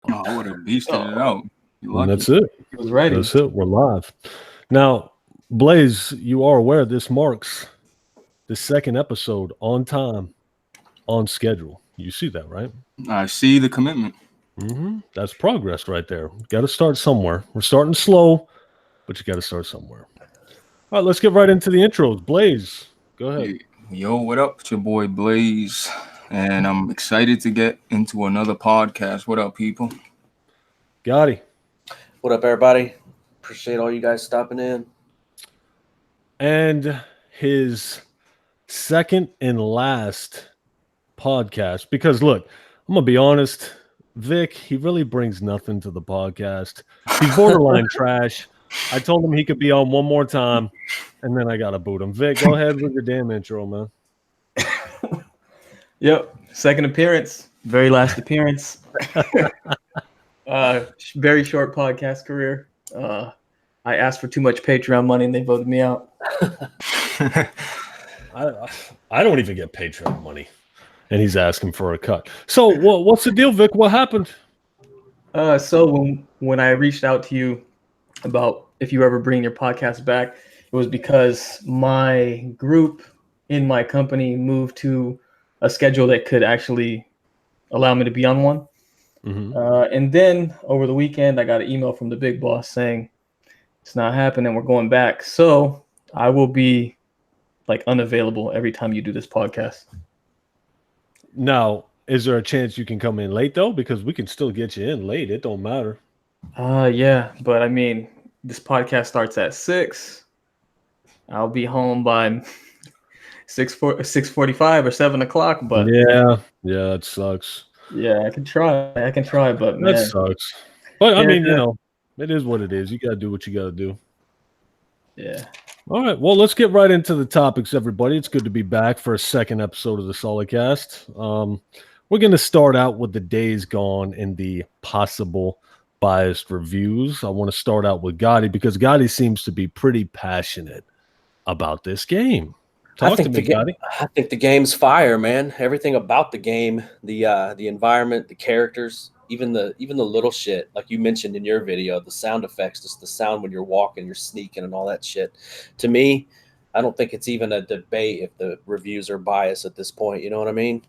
Oh, I would have beasted it out. You're And lucky. that's it. He was ready. That's it. We're live. Now, Blaze, you are aware this marks the second episode on time, on schedule. You see that, right? I see the commitment. That's progress right there. Got to start somewhere. We're starting slow, but you got to start somewhere. All right, let's get right into the intros. Blaze, go ahead. Yo, what up? It's your boy Blaze, and I'm excited to get into another podcast. What up, people? Gotti. What up, everybody? Appreciate all you guys stopping in. And his second and last podcast. Because look, I'm gonna be honest, Vic, he really brings nothing to the podcast. He's borderline trash. I told him he could be on one more time, and then I gotta boot him. Vic, go ahead with your damn intro, man. Yep. Second appearance. Very last appearance. Very short podcast career. I asked for too much Patreon money and they voted me out. I don't even get Patreon money, and he's asking for a cut. So, what's the deal, Vic? What happened? So when I reached out to you about if you ever bring your podcast back, it was because my group in my company moved to a schedule that could actually allow me to be on one. And then over the weekend, I got an email from the big boss saying it's not happening. We're going back. So I will be like unavailable every time you do this podcast. Now, is there a chance you can come in late though? Because we can still get you in late. It don't matter. Yeah, but I mean, this podcast starts at 6. I'll be home by 6:45 or 7 o'clock. But yeah, it sucks. Yeah, I can try, but that man, sucks. But I mean, you know, it is what it is. You got to do what you got to do. Yeah. All right. Well, let's get right into the topics, everybody. It's good to be back for a second episode of the Solidcast. We're going to start out with the Days Gone and the possible biased reviews. I want to start out with Gotti because Gotti seems to be pretty passionate about this game. Talk to me, Gotti. I think the game's fire, man. Everything about the game, the environment, the characters, even the little shit, like you mentioned in your video, the sound effects, just the sound when you're walking, you're sneaking, and all that shit. To me, I don't think it's even a debate if the reviews are biased at this point. You know what I mean?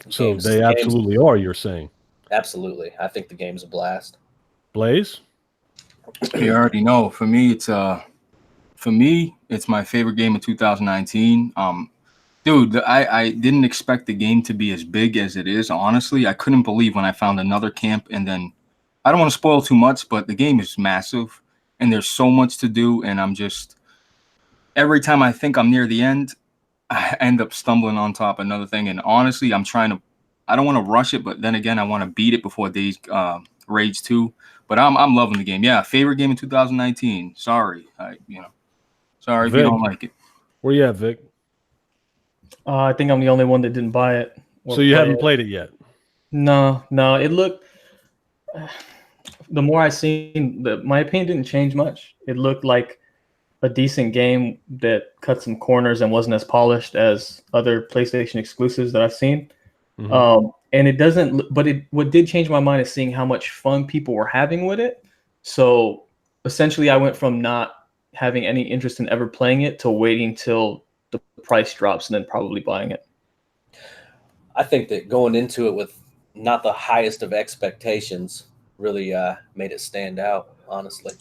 So they absolutely are. You're saying? Absolutely. I think the game's a blast. Blaze? You already know. For me, it's my favorite game of 2019. Dude, I didn't expect the game to be as big as it is. Honestly, I couldn't believe when I found another camp. And then I don't want to spoil too much, but the game is massive and there's so much to do. And I'm just, every time I think I'm near the end, I end up stumbling on top of another thing. And honestly, I don't want to rush it, but then again, I want to beat it before Days Rage 2. But I'm loving the game. Yeah, favorite game in 2019. Sorry, sorry Vic, if you don't like it. Where you at, Vic? I think I'm the only one that didn't buy it. So you haven't played it yet? No. It looked. The more I seen, my opinion didn't change much. It looked like a decent game that cut some corners and wasn't as polished as other PlayStation exclusives that I've seen. And it doesn't. But what did change my mind is seeing how much fun people were having with it. So essentially, I went from not having any interest in ever playing it to waiting till the price drops and then probably buying it. I think that going into it with not the highest of expectations really made it stand out, honestly.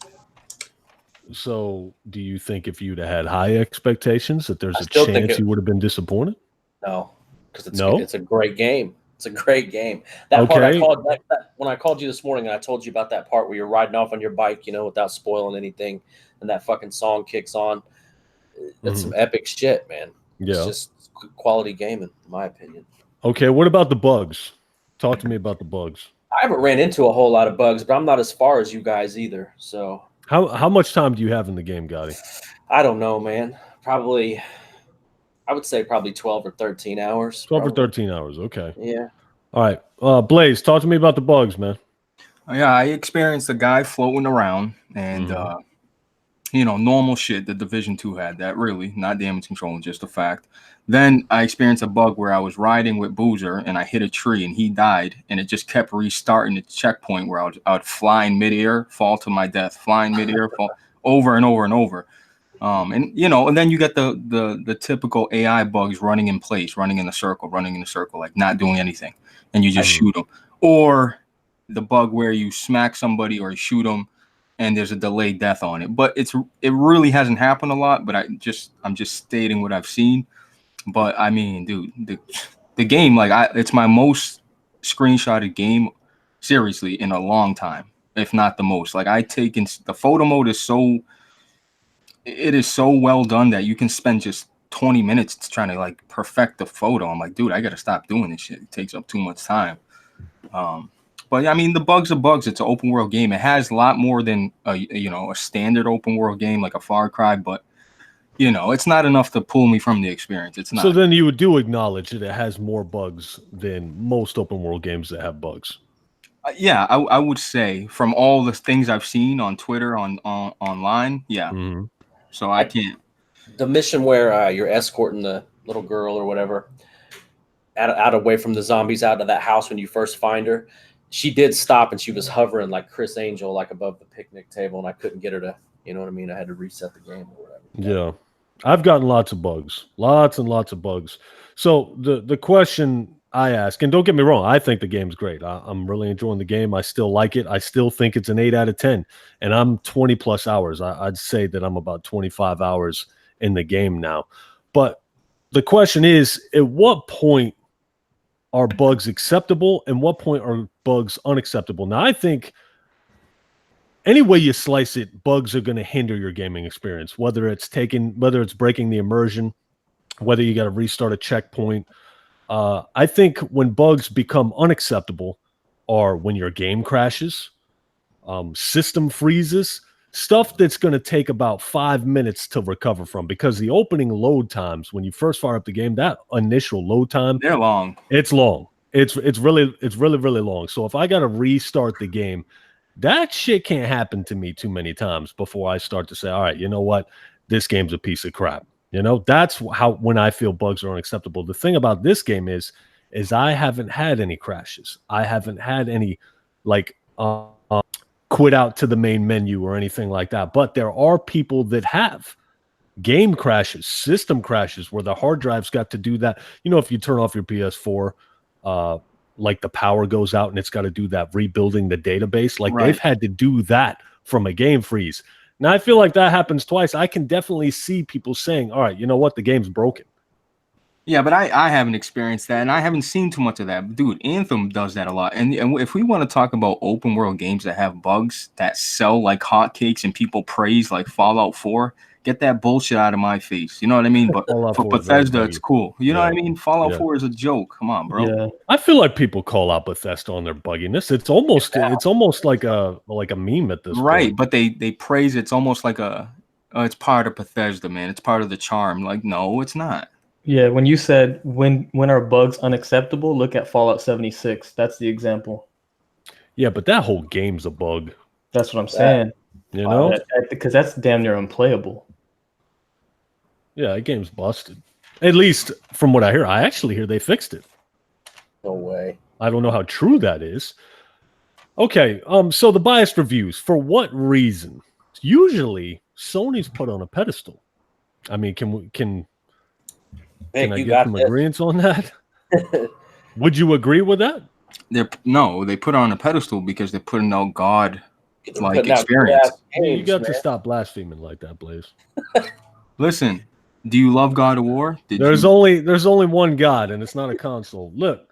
So do you think if you'd have had high expectations that there's a chance you would have been disappointed? No, because it's a great game. It's a great game. That part when I called you this morning and I told you about that part where you're riding off on your bike, without spoiling anything, and that fucking song kicks on. It's some epic shit, man. Yeah. It's just quality gaming, in my opinion. Okay, what about the bugs? Talk to me about the bugs. I haven't ran into a whole lot of bugs, but I'm not as far as you guys either. So how much time do you have in the game, Gotti? I don't know, man. I would say probably 12 or 13 hours. 12 or 13 hours, okay. Yeah. All right. Blaze, talk to me about the bugs, man. Yeah, I experienced a guy floating around, and normal shit that Division 2 had. That really, not damage control, just a fact. Then I experienced a bug where I was riding with Boozer and I hit a tree and he died, and it just kept restarting the checkpoint where I would fly in midair, fall to my death, fly in midair, fall over and over and over. And then you get the typical AI bugs running in place, running in a circle, like not doing anything, and you just shoot them. Or the bug where you smack somebody or you shoot them, and there's a delayed death on it. But it really hasn't happened a lot. But I'm just stating what I've seen. But I mean, dude, the game, like it's my most screenshotted game, seriously, in a long time, if not the most. Like the photo mode is so well done that you can spend just 20 minutes trying to like perfect the photo. I'm like, dude, I gotta stop doing this shit. It takes up too much time. But I mean, the bugs are bugs. It's an open world game. It has a lot more than a standard open world game like a Far Cry, but it's not enough to pull me from the experience. It's not. So then you do acknowledge that it has more bugs than most open world games that have bugs. Yeah, I would say from all the things I've seen on Twitter, online, yeah. Mm-hmm. So I can't. The mission where you're escorting the little girl or whatever out away from the zombies, out of that house when you first find her, she did stop and she was hovering like Chris Angel, like above the picnic table, and I couldn't get her to, you know what I mean? I had to reset the game or whatever. Yeah. I've gotten lots of bugs, lots and lots of bugs. So the question I ask, and don't get me wrong, I think the game's great. I'm really enjoying the game. I still like it. I still think it's an 8 out of 10, and I'm 20 plus hours. I'd say that I'm about 25 hours in the game now. But the question is, at what point are bugs acceptable and what point are bugs unacceptable? Now, I think any way you slice it, bugs are going to hinder your gaming experience, whether it's breaking the immersion, whether you got to restart a checkpoint. I think when bugs become unacceptable are when your game crashes, system freezes, stuff that's going to take about 5 minutes to recover from, because the opening load times when you first fire up the game, that initial load time, they're long. It's long. It's really long. So if I got to restart the game, that shit can't happen to me too many times before I start to say, all right, you know what? This game's a piece of crap. That's when I feel bugs are unacceptable. The thing about this game is I haven't had any crashes. I haven't had any quit out to the main menu or anything like that. But there are people that have game crashes, system crashes, where the hard drives got to do that. If you turn off your PS4, like the power goes out and it's got to do that rebuilding the database. Like, right. They've had to do that from a game freeze. Now I feel like that happens twice. I can definitely see people saying, all right, you know what? The game's broken. Yeah, but I haven't experienced that, and I haven't seen too much of that. But dude, Anthem does that a lot. And if we want to talk about open world games that have bugs that sell like hotcakes and people praise, like Fallout 4, get that bullshit out of my face. You know what I mean? But for Bethesda, it's cool. You know what I mean? Fallout 4 is a joke. Come on, bro. Yeah. I feel like people call out Bethesda on their bugginess. It's almost like a meme at this point. Right, but they praise it's almost like it's part of Bethesda, man. It's part of the charm. Like, no, it's not. Yeah, when you said when are bugs unacceptable, look at Fallout 76. That's the example. Yeah, but that whole game's a bug. That's what I'm saying. Because that's damn near unplayable. Yeah, that game's busted. At least from what I hear. I actually hear they fixed it. No way. I don't know how true that is. Okay, so the biased reviews. For what reason? Usually, Sony's put on a pedestal. I mean, can I get some agreements on that? Would you agree with that? They put on a pedestal because they're putting out God-like experience. You got to stop blaspheming like that, Blaze. Listen, do you love God of War? There's only one God, and it's not a console. Look,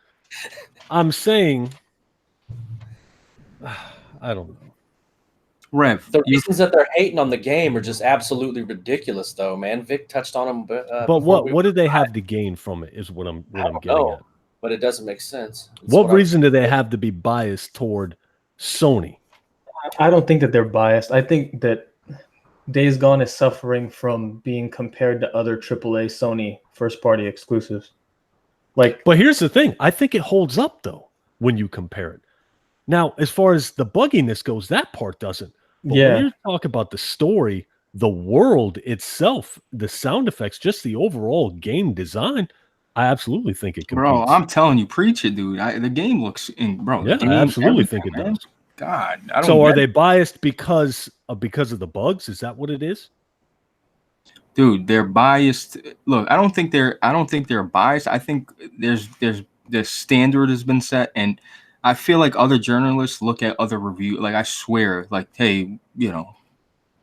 I'm saying, I don't know. Rev, the reasons that they're hating on the game are just absolutely ridiculous, though, man. Vic touched on them. But what do they have to gain from it? Is what I'm getting at. But it doesn't make sense. What reason do they have to be biased toward Sony? I don't think that they're biased. I think that Days Gone is suffering from being compared to other AAA Sony first-party exclusives. But here's the thing. I think it holds up, though, when you compare it. Now, as far as the bugginess goes, that part doesn't. But when you talk about the story, the world itself, the sound effects, just the overall game design, I absolutely think it competes. Bro, I'm telling you, preach it, dude. The game looks bro. Yeah, The game, I absolutely think everything, it man. does. God, I don't. So are get they it. biased because of the bugs? Is that what it is? Dude, they're biased. Look, I don't think they're biased. I think there's the standard has been set, and I feel like other journalists look at other review. Like I swear, like, hey,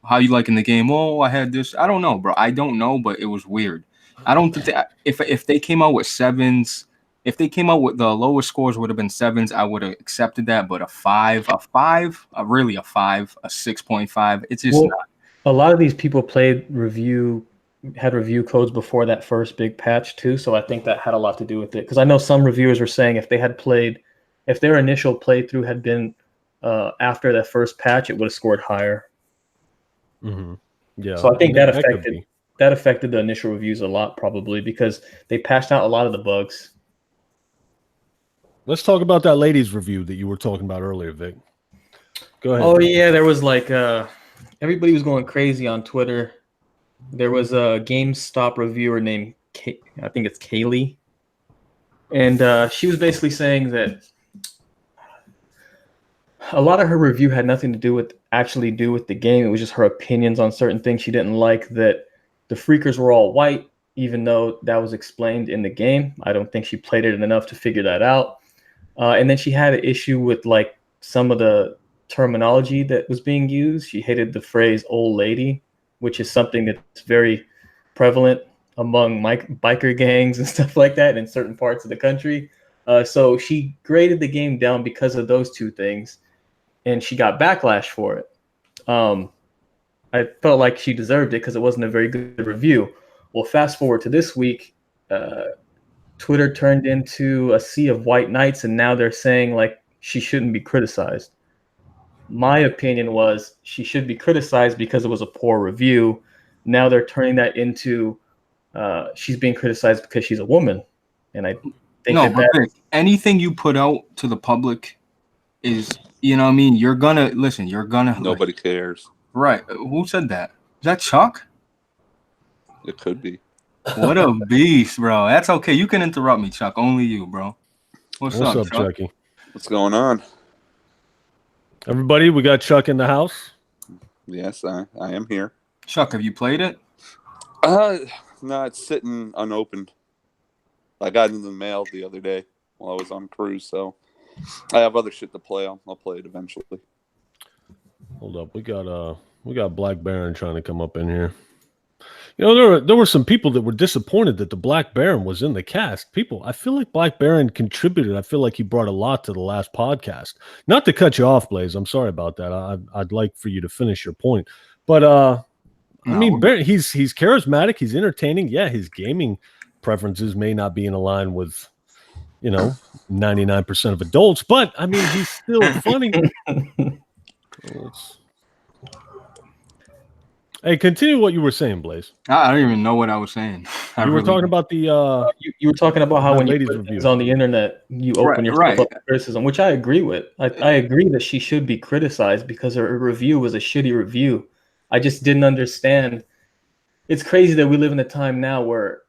how you liking the game? Oh, I had this. I don't know, bro. I don't know, but it was weird. I don't think if they came out with sevens, if they came out with the lowest scores would have been sevens, I would have accepted that. But a 5, really a 5, a 6.5. It's just Well, not. a lot of these people had review codes before that first big patch too, so I think that had a lot to do with it. Because I know some reviewers were saying if their initial playthrough had been after that first patch, it would have scored higher. Mm-hmm. Yeah. So I think could that affected the initial reviews a lot, probably because they patched out a lot of the bugs. Let's talk about that ladies review that you were talking about earlier, Vic. Go ahead. Oh yeah, there was like everybody was going crazy on Twitter. There was a GameStop reviewer named I think it's Kaylee, and she was basically saying that a lot of her review had nothing to do with the game. It was just her opinions on certain things. She didn't like that the freakers were all white, even though that was explained in the game. I don't think she played it enough to figure that out. And then she had an issue with like some of the terminology that was being used. She hated the phrase "old lady," which is something that's very prevalent among biker gangs and stuff like that in certain parts of the country. So she graded the game down because of those two things, and she got backlash for it. I felt like she deserved it because it wasn't a very good review. Well, fast forward to this week, Twitter turned into a sea of white knights, and now they're saying like she shouldn't be criticized. My opinion was she should be criticized because it was a poor review. Now they're turning that into she's being criticized because she's a woman, and I think Vic, anything you put out to the public is, what I mean, you're gonna listen. Nobody cares. Right? Who said that? Is that Chuck? It could be. What a beast, bro. That's okay. You can interrupt me, Chuck. Only you, bro. What's up, Chuck? Chucky? What's going on? Everybody, we got Chuck in the house. Yes, I am here. Chuck, have you played it? No, it's sitting unopened. I got it in the mail the other day while I was on cruise, so I have other shit to play. I'll play it eventually. Hold up, we got Black Baron trying to come up in here. There were some people that were disappointed that the Black Baron was in the cast. I feel like Black Baron contributed. I feel like he brought a lot to the last podcast. Not to cut you off, Blaze. I'm sorry about that. I'd like for you to finish your point. But Baron, he's charismatic. He's entertaining. Yeah, his gaming preferences may not be in line with 99% of adults, but I mean, he's still funny. Hey, continue what you were saying, Blaze. I don't even know what I was saying. You were talking about the you were talking about how when you put review things on the internet, you open yourself up to criticism, which I agree with. I agree that she should be criticized because her review was a shitty review. I just didn't understand. It's crazy that we live in a time now where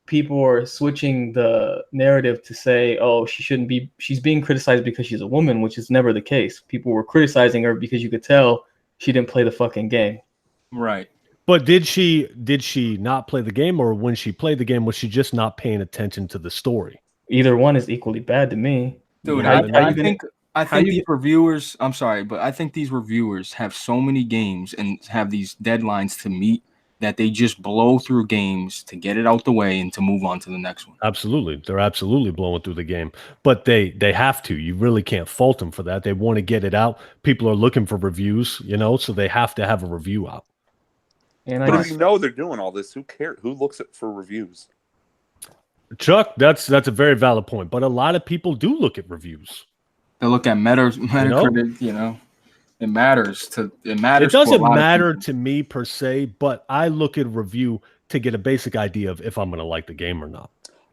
people are switching the narrative to say, oh, she's being criticized because she's a woman, which is never the case. People were criticizing her because you could tell she didn't play the fucking game. Right. But did she not play the game, or when she played the game, was she just not paying attention to the story? Either one is equally bad to me. Dude, I think these reviewers, I'm sorry, but I think these reviewers have so many games and have these deadlines to meet that they just blow through games to get it out the way and to move on to the next one. Absolutely. They're absolutely blowing through the game. But they have to. You really can't fault them for that. They want to get it out. People are looking for reviews, so they have to have a review out. But if they're doing all this, who cares? Who looks for reviews? Chuck, that's a very valid point. But a lot of people do look at reviews. They look at Metacritic, It matters. It doesn't matter to me per se, but I look at a review to get a basic idea of if I'm going to like the game or not.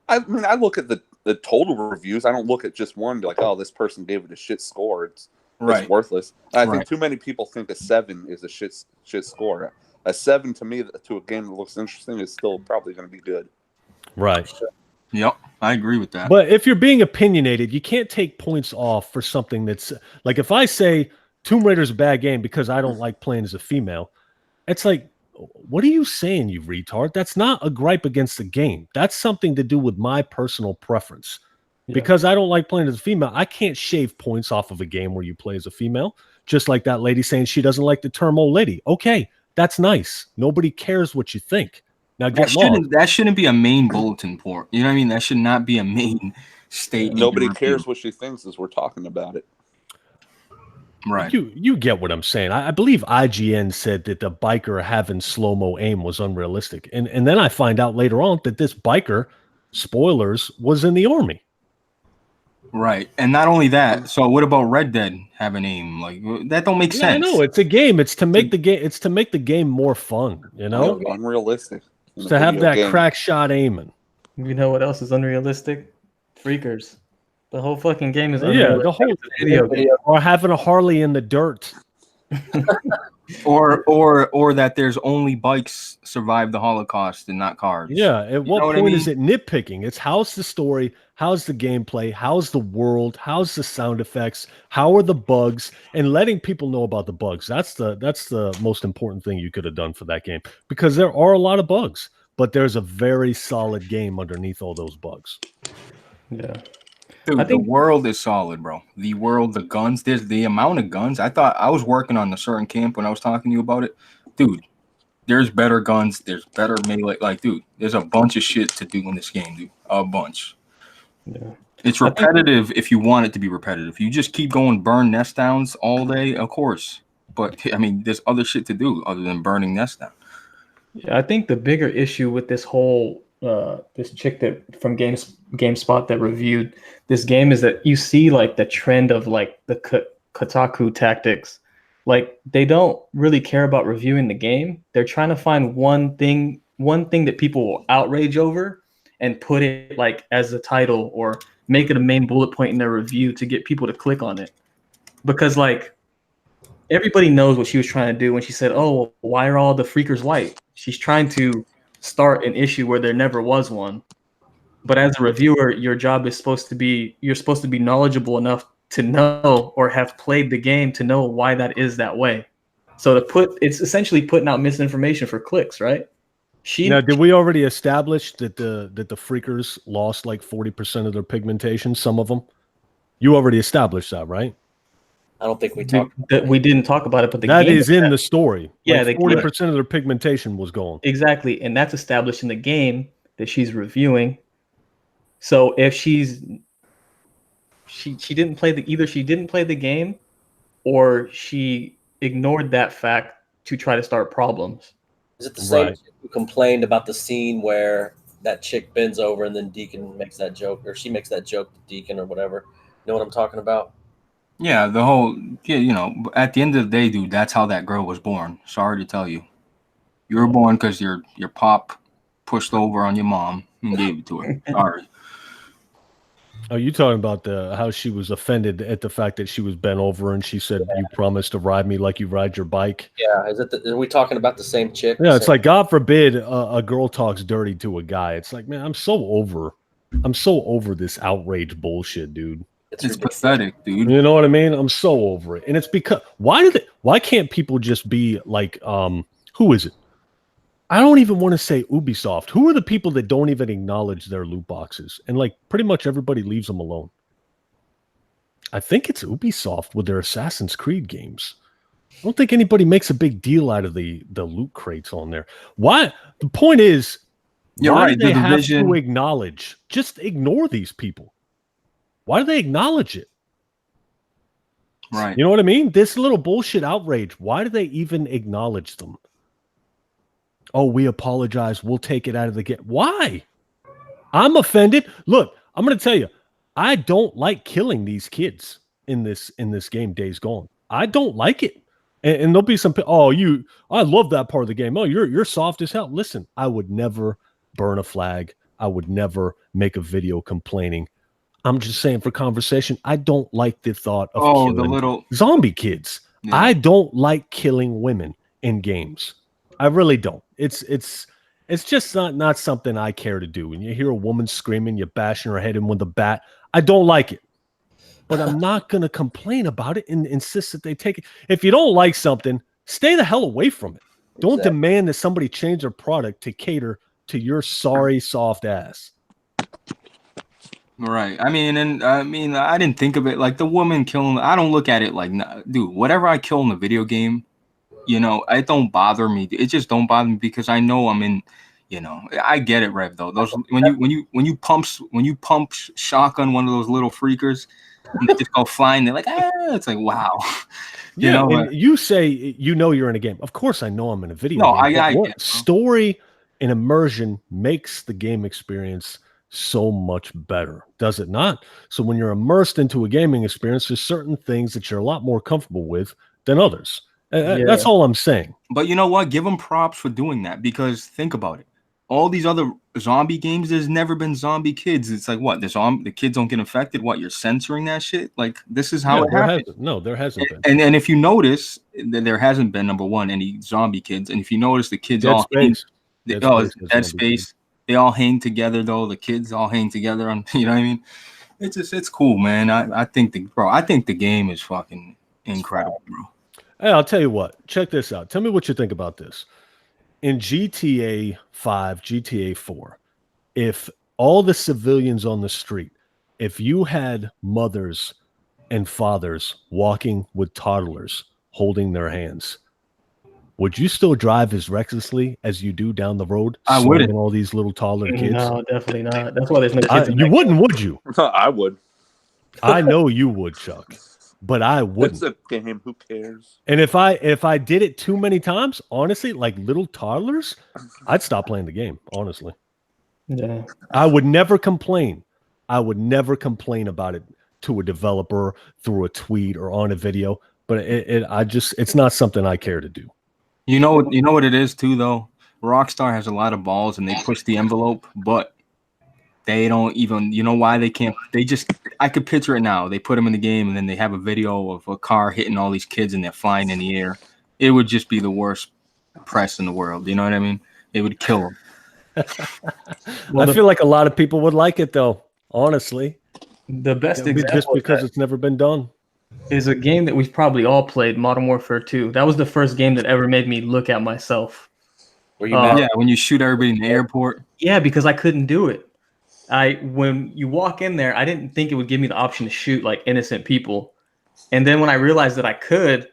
I mean, I look at the total reviews. I don't look at just one and be like, oh, this person gave it a shit score. It's worthless. I think too many people think a 7 is a shit score. a 7 to me to a game that looks interesting is still probably going to be good. Right. Yep, I agree with that. But if you're being opinionated, you can't take points off for something that's like if I say Tomb Raider's a bad game because I don't like playing as a female, it's like, what are you saying, you retard? That's not a gripe against the game. That's something to do with my personal preference. Yeah. Because I don't like playing as a female, I can't shave points off of a game where you play as a female. Just like that lady saying she doesn't like the term old lady. Okay, that's nice. Nobody cares what you think. Now that shouldn't be a main bulletin point. You know what I mean? That should not be a main statement. Nobody cares what she thinks as we're talking about it. Right. You get what I'm saying. I believe IGN said that the biker having slow-mo aim was unrealistic. And then I find out later on that this biker, spoilers, was in the army. Right. And not only that, so what about Red Dead having aim? Like that don't make sense. I know, it's a game. It's to make the game more fun, you know? Unrealistic. It's to have that crack shot aiming. You know what else is unrealistic? Freakers. The whole fucking game is unrealistic. Yeah, the whole video game. Or having a Harley in the dirt. or that there's only bikes survive the Holocaust and not cars. Yeah, at what point is it nitpicking? It's how's the story, how's the gameplay, how's the world, how's the sound effects, how are the bugs, and letting people know about the bugs. That's the most important thing you could have done for that game, because there are a lot of bugs, but there's a very solid game underneath all those bugs. Yeah. Dude, I think the world is solid, bro. The world, the guns, there's the amount of guns. I thought I was working on a certain camp when I was talking to you about it. Dude, there's better guns. There's better melee. Like, dude, there's a bunch of shit to do in this game, dude. A bunch. Yeah. It's repetitive if you want it to be repetitive. You just keep going burn nest downs all day, of course. But, I mean, there's other shit to do other than burning nest down. Yeah, I think the bigger issue with this whole this chick that from GameSpot that reviewed this game is that you see like the trend of like the Kotaku tactics. Like they don't really care about reviewing the game. They're trying to find one thing that people will outrage over and put it like as the title or make it a main bullet point in their review to get people to click on it. Because like everybody knows what she was trying to do when she said, "Oh, why are all the freakers white?" She's trying to start an issue where there never was one. But as a reviewer, your job is supposed to be knowledgeable enough to know or have played the game to know why that is that way. So it's essentially putting out misinformation for clicks, right? Now, did we already establish that the freakers lost like 40% of their pigmentation? Some of them. You already established that, right? I don't think we didn't talk about it, but that is in the story. Yeah, like 40% of their pigmentation was gone. Exactly, and that's established in the game that she's reviewing. So if she didn't play either she didn't play the game, or she ignored that fact to try to start problems. Is it the same chick who complained about the scene where that chick bends over and then Deacon makes that joke, or she makes that joke to Deacon or whatever? You know what I'm talking about? Yeah, at the end of the day, dude, that's how that girl was born. Sorry to tell you. You were born because your pop pushed over on your mom and gave it to her. Sorry. Oh, you talking about how she was offended at the fact that she was bent over and she said, "You promised to ride me like you ride your bike." Yeah, are we talking about the same chick? Yeah, it's like, God forbid a girl talks dirty to a guy. It's like, man, I'm so over this outrage bullshit, dude. It's pathetic, dude. You know what I mean? I'm so over it. And it's because why can't people just be like, who is it? I don't even want to say Ubisoft. Who are the people that don't even acknowledge their loot boxes? And like pretty much everybody leaves them alone. I think it's Ubisoft with their Assassin's Creed games. I don't think anybody makes a big deal out of the loot crates on there. Why? The point is, why do they have to acknowledge? Just ignore these people. Why do they acknowledge it? Right. You know what I mean? This little bullshit outrage. Why do they even acknowledge them? Oh, we apologize. We'll take it out of the game. Why? I'm offended. Look, I'm going to tell you, I don't like killing these kids in this game, Days Gone. I don't like it. And there'll be some, I love that part of the game. Oh, you're soft as hell. Listen, I would never burn a flag. I would never make a video complaining. I'm just saying for conversation, I don't like the thought of killing the little zombie kids. Yeah. I don't like killing women in games. I really don't. It's just not something I care to do. When you hear a woman screaming, you're bashing her head in with a bat. I don't like it. But I'm not going to complain about it and insist that they take it. If you don't like something, stay the hell away from it. Don't Exactly. demand that somebody change their product to cater to your sorry, soft ass. Right. I mean, I didn't think of it like the woman killing. I don't look at it like, dude, whatever I kill in the video game, it don't bother me. It just don't bother me because I know I'm in. I get it, Rev. Though those when you pump shotgun one of those little freakers, and they just go flying. They're like, it's like wow. And you say you're in a game. Of course, I know I'm in a video No, game. I What get it, story and immersion makes the game experience so much better, does it not? So when you're immersed into a gaming experience, there's certain things that you're a lot more comfortable with than others. That's all I'm saying. But you know what? Give them props for doing that because think about it. All these other zombie games, there's never been zombie kids. It's like what the kids don't get infected. What, you're censoring that shit? Like this is how it happens. There hasn't been. And if you notice, there hasn't been number one any zombie kids. And if you notice, the kids all hang, Dead Space. They all hang together though. The kids all hang together on. You know what I mean? It's cool, man. I think the game is fucking incredible, bro. Hey, I'll tell you what. Check this out. Tell me what you think about this. In GTA 5, GTA 4, if all the civilians on the street, if you had mothers and fathers walking with toddlers holding their hands, would you still drive as recklessly as you do down the road? I wouldn't. All these little toddler kids. No, definitely not. That's why there's no kids. You wouldn't, would you? I would. I know you would, Chuck. But I wouldn't. It's a game. Who cares? And if I did it too many times, honestly, like little toddlers, I'd stop playing the game. Honestly, Yeah. I would never complain. I would never complain about it to a developer through a tweet or on a video. But it's not something I care to do. You know what it is too, though. Rockstar has a lot of balls and they push the envelope, but they don't even. You know why they can't? I could picture it now. They put them in the game and then they have a video of a car hitting all these kids and they're flying in the air. It would just be the worst press in the world. You know what I mean? It would kill them. I feel like a lot of people would like it, though. Honestly, The best example just because it's never been done. is a game that we've probably all played, Modern Warfare 2. That was the first game that ever made me look at myself. Were you mad? Yeah, when you shoot everybody in the airport. Yeah, because I couldn't do it. When you walk in there, I didn't think it would give me the option to shoot like innocent people. And then when I realized that I could,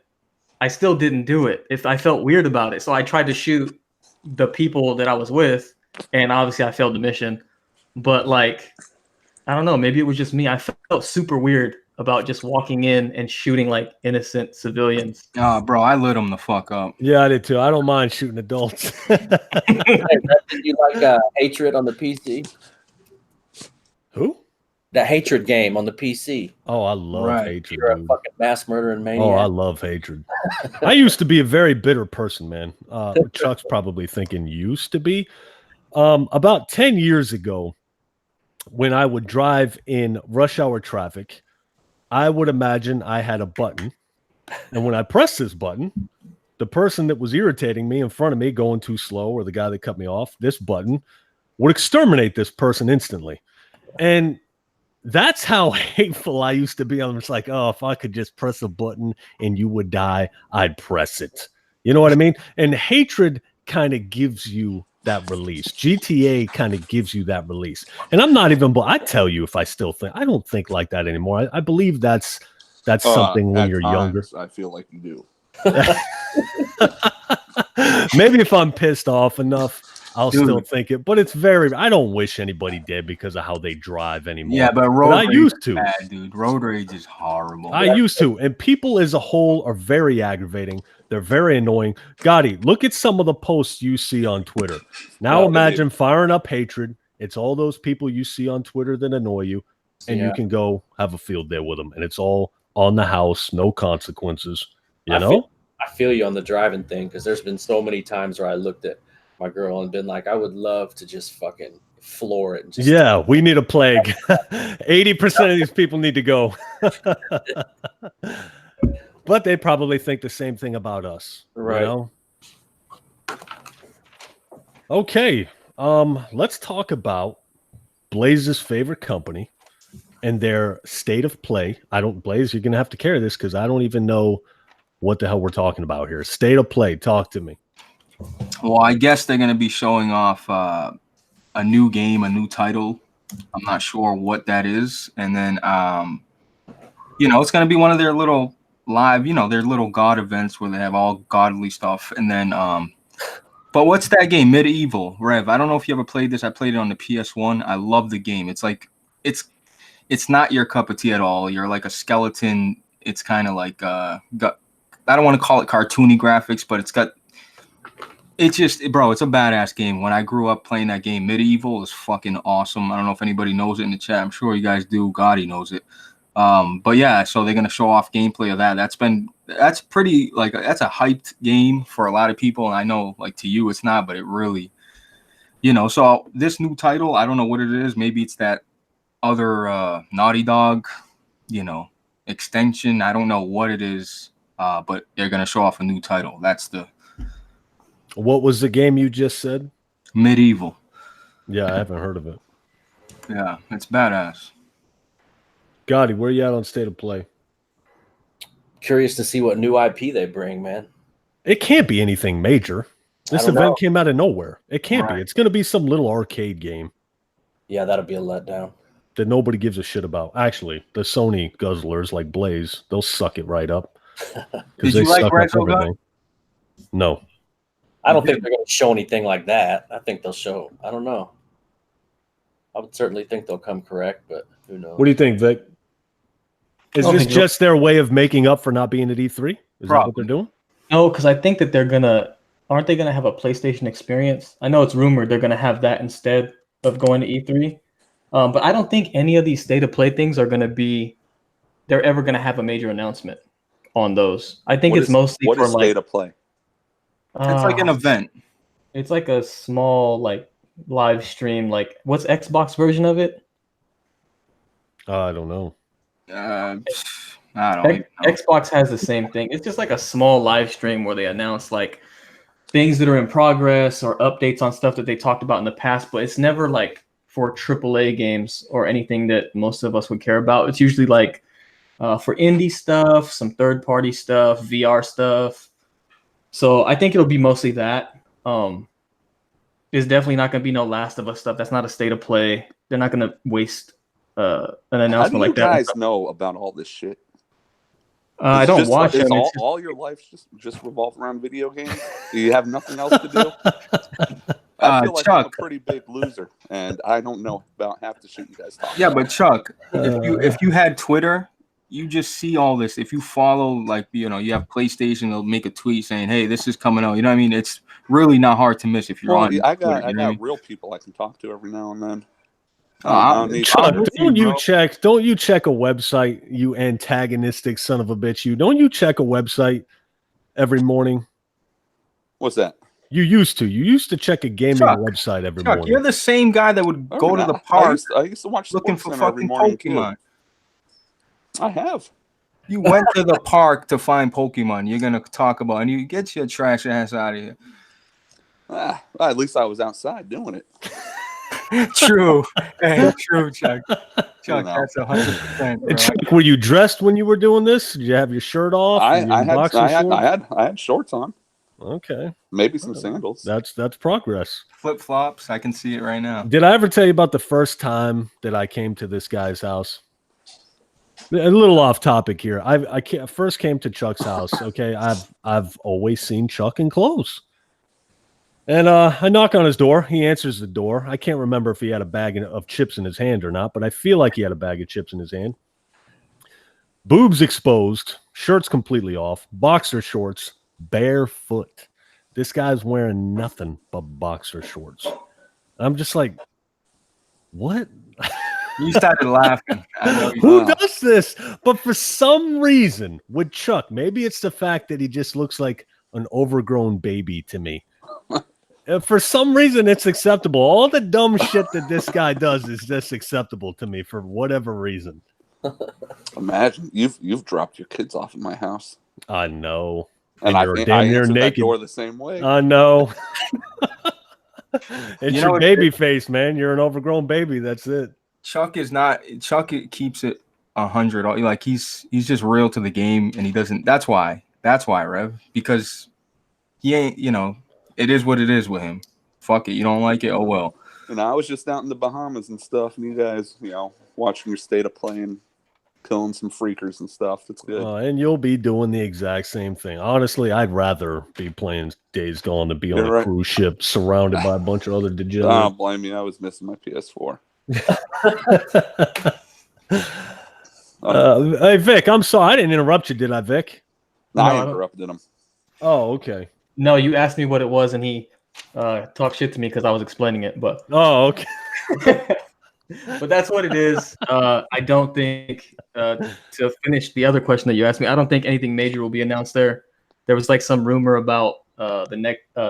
I still didn't do it. I felt weird about it. So I tried to shoot the people that I was with, and obviously I failed the mission. But like, I don't know, maybe it was just me. I felt super weird about just walking in and shooting like innocent civilians. Bro, I lit them the fuck up. Yeah, I did too. I don't mind shooting adults. Did you like Hatred on the PC? Who? The Hatred game on the PC. Oh, I love Hatred. You're a Dude. fucking mass murdering maniac. Oh, I love Hatred. I used to be a very bitter person, man. Chuck's probably thinking used to be. About 10 years ago, when I would drive in rush hour traffic, I would imagine I had a button. And when I pressed this button, the person that was irritating me in front of me going too slow, or the guy that cut me off, this button would exterminate this person instantly. And that's how hateful I used to be. I'm just like, oh, if I could just press a button and you would die, I'd press it. You know what I mean? And Hatred kind of gives you that release. GTA kind of gives you that release. And I'm not even, I tell you if I still think, I don't think like that anymore. I believe that's something when you're younger. I feel like you do. Maybe if I'm pissed off enough, I'll still think it, but it's I don't wish anybody dead because of how they drive anymore. Yeah, but road rage I used to. Bad, dude. Road rage is horrible. I used to. And people as a whole are very aggravating. They're very annoying. Gotti, look at some of the posts you see on Twitter. Now imagine firing up Hatred. It's all those people you see on Twitter that annoy you, and you can go have a field day with them. And it's all on the house, no consequences. You know? I feel you on the driving thing, because there's been so many times where I looked at my girl and been like, I would love to just fucking floor it. And just we need a plague. 80% of these people need to go. But they probably think the same thing about us. Right. You know? Okay. Let's talk about Blaze's favorite company and their state of play. Blaze, you're gonna have to carry this because I don't even know what the hell we're talking about here. State of play. Talk to me. Well, I guess they're going to be showing off a new game, a new title. I'm not sure what that is. And then, it's going to be one of their little live, their little God events where they have all godly stuff. And then, but what's that game? Medieval, Rev. I don't know if you ever played this. I played it on the PS1. I love the game. It's like, it's not your cup of tea at all. You're like a skeleton. It's kind of like, I don't want to call it cartoony graphics, but it's just, bro, it's a badass game. When I grew up playing that game, Medieval is fucking awesome. I don't know if anybody knows it in the chat. I'm sure you guys do. Gotti knows it. But yeah, so they're gonna show off gameplay of that. That's pretty, like, that's a hyped game for a lot of people. And I know, like, to you it's not, but it really, so this new title, I don't know what it is. Maybe it's that other Naughty Dog, extension. I don't know what it is. But they're gonna show off a new title. What was the game you just said? Medieval. Yeah, I haven't heard of it. Yeah, it's badass. Gotti, where you at on state of play? Curious to see what new IP they bring, man. It can't be anything major. This event came out of nowhere. It can't be. It's going to be some little arcade game. Yeah, that'll be a letdown. That nobody gives a shit about. Actually, the Sony guzzlers like Blaze, they'll suck it right up. Did you like Retro? No. I don't think they're going to show anything like that. I think they'll show. I don't know. I would certainly think they'll come correct, but who knows? What do you think, Vic? Is this just their way of making up for not being at E3? Is that what they're doing? No, because I think that aren't they gonna have a PlayStation experience? I know it's rumored they're gonna have that instead of going to E3. But I don't think any of these state of play things they're ever gonna have a major announcement on those. I think it's mostly what for is state of play? It's like an event. It's like a small live stream. Like, what's Xbox version of it? I don't know. I don't even know. Xbox has the same thing. It's just like a small live stream where they announce like things that are in progress or updates on stuff that they talked about in the past, but it's never like for AAA games or anything that most of us would care about. It's usually like for indie stuff, some third-party stuff, VR stuff. So I think it'll be mostly that. There's definitely not going to be no Last of Us stuff. That's not a state of play. They're not going to waste an announcement like that. How do you guys know about all this shit? I don't watch it. All your life just revolve around video games? Do you have nothing else to do? I feel like Chuck, I'm a pretty big loser, and I don't know about half the shit you guys talk about. Yeah, but Chuck, if you had Twitter, you just see all this. If you follow, you have PlayStation, they'll make a tweet saying, "Hey, this is coming out." You know what I mean? It's really not hard to miss if you're on. I Twitter, got real people I can talk to every now and then. Chuck, don't you check a website, you antagonistic son of a bitch? Don't you check a website every morning? What's that? You used to check a gaming website every morning. You're the same guy that would go to the park. I used to watch looking for fucking Pokemon. I have. You went to the park to find Pokemon. You're gonna talk about, and you get your trash ass out of here. At least I was outside doing it. True. Hey, true, Chuck. Chuck, that's 100%. Chuck, were you dressed when you were doing this? Did you have your shirt off? I had shorts on. Okay. Maybe some sandals. That's progress. Flip flops. I can see it right now. Did I ever tell you about the first time that I came to this guy's house? A little off topic here. I first came to Chuck's house. Okay, I've always seen Chuck in clothes. And I knock on his door. He answers the door. I can't remember if he had a bag of chips in his hand or not, but I feel like he had a bag of chips in his hand. Boobs exposed, shirt's completely off, boxer shorts, barefoot. This guy's wearing nothing but boxer shorts. I'm just like, what? You started laughing. Who does this? But for some reason, with Chuck, maybe it's the fact that he just looks like an overgrown baby to me. For some reason, it's acceptable. All the dumb shit that this guy does is just acceptable to me for whatever reason. Imagine you've dropped your kids off at my house. I know, and you're damn near naked. That door the same way. I know. It's You know your what- baby face, man. You're an overgrown baby. That's it. Chuck is not. Chuck keeps it 100. Like he's just real to the game, and he doesn't. That's why. That's why, Rev. Because he ain't. It is what it is with him. Fuck it. You don't like it? Oh well. And I was just out in the Bahamas and stuff, and you guys, watching your state of playing, killing some freakers and stuff. That's good. And you'll be doing the exact same thing. Honestly, I'd rather be playing Days Gone than be on You're a right. cruise ship surrounded by a bunch of other I degenerates. don't blame you. I was missing my PS4. Hey, Vic, I'm sorry. I didn't interrupt you, did I, Vic? No, I I don't- interrupted him. Oh, okay. No, you asked me what it was, and he talked shit to me because I was explaining it. But Oh, okay. but that's what it is. I don't think to finish the other question that you asked me, I don't think anything major will be announced there. There was like some rumor about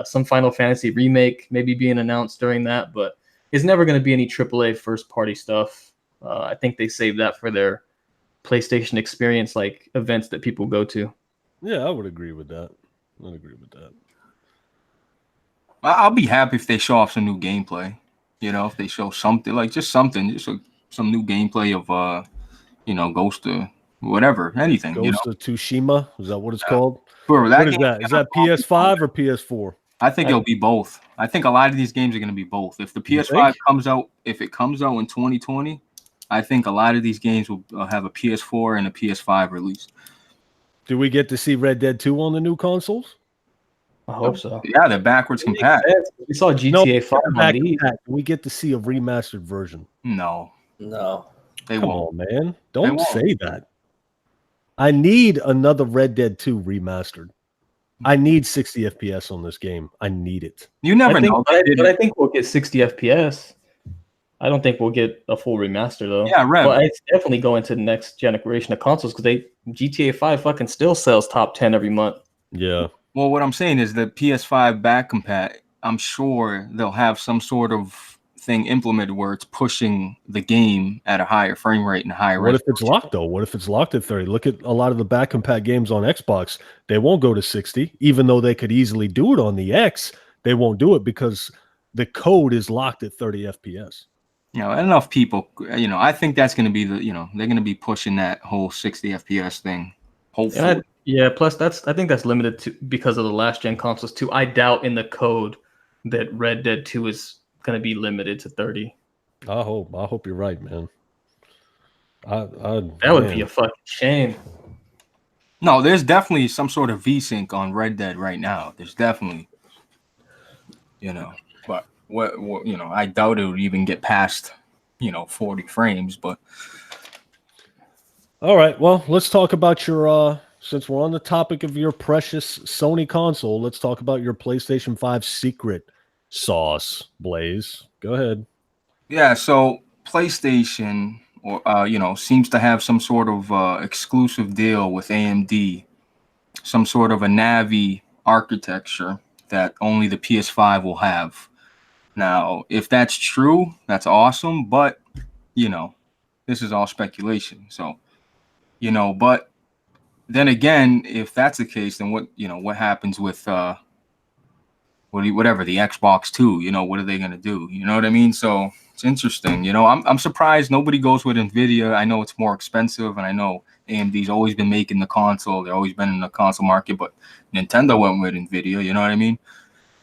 some Final Fantasy remake maybe being announced during that, but it's never going to be any AAA first party stuff. I think they saved that for their PlayStation experience, like events that people go to. Yeah, I would agree with that. I'd agree with that. I'll be happy if they show off some new gameplay. If they show something like just some new gameplay of Ghost of whatever, anything. Ghost of Tsushima, is that what it's called? Bro, What is that? Is that PS5 or PS4? I think it'll be both. I think a lot of these games are going to be both. If the PS5 comes out, if it comes out in 2020, I think a lot of these games will have a PS4 and a PS5 release. Do we get to see Red Dead 2 on the new consoles? I hope so. Yeah, they're backwards compatible. We saw GTA 5 on these. Do we get to see a remastered version? No, they Come won't. on, man. Don't won't. say that. I need another Red Dead 2 remastered. I need 60 FPS on this game. I need it. You never know. But I think we'll get 60 FPS. I don't think we'll get a full remaster though. Yeah, right. But it's definitely going to the next generation of consoles because GTA 5 fucking still sells top 10 every month. Yeah. Well, what I'm saying is the PS5 back compat. I'm sure they'll have some sort of thing implemented where it's pushing the game at a higher frame rate and higher. What if it's locked though? What if it's locked at 30? Look at a lot of the back compat games on Xbox. They won't go to 60, even though they could easily do it on the X. They won't do it because the code is locked at 30 FPS. Enough people. I think that's going to be they're going to be pushing that whole 60 FPS thing. Hopefully. Plus I think that's limited to because of the last gen consoles too. I doubt in the code that Red Dead 2 is going to be limited to 30. I hope you're right, man. That would be a fucking shame. No, there's definitely some sort of VSync on Red Dead right now. There's definitely, but what I doubt it would even get past, 40 frames. But all right, well, let's talk about your. Since we're on the topic of your precious Sony console, let's talk about your PlayStation 5 secret sauce, Blaze. Go ahead. Yeah, so PlayStation, seems to have some sort of exclusive deal with AMD, some sort of a Navi architecture that only the PS5 will have. Now, if that's true, that's awesome, but this is all speculation. So, but then again, if that's the case, then what happens with whatever the Xbox 2? What are they gonna do? You know what I mean? So it's interesting. I'm surprised nobody goes with Nvidia. I know it's more expensive, and I know AMD's always been making the console. They've always been in the console market, but Nintendo went with Nvidia. You know what I mean?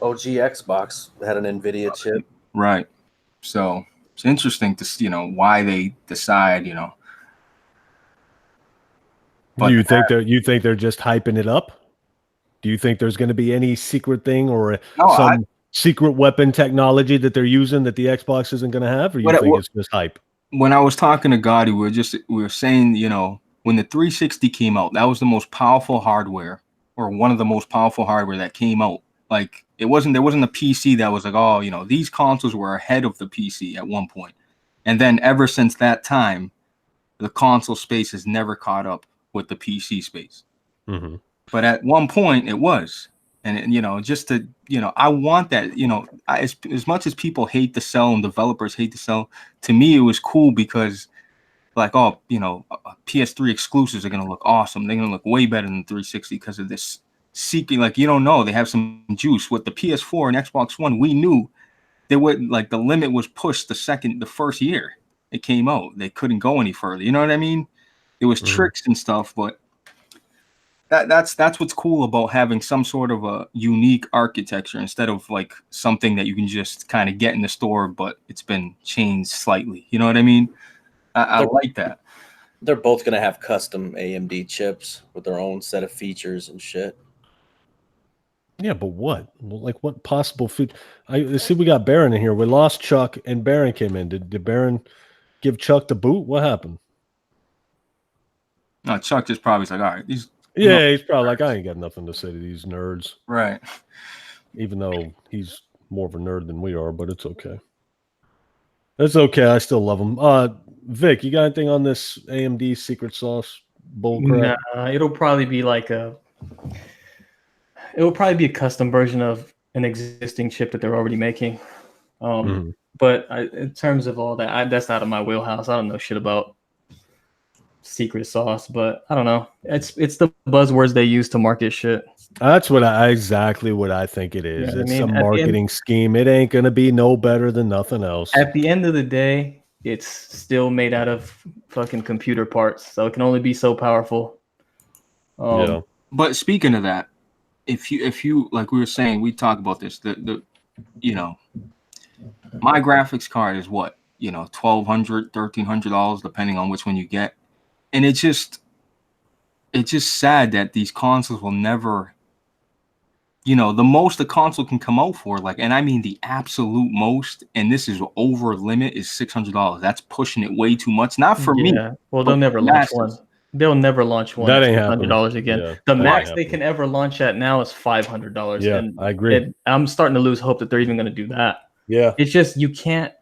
OG Xbox had an Nvidia chip. Right. So it's interesting to see, why they decide, Do you think they're just hyping it up? Do you think there's going to be any secret thing or secret weapon technology that they're using that the Xbox isn't going to have, or you think it's just hype? When I was talking to Gotti, we were saying, when the 360 came out, that was the most powerful hardware, or one of the most powerful hardware that came out. Like there wasn't a PC that was like, these consoles were ahead of the PC at one point. And then ever since that time, the console space has never caught up with the PC space. Mm-hmm. But at one point it was. And, just to, I want that, as much as people hate to sell and developers hate to sell, to me, it was cool because like, PS3 exclusives are going to look awesome. They're going to look way better than 360 because of this seeking. Like, they have some juice with the PS4 and Xbox One. We knew they wouldn't like the limit was pushed the first year it came out. They couldn't go any further. You know what I mean? It was tricks and stuff, but that's what's cool about having some sort of a unique architecture instead of like something that you can just kind of get in the store, but it's been changed slightly. You know what I mean? I like that. They're both going to have custom AMD chips with their own set of features and shit. Yeah, but what? Like, what possible feature? I see we got Baron in here. We lost Chuck, and Baron came in. Did Baron give Chuck the boot? What happened? No, Chuck just probably was like, all right, he's probably like, I ain't got nothing to say to these nerds. right. Even though he's more of a nerd than we are, but it's okay. It's okay. I still love him. Vic, you got anything on this AMD secret sauce bullcrap? Nah, it'll probably be a custom version of an existing chip that they're already making. But in terms of all that, that's out of my wheelhouse. I don't know shit about secret sauce, but I don't know. It's the buzzwords they use to market shit. That's exactly what I think it is. Yeah, it's a marketing scheme. It ain't gonna be no better than nothing else. At the end of the day, it's still made out of fucking computer parts, so it can only be so powerful. Yeah. But speaking of that, if you like we were saying, we talk about this. The my graphics card is what, $1,200, $1,300, depending on which one you get. And it's just sad that these consoles will never, the most the console can come out for, like, and I mean the absolute most, and this is over limit, is $600. That's pushing it way too much. Not for me. Well, they'll never launch one. They'll never launch one. That ain't $100 again. Yeah, the max they can ever launch at now is $500. Yeah, and I agree. I'm starting to lose hope that they're even going to do that. Yeah. It's just you can't.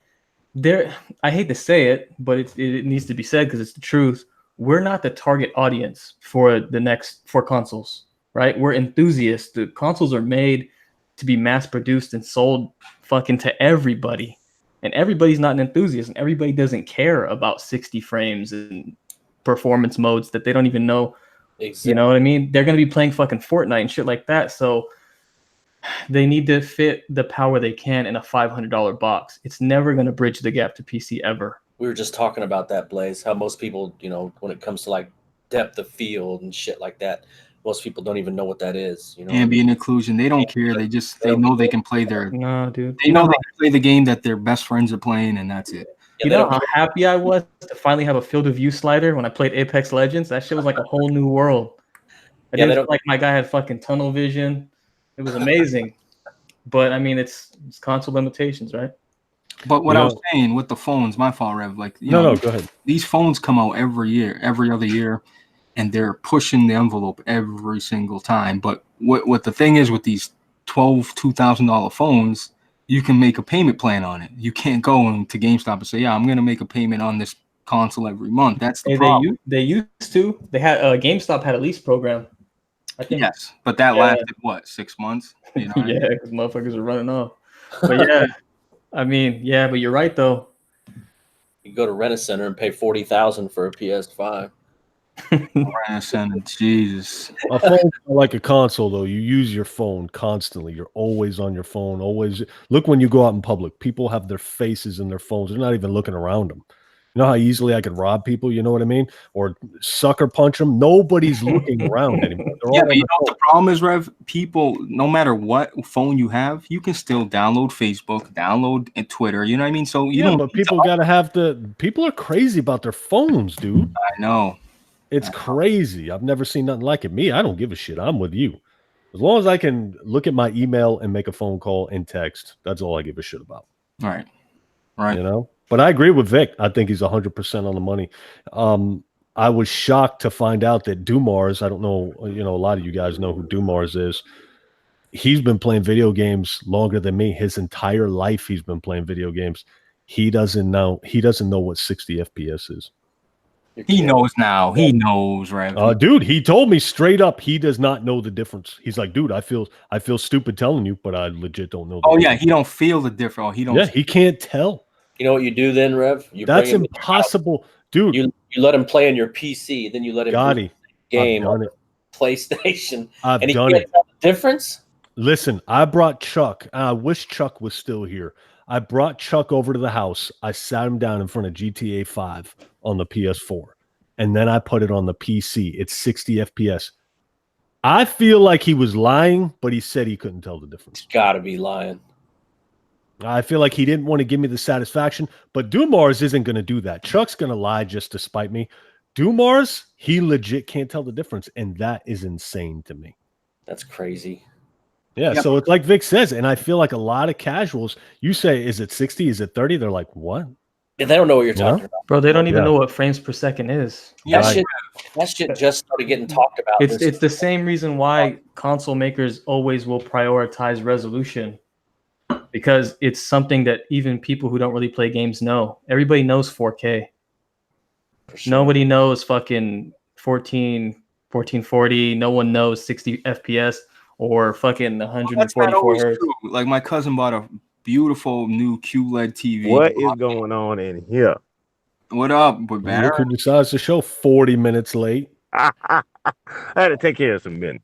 I hate to say it, but it needs to be said because it's the truth. We're not the target audience for consoles, right? We're enthusiasts. The consoles are made to be mass produced and sold fucking to everybody. And everybody's not an enthusiast, and everybody doesn't care about 60 frames and performance modes that they don't even know. Exactly. You know what I mean? They're going to be playing fucking Fortnite and shit like that. So they need to fit the power they can in a $500 box. It's never going to bridge the gap to PC ever. We were just talking about that, Blaze, how most people, when it comes to like depth of field and shit like that, most people don't even know what that is. Ambient occlusion, they don't care. They know they can play their. No, dude. They know they can play the game that their best friends are playing, and that's it. You know how happy I was to finally have a field of view slider when I played Apex Legends? That shit was like a whole new world. I didn't like my guy had fucking tunnel vision. It was amazing. But I mean, it's console limitations, right? But what I was saying with the phones, my fault, Rev. Like, no, go ahead. These phones come out every other year, and they're pushing the envelope every single time. But what the thing is with these $2,000 phones, you can make a payment plan on it. You can't go into GameStop and say, "Yeah, I'm going to make a payment on this console every month." That's the problem. They used to. They had GameStop had a lease program. I think. Yes, but that lasted what, 6 months? Yeah, because motherfuckers are running off. But yeah. I mean, yeah, but you're right though. You go to Rent-A-Center and pay $40,000 for a PS5. Rent-A-Center, Jesus. A phone's like a console, though. You use your phone constantly. You're always on your phone. Always look when you go out in public. People have their faces in their phones. They're not even looking around them. You know how easily I could rob people? You know what I mean? Or sucker punch them? Nobody's looking around anymore. Yeah, but the problem is, Rev, people, no matter what phone you have, you can still download Facebook, download Twitter. You know what I mean? So but people got to have people are crazy about their phones, dude. I know. It's crazy. I've never seen nothing like it. Me, I don't give a shit. I'm with you. As long as I can look at my email and make a phone call and text, that's all I give a shit about. Right. But I agree with Vic. I think he's 100% on the money. I was shocked to find out that Dumars, I don't know, a lot of you guys know who Dumars is. He's been playing video games longer than me. His entire life he's been playing video games. He doesn't know what 60 FPS is. He knows now. He knows, right? Dude, he told me straight up he does not know the difference. He's like, dude, I feel stupid telling you, but I legit don't know. Yeah, he don't feel the difference. He can't tell. You know what you do then, Rev? That's impossible, dude. You let him play on your PC, then you let him Gotti, game on PlayStation. I've and he done can't it. tell the difference. Listen, I brought Chuck. I wish Chuck was still here. I brought Chuck over to the house. I sat him down in front of GTA 5 on the PS4, and then I put it on the PC. It's 60 FPS. I feel like he was lying, but he said he couldn't tell the difference. He's got to be lying. I feel like he didn't want to give me the satisfaction, but Dumars isn't going to do that. Chuck's going to lie just to spite me. Dumars, he legit can't tell the difference, and that is insane to me. That's crazy. Yeah, Yep. so it's like Vic says, and I feel like a lot of casuals, you say, is it 60? Is it 30? They're like, what? Yeah, they don't know what you're talking about. Bro, they don't even Yeah. know what frames per second is. Yeah, That shit just started getting talked about. It's the same reason why console makers always will prioritize resolution, because it's something that even people who don't really play games know. Everybody knows 4K. For sure. Nobody knows fucking 1440. No one knows 60 FPS or fucking that's not 144 always hertz. true. Like my cousin bought a beautiful new QLED TV. What is going on in here? What up, with Look Barry? who decides to show 40 minutes late. I had to take care of some business.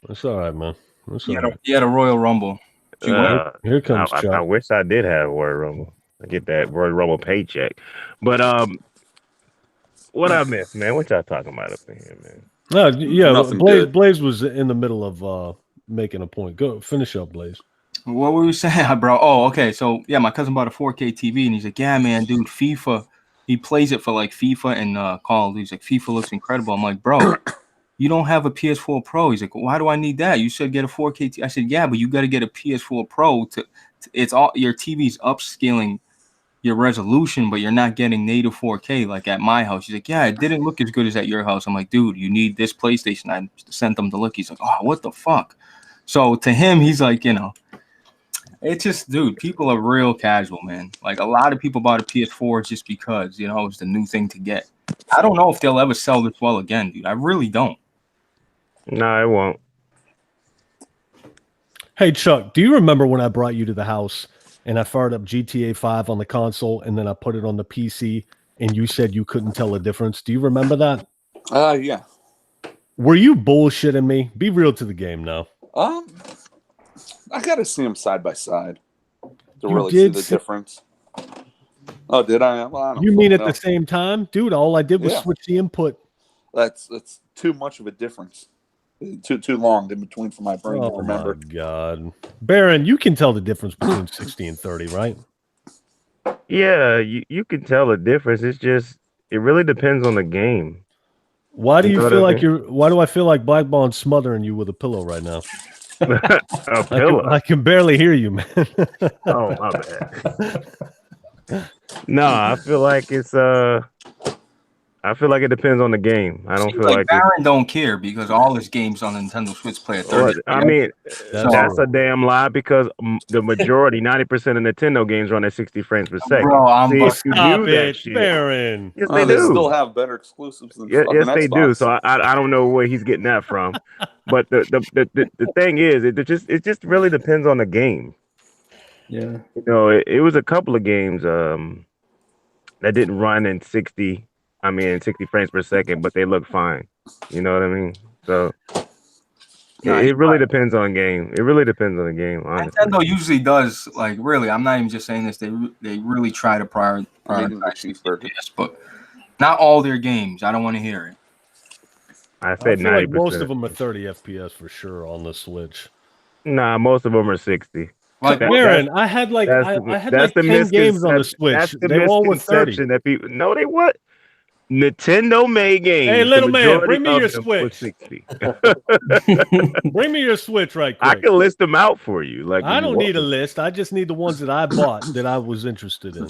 That's all right, man. That's all right. He had a Royal Rumble. Here comes I Chuck. wish I did have Royal Rumble. I get that Royal Rumble paycheck. But what I missed, man? What y'all talking about up in here, man? Yeah, Nothing Blaze, good. Blaze was in the middle of making a point. Go finish up, Blaze. What were you saying, bro? Oh, okay. So yeah, my cousin bought a 4K TV, and he's like, "Yeah, man, dude, FIFA." He plays it for like FIFA and Call of Duty. He's like, "FIFA looks incredible." I'm like, "Bro, you don't have a PS4 Pro." He's like, "Why do I need that? You should get a 4K." I said, "Yeah, but you got to get a PS4 Pro to it's all your TV's upscaling your resolution, but you're not getting native 4K like at my house." He's like, "Yeah, it didn't look as good as at your house." I'm like, "Dude, you need this PlayStation." I sent him to look. He's like, "Oh, what the fuck?" So to him, he's like, it's just, dude, people are real casual, man. Like a lot of people bought a PS4 just because, it was the new thing to get. I don't know if they'll ever sell this well again, dude. I really don't. No, it won't. Hey, Chuck, do you remember when I brought you to the house and I fired up GTA 5 on the console and then I put it on the PC and you said you couldn't tell the difference? Do you remember that? Yeah. Were you bullshitting me? Be real to the game now. I gotta see them side by side to You really see did the see- difference. Oh, did I? Well, I don't You mean at know. the same time? Dude, all I did was Yeah. switch the input. That's too much of a difference. Too long in between for my brain to Oh, remember. my God. Baron, you can tell the difference between 60 and 30, right? Yeah, you can tell the difference. It's just it really depends on the game. Why do You you know what feel I like mean? why do I feel like Black Bond's smothering you with a pillow right now? A pillow. I can barely hear you, man. Oh, my bad. No, I feel like it depends on the game. I don't Seems feel like it, Baron don't care because all his games on Nintendo Switch play at 30. I mean, That's that's true. a damn lie because the majority, 90% of Nintendo games run at 60 frames per second. Bro, I'm See, if you Stop knew that it, shit, Baron. yes, they They do. still have better exclusives than Yes, fucking they do. Xbox. So I don't know where he's getting that from. But the thing is, it just really depends on the game. Yeah. It was a couple of games that didn't run in 60 frames per second, but they look fine. You know what I mean? So Nah, it really depends on game. It really depends on the game, honestly. Nintendo usually does, like, really, I'm not even just saying this. They really try to prioritize FPS, but not all their games. I don't want to hear it. I I said feel like 90%. most of them are 30 FPS for sure on the Switch. Nah, most of them are 60. Like, That- Baron, I had like That's I had that's like 10 games on the misconception. Switch. That's the They all were 30. misconception that people. No, they what? Nintendo made games. Hey, little the man, majority bring me of your them were Switch. 60. Bring me your Switch right I quick. can list them out for you. Like I if you don't need a want. list. I just need the ones that I bought that I was interested in.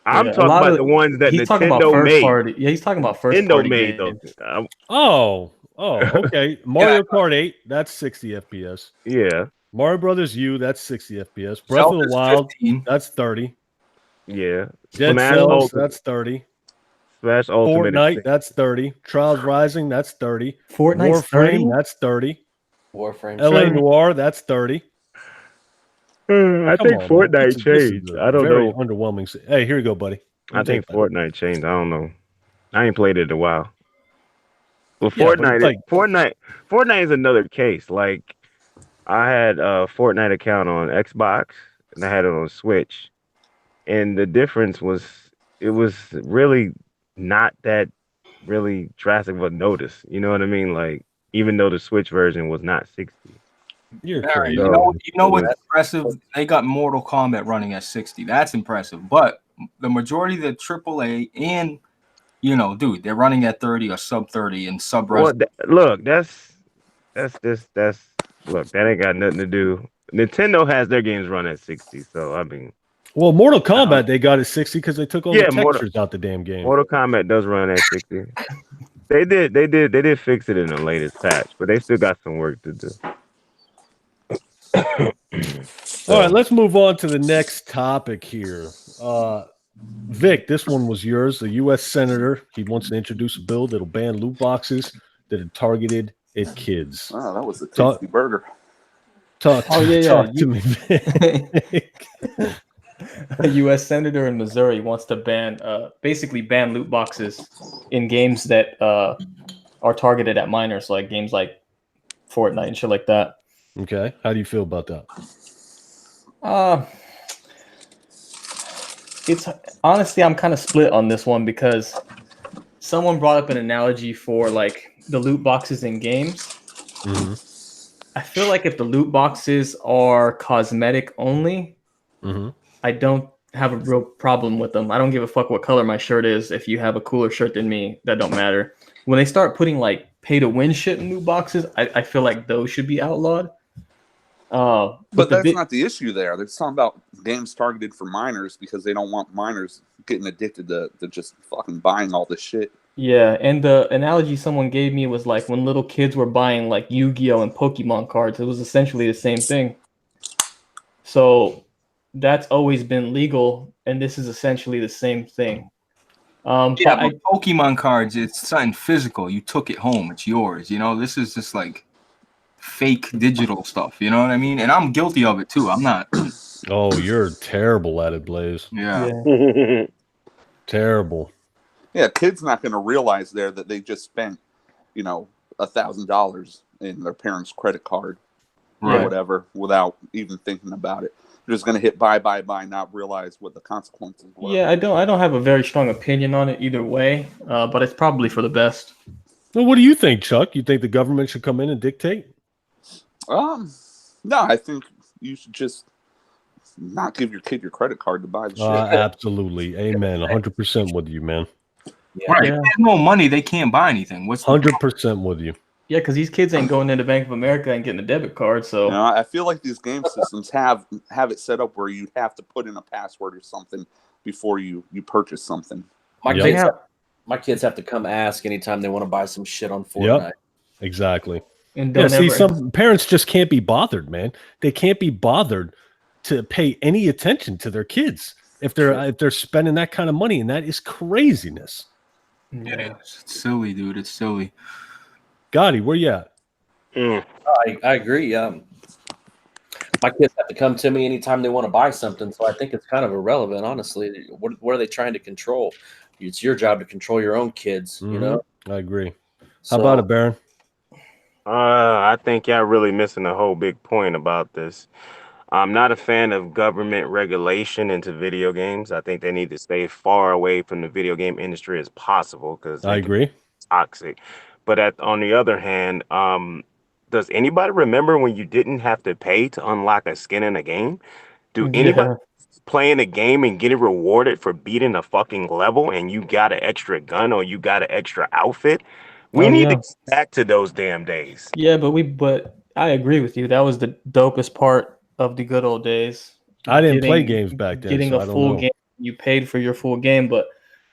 I'm Yeah, a talking lot about of the ones that he's talking about Nintendo first made. party. Yeah, he's talking about first Nintendo party made games. those. Oh, okay. Mario Kart 8, that's 60 FPS. Yeah, Mario Brothers U, that's 60 FPS. Breath of the Zelda's Wild, 15. that's 30. yeah. Dead Smash Cells, Ultimate. that's 30. Smash Ultimate. Fortnite, that's 30. Trials Rising, that's 30. Fortnite's 30? Warframe, that's 30. Warframe. LA Noir, that's 30. I Come think on, man. Fortnite This is changed. a I don't very know. underwhelming. Hey, here you go, buddy. I think Fortnite changed. I don't know. I ain't played it in a while. Well, Yeah, but it's Fortnite is another case. Like I had a Fortnite account on Xbox and I had it on Switch, and the difference was it was really not that really drastic of a notice. You know what I mean? Like even though the Switch version was not 60. You're Barry, crazy. you know what's That's- impressive? They got Mortal Kombat running at 60. That's impressive. But the majority of the AAA and dude, they're running at 30 or sub 30 and sub Well, res. look, that's look, that ain't got nothing to do. Nintendo has their games run at 60, so I mean, Well, Mortal Kombat, they got it 60 because they took all Yeah, the textures out the damn game. Mortal Kombat does run at 60. They did fix it in the latest patch, but they still got some work to do. All right, let's move on to the next topic here. Vic, this one was yours. The U.S. Senator, he wants to introduce a bill that'll ban loot boxes that are targeted at kids. Oh, that was a Talk- tasty burger. Talk to me, Vic. A U.S. senator in Missouri wants to basically ban loot boxes in games that are targeted at minors, like games like Fortnite and shit like that. Okay, how do you feel about that? It's honestly, I'm kind of split on this one because someone brought up an analogy for like the loot boxes in games. Mm-hmm. I feel like if the loot boxes are cosmetic only, Mm-hmm. I don't have a real problem with them. I don't give a fuck what color my shirt is. If you have a cooler shirt than me, that don't matter. When they start putting like pay to win shit in loot boxes, I feel like those should be outlawed. But that's not the issue there. They're talking about games targeted for minors because they don't want minors getting addicted to just fucking buying all this shit. Yeah, and the analogy someone gave me was like when little kids were buying like Yu-Gi-Oh and Pokemon cards, it was essentially the same thing. So that's always been legal, and this is essentially the same thing. But Pokemon cards, it's something physical. You took it home. It's yours. This is just like fake digital stuff. You know what I mean? And I'm guilty of it too. I'm not. Oh, you're terrible at it, Blaze. Yeah. Terrible. Yeah, kids not going to realize there that they just spent, $1,000 in their parents' credit card or whatever without even thinking about it. They're just going to hit buy, not realize what the consequences were. Yeah, I don't have a very strong opinion on it either way, but it's probably for the best. Well, what do you think, Chuck? You think the government should come in and dictate? No, I think you should just not give your kid your credit card to buy the shit. Absolutely. Amen. 100% with you, man. Yeah. Right. If there's no money, they can't buy anything. What's 100% with you. Yeah, because these kids ain't going into Bank of America and getting a debit card. So I feel like these game systems have it set up where you have to put in a password or something before you purchase something. My Yep. kids have to come ask anytime they want to buy some shit on Fortnite. Yep. Exactly. and Yeah, don't see, ever, some parents just can't be bothered, man. They can't be bothered to pay any attention to their kids if they're spending that kind of money, and that is craziness. It is. It's silly, dude. It's silly. Gotti, where you at? I agree. My kids have to come to me anytime they want to buy something, so I think it's kind of irrelevant, honestly. What are they trying to control? It's your job to control your own kids, you know? I agree. So, How about it, Baron? I think y'all really missing a whole big point about this. I'm not a fan of government regulation into video games. I think they need to stay far away from the video game industry as possible because I agree. It's toxic. But on the other hand, does anybody remember when you didn't have to pay to unlock a skin in a game? Do anybody playing a game and getting rewarded for beating a fucking level and you got an extra gun or you got an extra outfit? We need to get back to those damn days. Yeah, but I agree with you. That was the dopest part of the good old days. I didn't play games back then. Getting so a I don't full know. game, you paid for your full game, but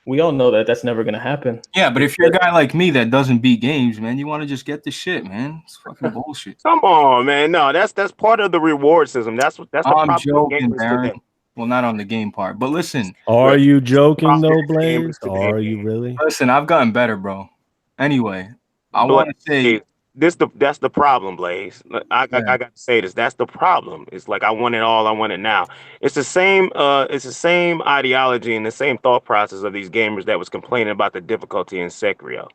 we all know that that's never going to happen. Yeah, but if you're a guy like me that doesn't beat games, man, you want to just get the shit, man. It's fucking bullshit. Come on, man. No, that's part of the reward system. That's the problem. I'm with joking, gamers Baron. today. Well, not on the game part, but listen. Are you joking though, Gamers Blaze? today. Are you really? Listen, I've gotten better, bro. Anyway, I want to say that's the problem, Blaze. I got to say this. That's the problem. It's like I want it all. I want it now. It's the same. It's the same ideology and the same thought process of these gamers that was complaining about the difficulty in Sekiro.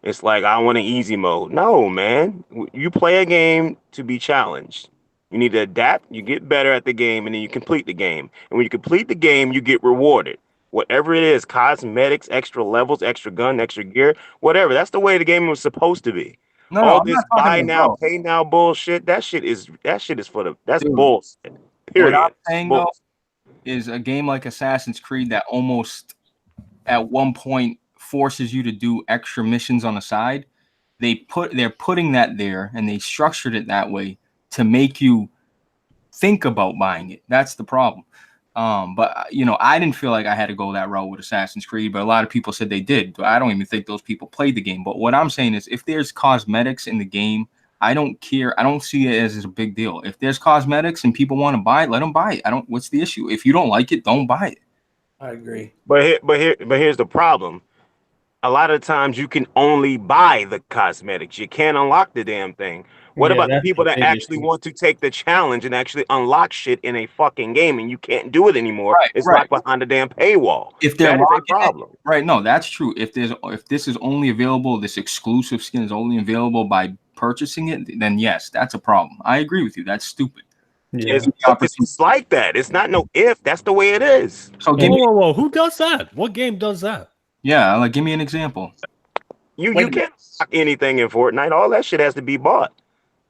It's like I want an easy mode. No, man. You play a game to be challenged. You need to adapt, you get better at the game, and then you complete the game. And when you complete the game, you get rewarded. Whatever it is, cosmetics, extra levels, extra gun, extra gear, whatever. That's the way the game was supposed to be. No, All I'm this not talking buy now, about, pay now bullshit, that shit is that's dude. bullshit. What I'm Period. saying Bullshit. though is a game like Assassin's Creed that almost at one point forces you to do extra missions on the side. They're putting that there, and they structured it that way to make you think about buying it. That's the problem. But I didn't feel like I had to go that route with Assassin's Creed, but a lot of people said they did. I don't even think those people played the game. But what I'm saying is, if there's cosmetics in the game, I don't care. I don't see it as a big deal. If there's cosmetics and people want to buy it, let them buy it. What's the issue? If you don't like it, don't buy it. I agree. But here's the problem. A lot of times you can only buy the cosmetics. You can't unlock the damn thing. What Yeah, about the that's people the that big actually issue. want to take the challenge and actually unlock shit in a fucking game and you can't do it anymore? Right, It's right. locked behind the damn paywall. If they're That is a locking it, problem. right? No, that's true. If this is only available, this exclusive skin is only available by purchasing it, then yes, that's a problem. I agree with you. That's stupid. Yeah. It's like that. It's not no if. That's the way it is. So give Whoa, me, whoa, whoa! Who does that? What game does that? yeah, like give me an example. You Like- can't unlock anything in Fortnite. All that shit has to be bought.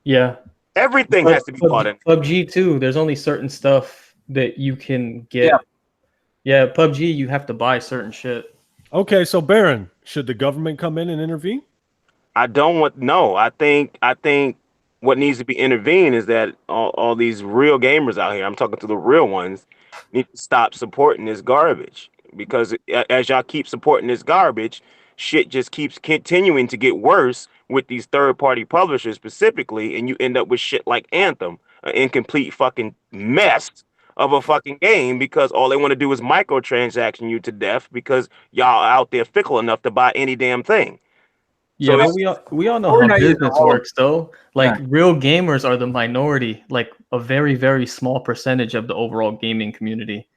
Yeah. Everything has to be bought in. PUBG too. There's only certain stuff that you can get. Yeah, PUBG, you have to buy certain shit. Okay, so Baron, should the government come in and intervene? I don't want no. I think what needs to be intervened is that all these real gamers out here, I'm talking to the real ones, need to stop supporting this garbage. Because as y'all keep supporting this garbage, shit just keeps continuing to get worse with these third-party publishers specifically, and you end up with shit like Anthem, an incomplete fucking mess of a fucking game because all they want to do is microtransaction you to death because y'all out there fickle enough to buy any damn thing. Yeah, So but we all know how Fortnite is business all- works, though. Like, Yeah. real gamers are the minority, like a very, very small percentage of the overall gaming community.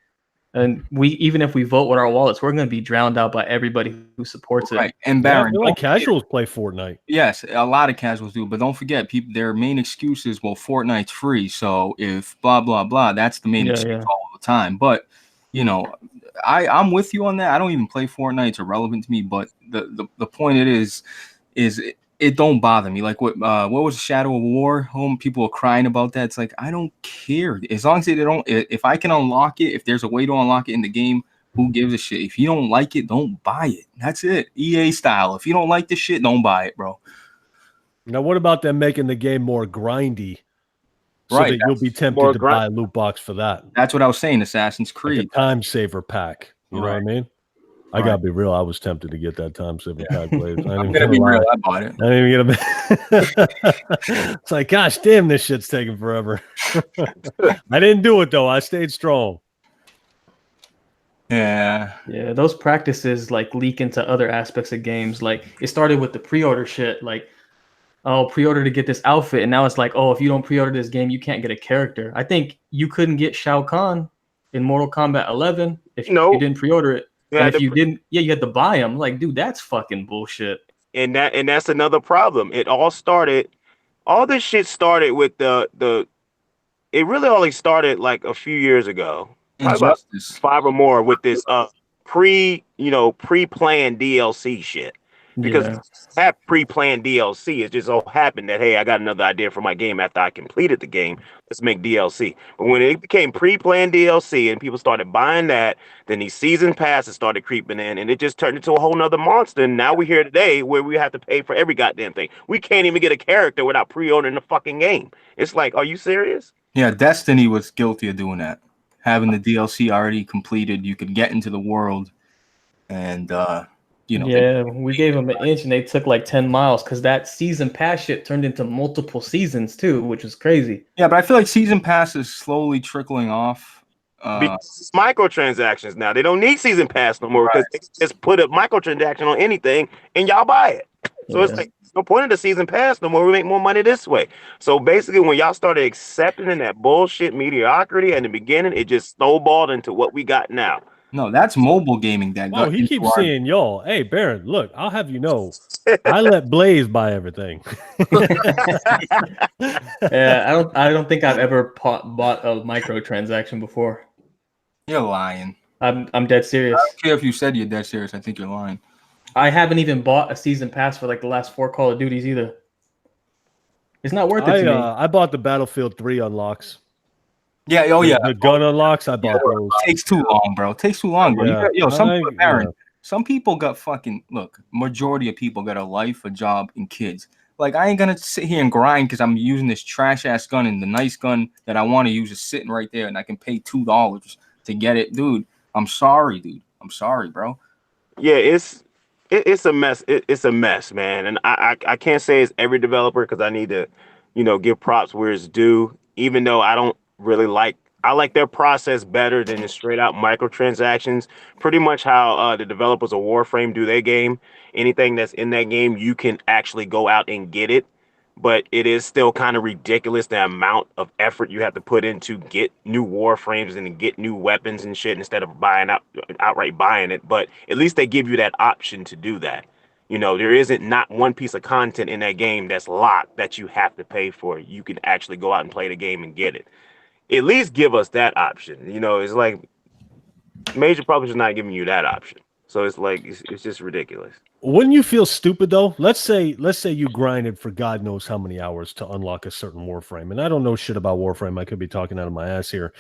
And even if we vote with our wallets, we're going to be drowned out by everybody who supports it. Right. And Yeah, I Baron, feel don't like forget- casuals play Fortnite. yes, a lot of casuals do, but don't forget, people, their main excuse is, well, Fortnite's free, so if blah blah blah, that's the main excuse all the time. But I'm with you on that. I don't even play Fortnite; it's irrelevant to me. But the point it don't bother me. Like what was Shadow of War? Home people are crying about that. It's like I don't care as long as they don't. If I can unlock it, if there's a way to unlock it in the game, who gives a shit? If you don't like it, don't buy it. That's it. EA style. If you don't like the shit, don't buy it, bro. Now, what about them making the game more grindy? So Right, that you'll be tempted more to buy a loot box for that. That's what I was saying. Assassin's Like Creed. a time saver pack. You know what I mean? I gotta be real. I was tempted to get that time saver pack, Blaze. I'm gonna be real. I bought it. I didn't even get a. It's like, gosh, damn, this shit's taking forever. I didn't do it though. I stayed strong. Yeah. Yeah, those practices like leak into other aspects of games. Like it started with the pre-order shit. Like, oh, pre-order to get this outfit, and now it's like, oh, if you don't pre-order this game, you can't get a character. I think you couldn't get Shao Kahn in Mortal Kombat 11 if you didn't pre-order it. And if you didn't, you had to buy them. Like, dude, that's fucking bullshit. And that's another problem. All this shit started with it really only started like a few years ago. Probably about 5 or more with this pre-planned DLC shit. Because have pre-planned DLC, it just so happened that, hey, I got another idea for my game after I completed the game. Let's make DLC. But when it became pre-planned DLC and people started buying that, then these season passes started creeping in, and it just turned into a whole nother monster. And now we're here today where we have to pay for every goddamn thing. We can't even get a character without pre-ordering the fucking game. It's like, are you serious? Yeah, Destiny was guilty of doing that. Having the DLC already completed, you could get into the world, and we gave them an inch and they took like 10 miles because that season pass shit turned into multiple seasons too, which was crazy. Yeah, but I feel like season pass is slowly trickling off. Because it's microtransactions now. They don't need season pass no more because they just put a microtransaction on anything and y'all buy it. So it's like no point in the season pass no more. We make more money this way. So basically, when y'all started accepting that bullshit mediocrity in the beginning, it just snowballed into what we got now. No, that's mobile gaming. That Oh, got he into keeps our- saying, "Yo, hey Baron, look, I'll have you know, I let Blaze buy everything." Yeah, I don't think I've ever bought a microtransaction before. You're lying. I'm dead serious. I don't care if you said you're dead serious. I think you're lying. I haven't even bought a season pass for like the last 4 Call of Duties either. It's not worth it to me. I bought the Battlefield 3 unlocks. Yeah. Oh yeah. The gun unlocks. I bought those. It takes too long, bro. It takes too long, bro. Yeah. Some people got fucking look. Majority of people got a life, a job, and kids. Like I ain't gonna sit here and grind because I'm using this trash ass gun, and the nice gun that I want to use is sitting right there, and I can pay $2 to get it, dude. I'm sorry, dude. I'm sorry, bro. Yeah, it's a mess. It's a mess, man. And I can't say it's every developer because I need to, give props where it's due. Even though I don't really I like their process better than the straight out microtransactions. Pretty much how the developers of Warframe do their game. Anything that's in that game, you can actually go out and get it. But it is still kind of ridiculous the amount of effort you have to put in to get new Warframes and to get new weapons and shit instead of outright buying it. But at least they give you that option to do that. There isn't not one piece of content in that game that's locked that you have to pay for. You can actually go out and play the game and get it. At least give us that option. It's like major publishers not giving you that option. So it's like it's just ridiculous. Wouldn't you feel stupid though? Let's say you grinded for God knows how many hours to unlock a certain Warframe, and I don't know shit about Warframe. I could be talking out of my ass here.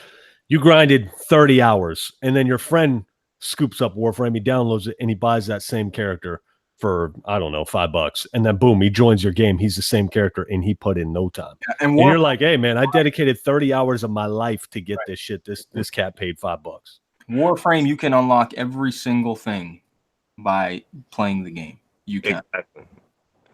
You grinded 30 hours, and then your friend scoops up Warframe, he downloads it, and he buys that same character for I don't know $5, and then boom, he joins your game. He's the same character, and he put in no time. And you're like, hey man, I dedicated 30 hours of my life to get this shit. This cat paid $5. Warframe, you can unlock every single thing by playing the game. You can. Exactly.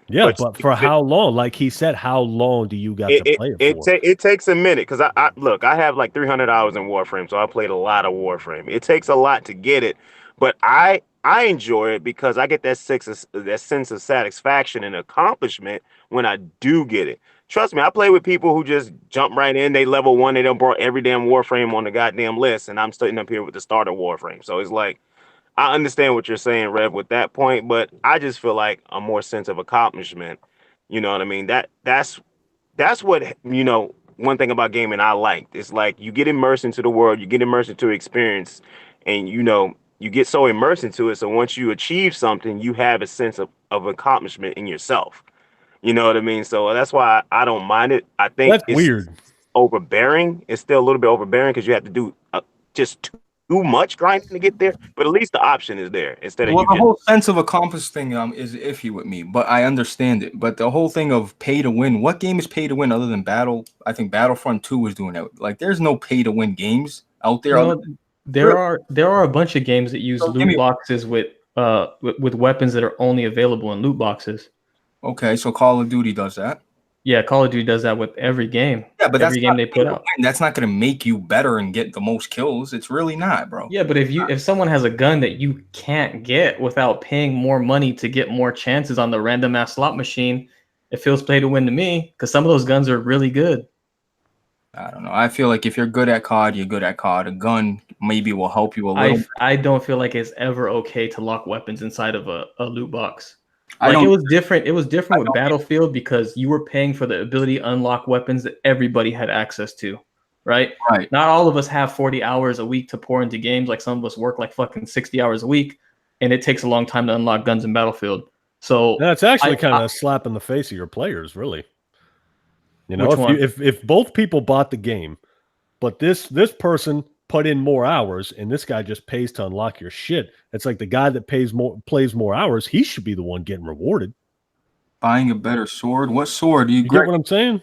Yeah, but for how long? Like he said, how long do you got to play it for? It takes a minute because I have like 300 hours in Warframe, so I played a lot of Warframe. It takes a lot to get it, but I enjoy it because I get that sense of satisfaction and accomplishment when I do get it. Trust me, I play with people who just jump right in. They level 1. They done brought every damn Warframe on the goddamn list, and I'm sitting up here with the starter Warframe. So it's like, I understand what you're saying, Rev, with that point, but I just feel like a more sense of accomplishment. You know what I mean? That's what, one thing about gaming I like. It's like you get immersed into the world, you get immersed into experience, and you get so immersed into it. So once you achieve something, you have a sense of accomplishment in yourself. You know what I mean? So that's why I don't mind it. I think that's weird. Overbearing. It's still a little bit overbearing because you have to do just too much grinding to get there. But at least the option is there instead of the whole sense of accomplished thing is iffy with me, but I understand it. But the whole thing of pay to win, what game is pay to win other than I think Battlefront 2 was doing that. Like, there's no pay to win games out there. There are a bunch of games that use loot boxes with weapons that are only available in loot boxes. Okay, so Call of Duty does that. Yeah, Call of Duty does that with every game. Yeah, but every game they put out. That's not going to make you better and get the most kills. It's really not, bro. Yeah, but if someone has a gun that you can't get without paying more money to get more chances on the random ass slot machine, it feels play to win to me because some of those guns are really good. I don't know. I feel like if you're good at COD, you're good at COD. A gun maybe will help you a little. I don't feel like it's ever okay to lock weapons inside of a loot box. Like it was different. It was different with Battlefield because you were paying for the ability to unlock weapons that everybody had access to, right? Right. Not all of us have 40 hours a week to pour into games. Like some of us work like fucking 60 hours a week, and it takes a long time to unlock guns in Battlefield. So that's actually kind of a slap in the face of your players, really. If both people bought the game, but this person put in more hours and this guy just pays to unlock your shit, it's like the guy that plays more hours, he should be the one getting rewarded. Buying a better sword? What sword do you get what I'm saying?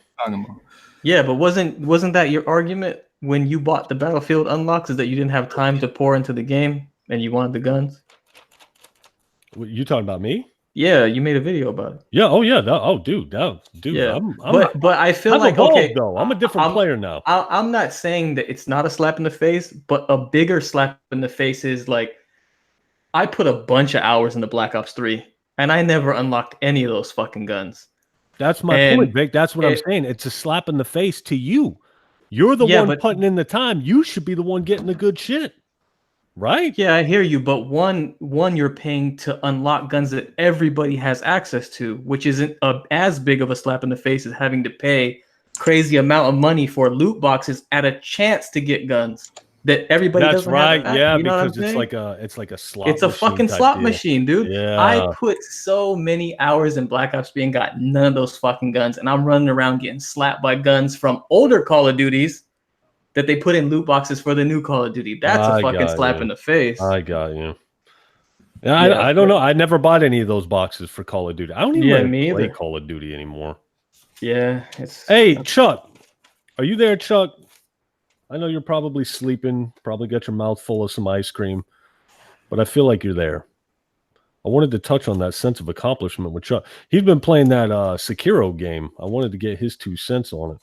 Yeah, but wasn't that your argument when you bought the Battlefield unlocks, is that you didn't have time to pour into the game and you wanted the guns? You talking about me? Yeah, you made a video about it. Yeah. Oh, yeah. Dude. Yeah. But I feel like okay, though I'm a different player now. I'm not saying that it's not a slap in the face, but a bigger slap in the face is like I put a bunch of hours into Black Ops 3, and I never unlocked any of those fucking guns. That's my point, Vic. That's what I'm saying. It's a slap in the face to you. You're the one putting in the time. You should be the one getting the good shit. right? Yeah, I hear you, but one you're paying to unlock guns that everybody has access to, which isn't as big of a slap in the face as having to pay crazy amount of money for loot boxes at a chance to get guns that everybody That's doesn't right. have. Yeah, You know what I'm because it's saying? like a slot. It's a machine fucking type slot deal. machine, dude. Yeah. I put so many hours in Black Ops 3 and got none of those fucking guns, and I'm running around getting slapped by guns from older Call of Duties that they put in loot boxes for the new Call of Duty. That's a fucking slap in the face. I got you. Yeah, Yeah, I don't know. I never bought any of those boxes for Call of Duty. I don't even Yeah, really me play either. Call of Duty anymore. Yeah, it's Hey, Chuck, are you there, Chuck? I know you're probably sleeping, probably got your mouth full of some ice cream, but I feel like you're there. I wanted to touch on that sense of accomplishment with Chuck. He's been playing that Sekiro game. I wanted to get his 2 cents on it.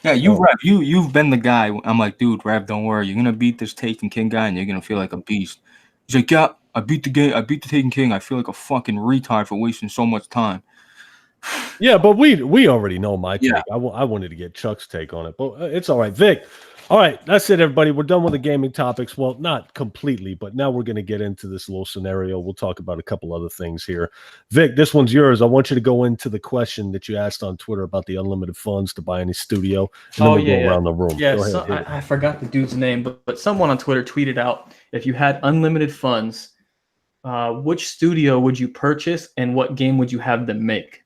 Yeah, Rev, you've been the guy. I'm like, dude, Rev, don't worry. You're gonna beat this Taken King guy, and you're gonna feel like a beast. He's like, yeah, I beat the game. I beat the Taken King. I feel like a fucking retard for wasting so much time. Yeah, but we already know my take. Yeah. I wanted to get Chuck's take on it, but it's all right. Vic, all right, that's it, everybody. We're done with the gaming topics. Well, not completely, but now we're going to get into this little scenario. We'll talk about a couple other things here. Vic, this one's yours. I want you to go into the question that you asked on Twitter about the unlimited funds to buy any studio, and then we'll go around the room. Yeah, Go ahead, I forgot the dude's name, but someone on Twitter tweeted out, if you had unlimited funds, which studio would you purchase and what game would you have them make?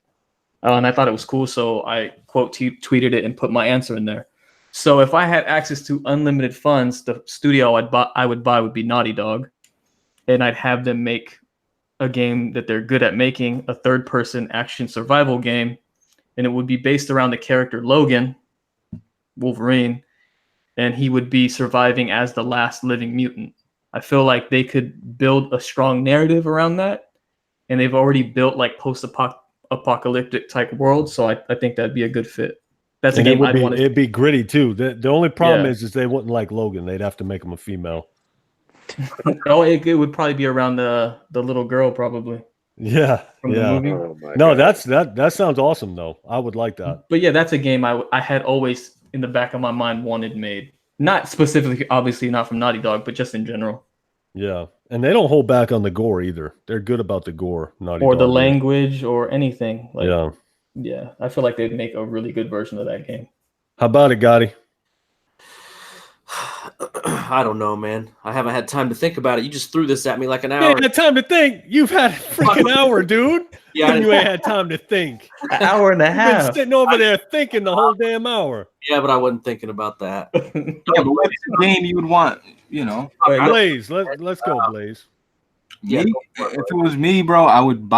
And I thought it was cool, so I quote tweeted it and put my answer in there. So if I had access to unlimited funds, the studio I would buy would be Naughty Dog, and I'd have them make a game that they're good at making, a third-person action survival game, and it would be based around the character Logan, Wolverine, and he would be surviving as the last living mutant. I feel like they could build a strong narrative around that, and they've already built like post-apocalyptic type world, so I think that'd be a good fit. That's a game I'd want to. It'd be gritty too. The only problem is they wouldn't like Logan. They'd have to make him a female. Oh, it would probably be around the little girl, probably. Yeah, From the movie. Oh my No, God. that sounds awesome though. I would like that. But yeah, that's a game I had always in the back of my mind wanted made. Not specifically, obviously not from Naughty Dog, but just in general. Yeah, and they don't hold back on the gore either. They're good about the gore, Naughty Or Dog the is. language or anything. Like, Yeah. Yeah, I feel like they'd make a really good version of that game. How about it, Gotti? I don't know, man. I haven't had time to think about it. You just threw this at me like an You hour. ain't had time to think. You've had a freaking hour, dude. Yeah, And you ain't had time to think. An hour and a You've been half. sitting over there thinking the whole damn hour. yeah, but I wasn't thinking about that. Yeah, but what's the game you would want? You know, Blaze, let's go, Blaze. Yeah, me, go for it, if it was me, bro, I would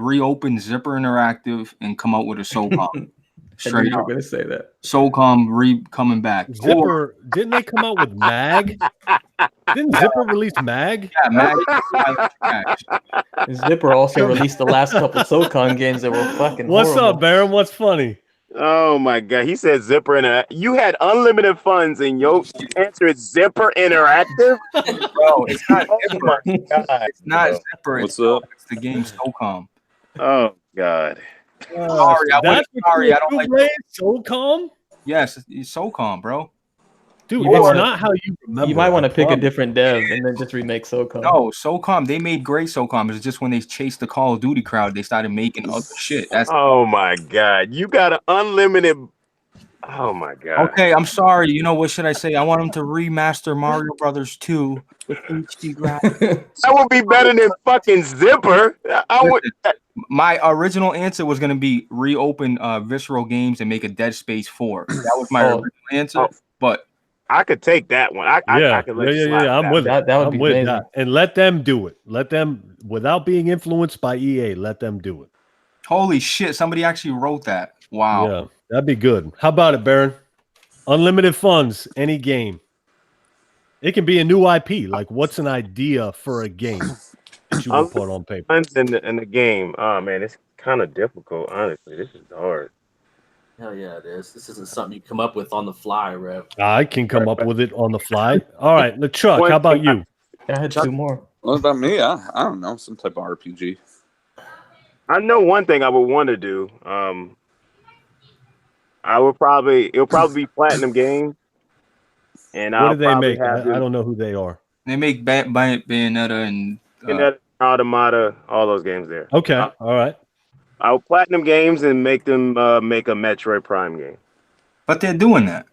reopen Zipper Interactive and come out with a SOCOM. I knew Straight you were up, going to say that. SOCOM coming back. Or, Zipper, didn't they come out with Mag? Didn't Zipper release Mag? yeah, Mag. Zipper also released the last couple SOCON games that were fucking What's horrible. up, Baron? What's funny? Oh my God. He said Zipper you had unlimited funds and your answer is Zipper Interactive? Bro, it's not Zipper. God. It's not Zipper. What's it's, up? It's the game SOCOM. Oh God. Sorry, I don't like. Blaze? SOCOM? Yes, it's SOCOM, bro. Dude, You it's wanna- not how you remember. You might want to I pick a promise. different dev and then just remake SOCON. No, SOCOM. They made great SOCOM. It's just when they chased the Call of Duty crowd, they started making other shit. That's Oh my God. You got an unlimited. Oh my God. okay. I'm sorry. You know what should I say? I want them to remaster Mario Brothers 2 with HD graphics. That would be better than fucking Zipper. I would. My original answer was gonna be reopen Visceral Games and make a Dead Space 4. That was my original answer. But I could take that one. I could let you slide I'm that with it. That would I'm be with amazing. that. And let them do it. Let them, without being influenced by EA, let them do it. holy shit, somebody actually wrote that. Wow. Yeah, that'd be good. How about it, Baron? Unlimited funds, any game. It can be a new IP. Like, what's an idea for a game that you would put on paper? Funds in the game. Oh man, it's kind of difficult. Honestly, this is hard. Hell yeah, it is. This isn't something you come up with on the fly, Rev. I can come up with it on the fly. All right, Chuck, how about you? I had two more. What about me? I don't know. Some type of RPG. I know one thing I would want to do. It'll probably be Platinum Games, and What I'll do they probably make? have I don't know who they are. They make Bayonetta and Bayonetta, Automata, all those games there. Okay, all right. I'll Platinum Games and make them make a Metroid Prime game. but they're doing that.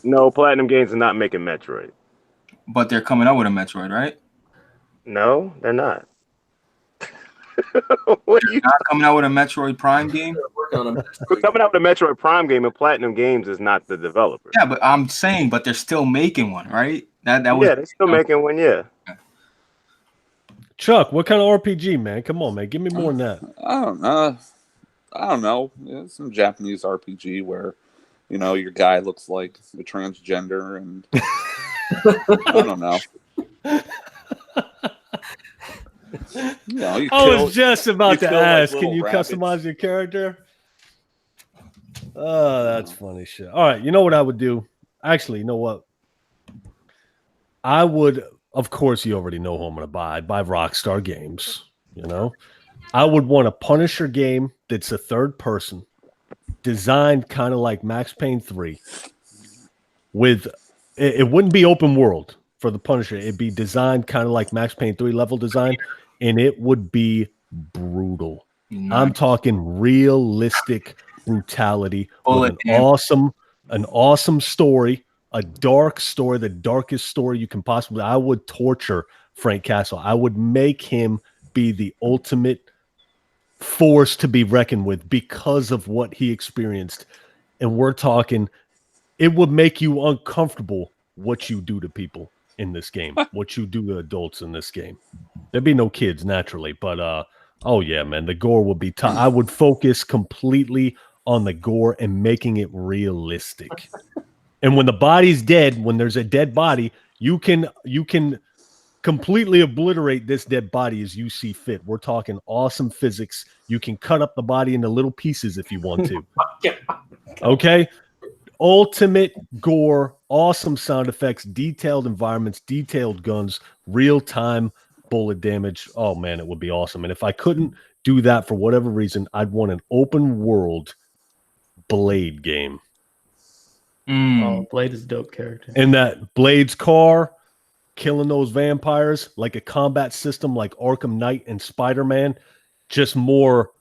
No, Platinum Games is not making Metroid. But they're coming out with a Metroid, right? No, they're not. What are you Not coming out with a Metroid Prime game. They're working on a We're coming out with a Metroid Prime game, and Platinum Games is not the developer. Yeah, but I'm saying, but they're still making one, right? That was Yeah, they're still making one. Yeah. Chuck, what kind of RPG, man? Come on, man. Give me more than that. I don't know. Yeah, some Japanese RPG where, your guy looks like a transgender, and I don't know. I was just about to kill, like, ask, can little you rabbits. customize your character? Oh, that's funny shit. All right, you know what I would do? Actually, you know what? I would, of course, you already know who I'm going to buy. I'd buy Rockstar Games, I would want a Punisher game that's a third person, designed kind of like Max Payne 3. It wouldn't be open world for the Punisher. It'd be designed kind of like Max Payne 3 level design, and it would be brutal. I'm talking realistic brutality with an awesome story, a dark story, the darkest story you can possibly. I would torture Frank Castle. I would make him be the ultimate force to be reckoned with because of what he experienced. And we're talking, it would make you uncomfortable what you do to people in this game, what you do to adults in this game. There'd be no kids naturally, but oh yeah, man, the gore would be tough. I would focus completely on the gore and making it realistic. And when the body's dead, when there's a dead body, you can completely obliterate this dead body as you see fit. We're talking awesome physics. You can cut up the body into little pieces if you want to. Okay? Ultimate gore, awesome sound effects, detailed environments, detailed guns, real-time bullet damage. Oh, man, it would be awesome. And if I couldn't do that for whatever reason, I'd want an open-world Blade game. Oh, Blade is a dope character. And that Blade's car, killing those vampires, like a combat system like Arkham Knight and Spider-Man, just more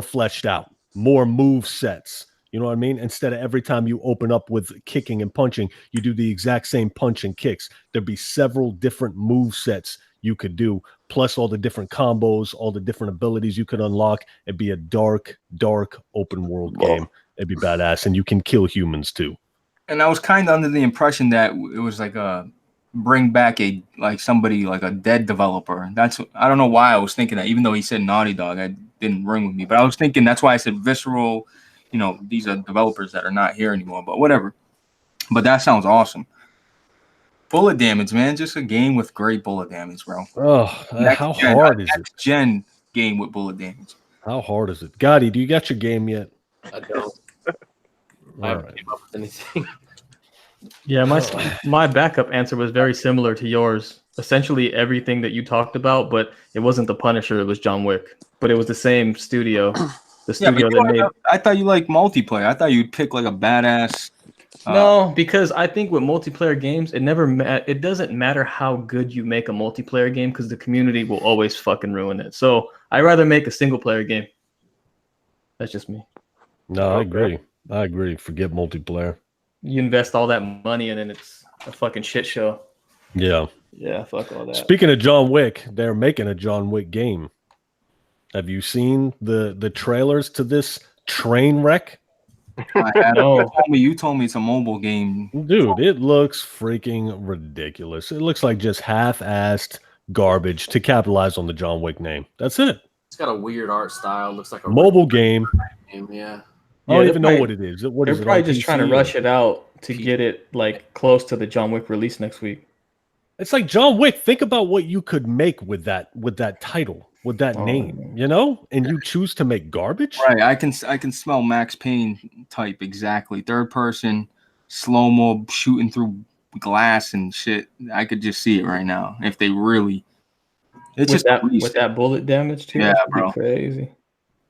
fleshed out, more move sets. You know what I mean? Instead of every time you open up with kicking and punching, you do the exact same punch and kicks. There'd be several different move sets you could do, plus all the different combos, all the different abilities you could unlock. It'd be a dark open world game. It'd be badass, and you can kill humans too. And I was kind of under the impression that it was like bring back somebody like a dead developer. I don't know why I was thinking that, even though he said Naughty Dog, I didn't ring with me. But I was thinking that's why I said Visceral. These are developers that are not here anymore. But whatever. But that sounds awesome. Bullet damage, man. Just a game with great bullet damage, bro. Oh, how hard is it? Next gen game with bullet damage. How hard is it? Gotti, do you got your game yet? I don't. I haven't came up with anything. Yeah, my backup answer was very similar to yours. Essentially everything that you talked about, but it wasn't the Punisher, it was John Wick. But it was the same studio. The studio that made. I thought you liked multiplayer. I thought you'd pick like a badass. No, because I think with multiplayer games, it doesn't matter how good you make a multiplayer game because the community will always fucking ruin it. So I'd rather make a single player game. That's just me. No, I agree. Forget multiplayer. You invest all that money and then it's a fucking shit show. Yeah. Yeah, fuck all that. Speaking of John Wick, they're making a John Wick game. Have you seen the trailers to this train wreck? You told me it's a mobile game. Dude, it looks freaking ridiculous. It looks like just half-assed garbage to capitalize on the John Wick name. That's it. It's got a weird art style. Looks like a mobile game. Yeah. I don't even know what it is. What is they're it? Probably just trying to rush it out to get it like close to the John Wick release next week. It's like John Wick. Think about what you could make with that title, with that name, and you choose to make garbage. Right. I can smell Max Payne type exactly. Third person, slow-mo shooting through glass and shit. I could just see it right now. If they really, it's with just that bullet damage too. Yeah, bro. Crazy.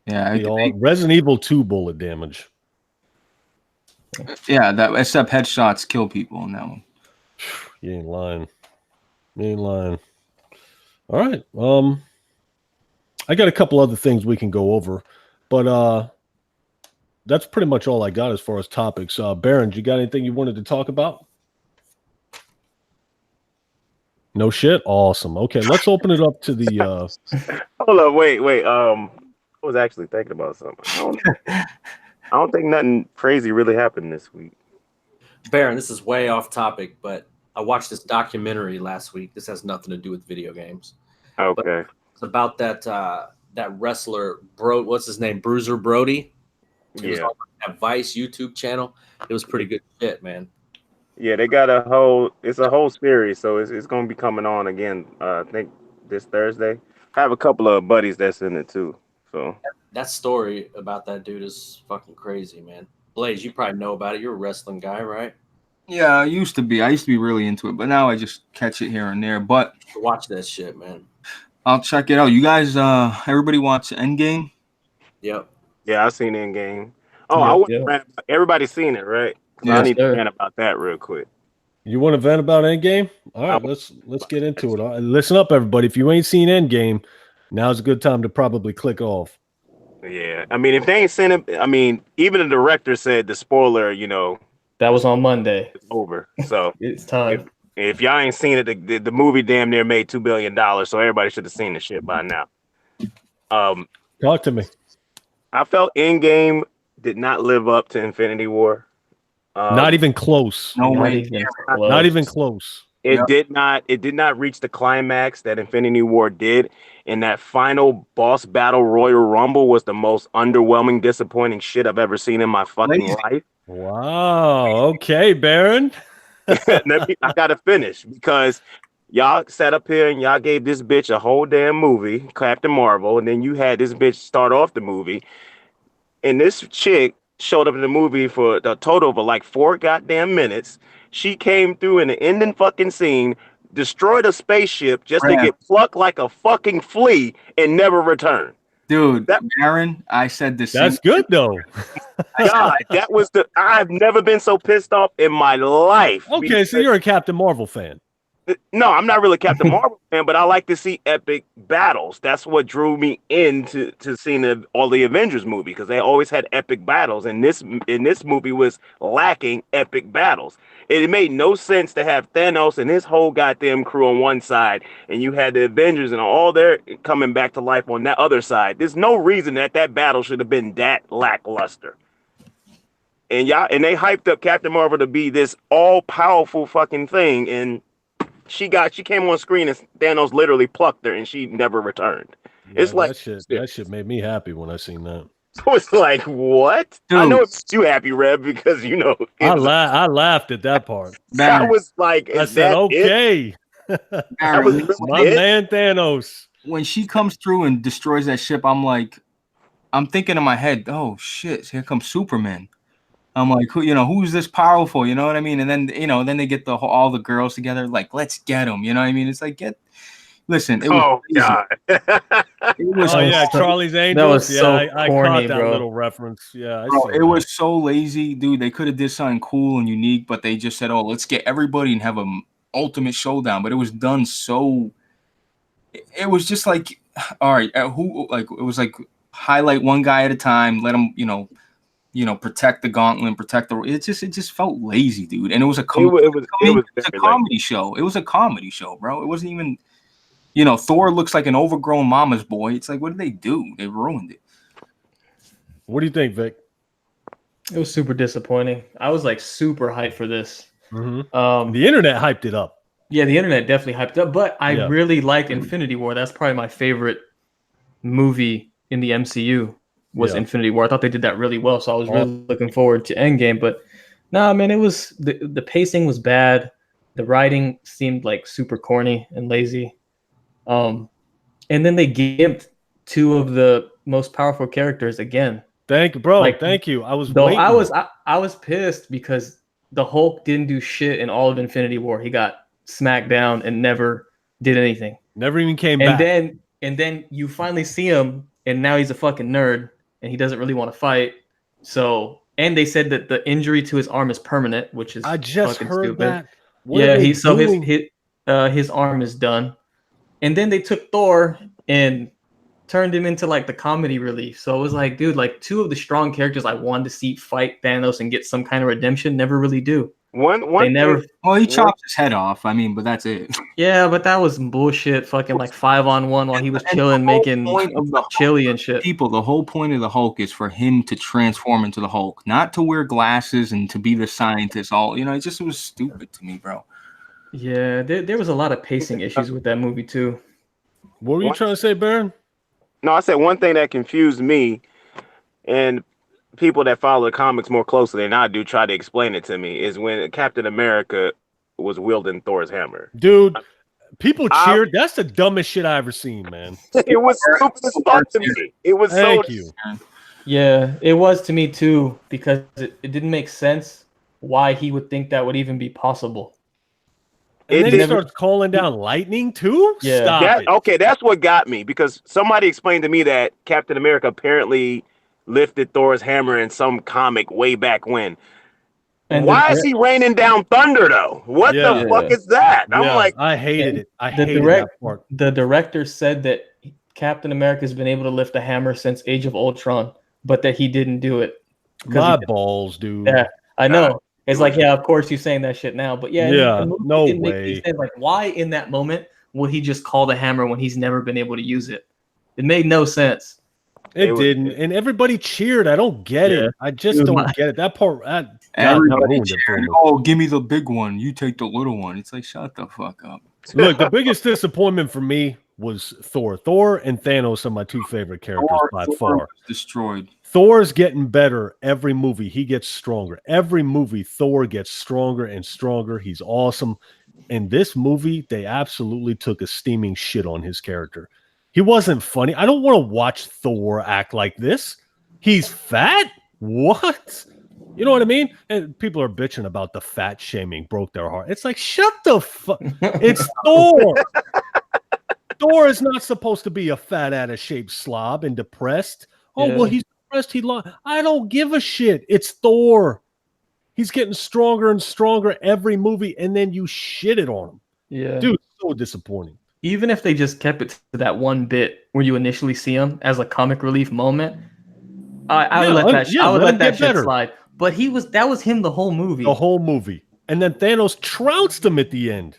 Yeah, Resident Evil 2 bullet damage. Yeah, that except headshots kill people in that one. You ain't lying. You ain't lying. All right. I got a couple other things we can go over, but that's pretty much all I got as far as topics. Baron, you got anything you wanted to talk about? No shit. Awesome. Okay, let's open it up to the. Hold up, wait. I was actually thinking about something. I don't think nothing crazy really happened this week. Baron, this is way off topic, but I watched this documentary last week. This has nothing to do with video games. Okay. But it's about that wrestler, what's his name? Bruiser Brody. It was on that Vice YouTube channel. It was pretty good shit, man. Yeah, they got it's a whole series, so it's gonna be coming on again. I think this Thursday. I have a couple of buddies that's in it too. So that story about that dude is fucking crazy, man. Blaze, you probably know about it. You're a wrestling guy, right? Yeah, I used to be really into it, but now I just catch it here and there. But watch that shit, man. I'll check it out. You guys, everybody watch Endgame? Yep. Yeah, I've seen Endgame. Oh, everybody's seen it, right? Yeah, I need to vent about that real quick. You want to vent about Endgame? All right, let's get into it. All right, listen up, everybody. If you ain't seen Endgame, now's a good time to probably click off. Yeah, I mean, if they ain't seen it, I mean, even the director said the spoiler, that was on Monday. It's over. So it's time. If y'all ain't seen it, the movie damn near made $2 billion, so everybody should have seen the shit by now. Talk to me. I felt Endgame did not live up to Infinity War. Not even close. No way. Not even close. It did not reach the climax that Infinity War did. And that final boss battle Royal Rumble was the most underwhelming, disappointing shit I've ever seen in my fucking life. Wow. Okay, Baron. I gotta finish because y'all sat up here and y'all gave this bitch a whole damn movie, Captain Marvel, and then you had this bitch start off the movie. And this chick showed up in the movie for a total of like 4 goddamn minutes. She came through in the ending fucking scene, destroyed a spaceship just to get plucked like a fucking flea and never return. Dude, Baron, I said this. That's good though. God, I've never been so pissed off in my life. Okay, so you're a Captain Marvel fan. No, I'm not really a Captain Marvel fan, but I like to see epic battles. That's what drew me into seeing all the Avengers movie, because they always had epic battles, and this movie was lacking epic battles. It made no sense to have Thanos and his whole goddamn crew on one side, and you had the Avengers and all their coming back to life on that other side. There's no reason that battle should have been that lackluster. And they hyped up Captain Marvel to be this all-powerful fucking thing, and she came on screen and Thanos literally plucked her and she never returned. Yeah, it's like that shit made me happy when I seen that. So it's like, what? Dude. I know it's you happy, Rev, because I laughed at that part. I was like, I said, okay. That was really my man Thanos. When she comes through and destroys that ship, I'm thinking in my head, oh shit, here comes Superman. I'm like, who's this powerful? You know what I mean? And then, then they get all the girls together, like, let's get him. You know what I mean? It's like, listen. It was God. It was Charlie's Angels. That was so I corny, caught that bro. little reference. Yeah, it was so lazy, dude. They could have did something cool and unique, but they just said, oh, let's get everybody and have an ultimate showdown. But it was done so. It was just like, all right, it was like highlight one guy at a time, let him, protect the gauntlet, it just felt lazy, dude. And it was a comedy show. It was a comedy show, bro. It wasn't even, Thor looks like an overgrown mama's boy. It's like, what did they do? They ruined it. What do you think, Vic? It was super disappointing. I was like super hyped for this. Mm-hmm. The internet hyped it up. Yeah, the internet definitely hyped it up, but I really liked Infinity War. That's probably my favorite movie in the MCU. Was Infinity War. I thought they did that really well, so I was really looking forward to Endgame. But nah, man, it was the pacing was bad. The writing seemed like super corny and lazy. And then they gimped 2 of the most powerful characters again. Thank you, bro. Thank you. I was waiting. I was pissed because the Hulk didn't do shit in all of Infinity War. He got smacked down and never did anything. Never even came back. And then you finally see him, and now he's a fucking nerd. And he doesn't really want to fight. So, and they said that the injury to his arm is permanent, which is I just fucking heard stupid. that. What are Yeah, they so doing? his arm is done, and then they took Thor and turned him into like the comedy relief. So it was like, dude, like two of the strong characters I wanted to see fight Thanos and get some kind of redemption never really do. One They thing, never. Well, he one- chopped his head off. I mean, but that's it. Yeah, but that was bullshit. Fucking like 5-on-1 while he was And chilling, the whole making point of the chili and shit. people, the whole point of the Hulk is for him to transform into the Hulk, not to wear glasses and to be the scientist. All it was stupid to me, bro. Yeah, there was a lot of pacing issues with that movie too. What were you trying to say, Baron? No, I said one thing that confused me, and people that follow the comics more closely than I do try to explain it to me, is when Captain America was wielding Thor's hammer. Dude, people cheered. That's the dumbest shit I ever seen, man. It was stupid as fuck to me. It was Thank so. you. Yeah, it was to me too, because it didn't make sense why he would think that would even be possible. And It then he didn't- starts calling down lightning too? Yeah. Stop it. Okay, that's what got me, because somebody explained to me that Captain America apparently lifted Thor's hammer in some comic way back when. And Why is he raining down thunder though? What Yeah. the fuck is that? I'm Yeah, like, I hated it. I the hated direct- that part. The director said that Captain America's been able to lift a hammer since Age of Ultron, but that he didn't do it. 'Cause My he- balls, dude. Yeah, I know. Nah, It's like, yeah, of course you're saying that shit now, but yeah, Yeah, the movie no didn't make any way. sense. Like, why in that moment would he just call the hammer when he's never been able to use it? It made no sense. It It was- didn't. And everybody cheered. I don't get Yeah. it. I just Dude, don't get it. That part, that Everybody ruined it for cheered, me. oh, give me the big one. You take the little one. It's like, shut the fuck up. Look, the biggest disappointment for me was Thor. Thor and Thanos are my two favorite characters by Thor far. was destroyed. Thor's getting better every movie. He gets stronger. Every movie, Thor gets stronger and stronger. He's awesome. In this movie, they absolutely took a steaming shit on his character. He wasn't funny. I don't want to watch Thor act like this. He's fat? What? You know what I mean? And people are bitching about the fat shaming broke their heart. It's like, shut the fuck. It's Thor. Thor is not supposed to be a fat, out of shape slob and depressed. Oh, Yeah. well, he's depressed. I don't give a shit. It's Thor. He's getting stronger and stronger every movie, and then you shit it on him. Yeah. Dude, so disappointing. Even if they just kept it to that one bit where you initially see him as a comic relief moment, I would let that let him get shit better. slide. But that was him the whole movie. The whole movie. And then Thanos trounced him at the end.